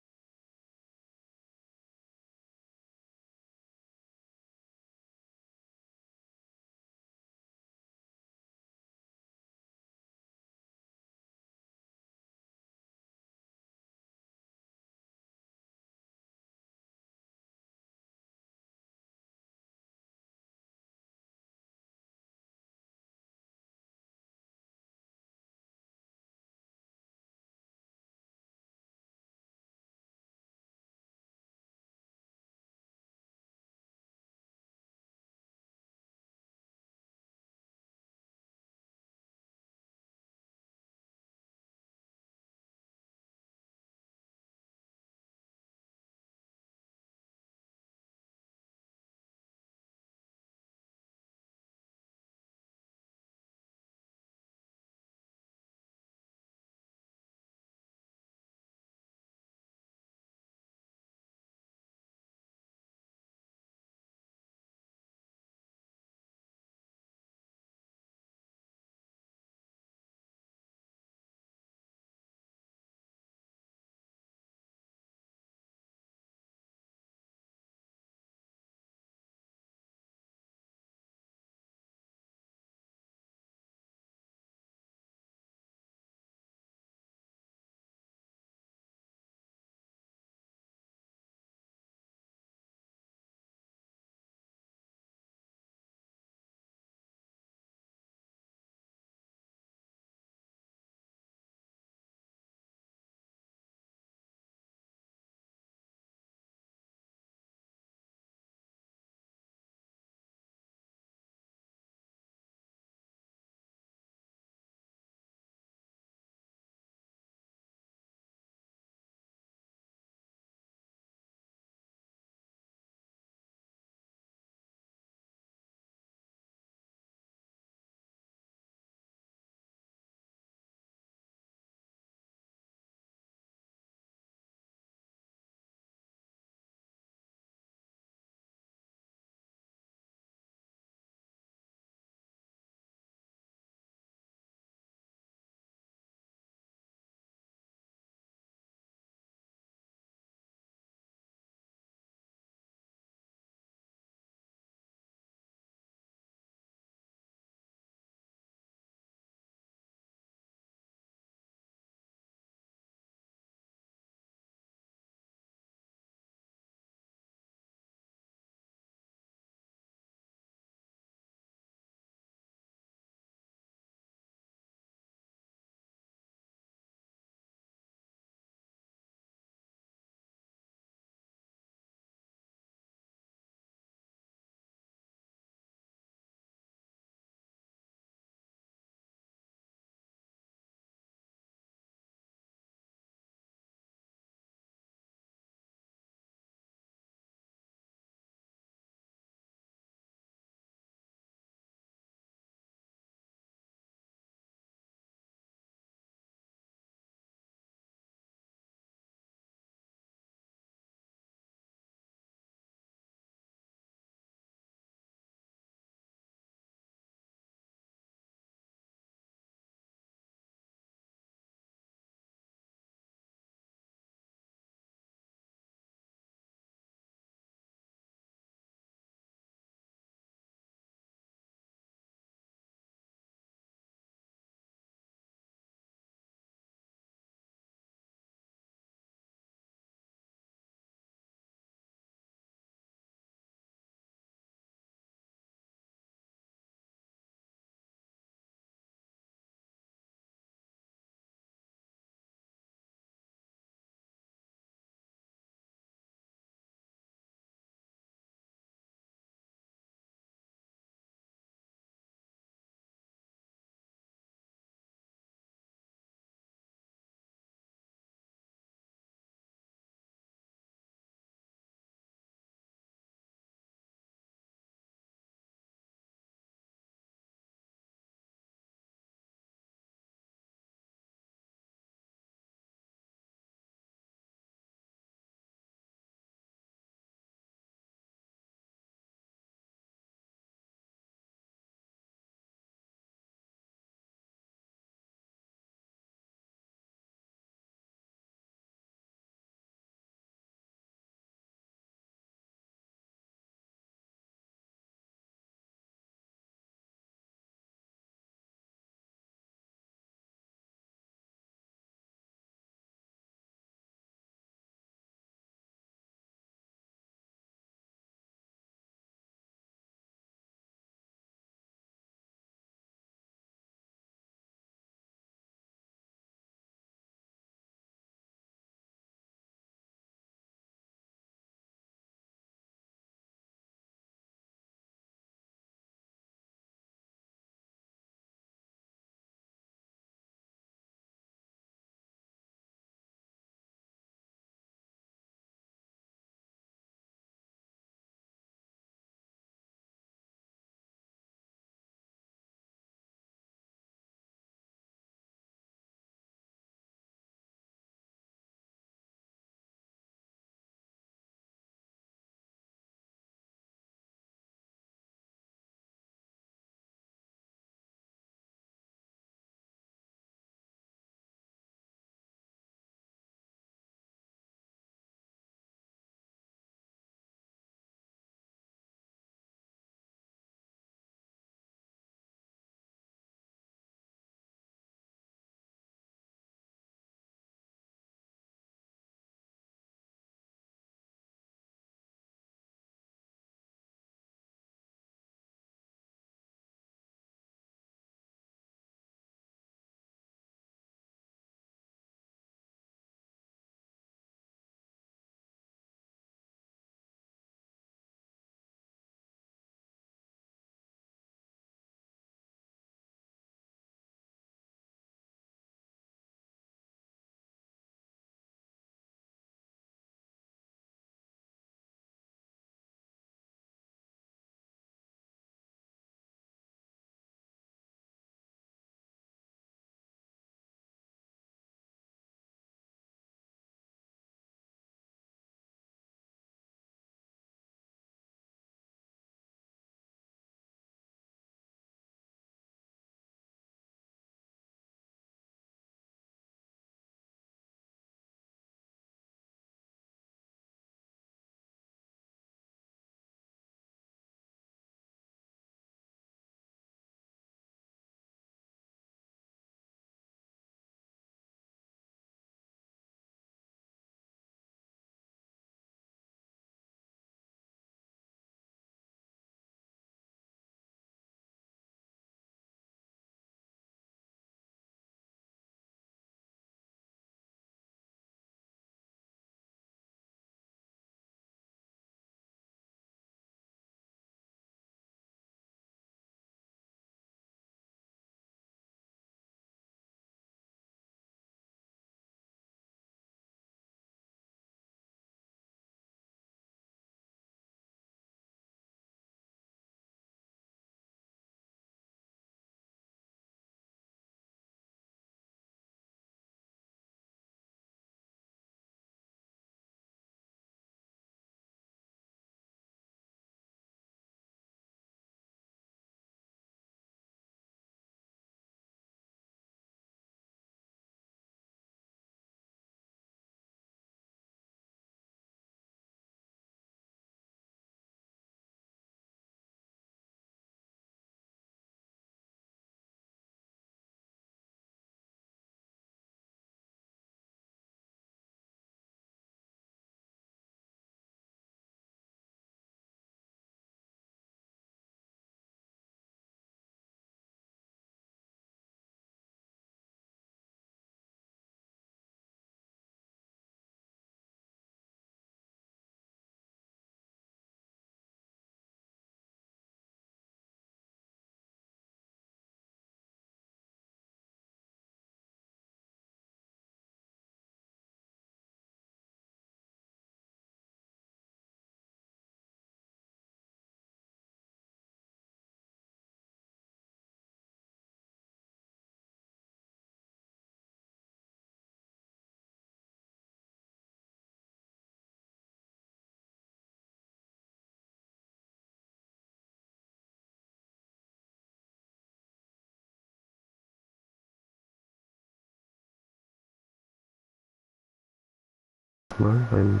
[SPEAKER 4] Mal beim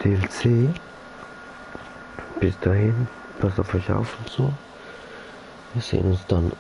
[SPEAKER 4] DLC. Bis dahin, passt auf euch auf und so. Wir sehen uns dann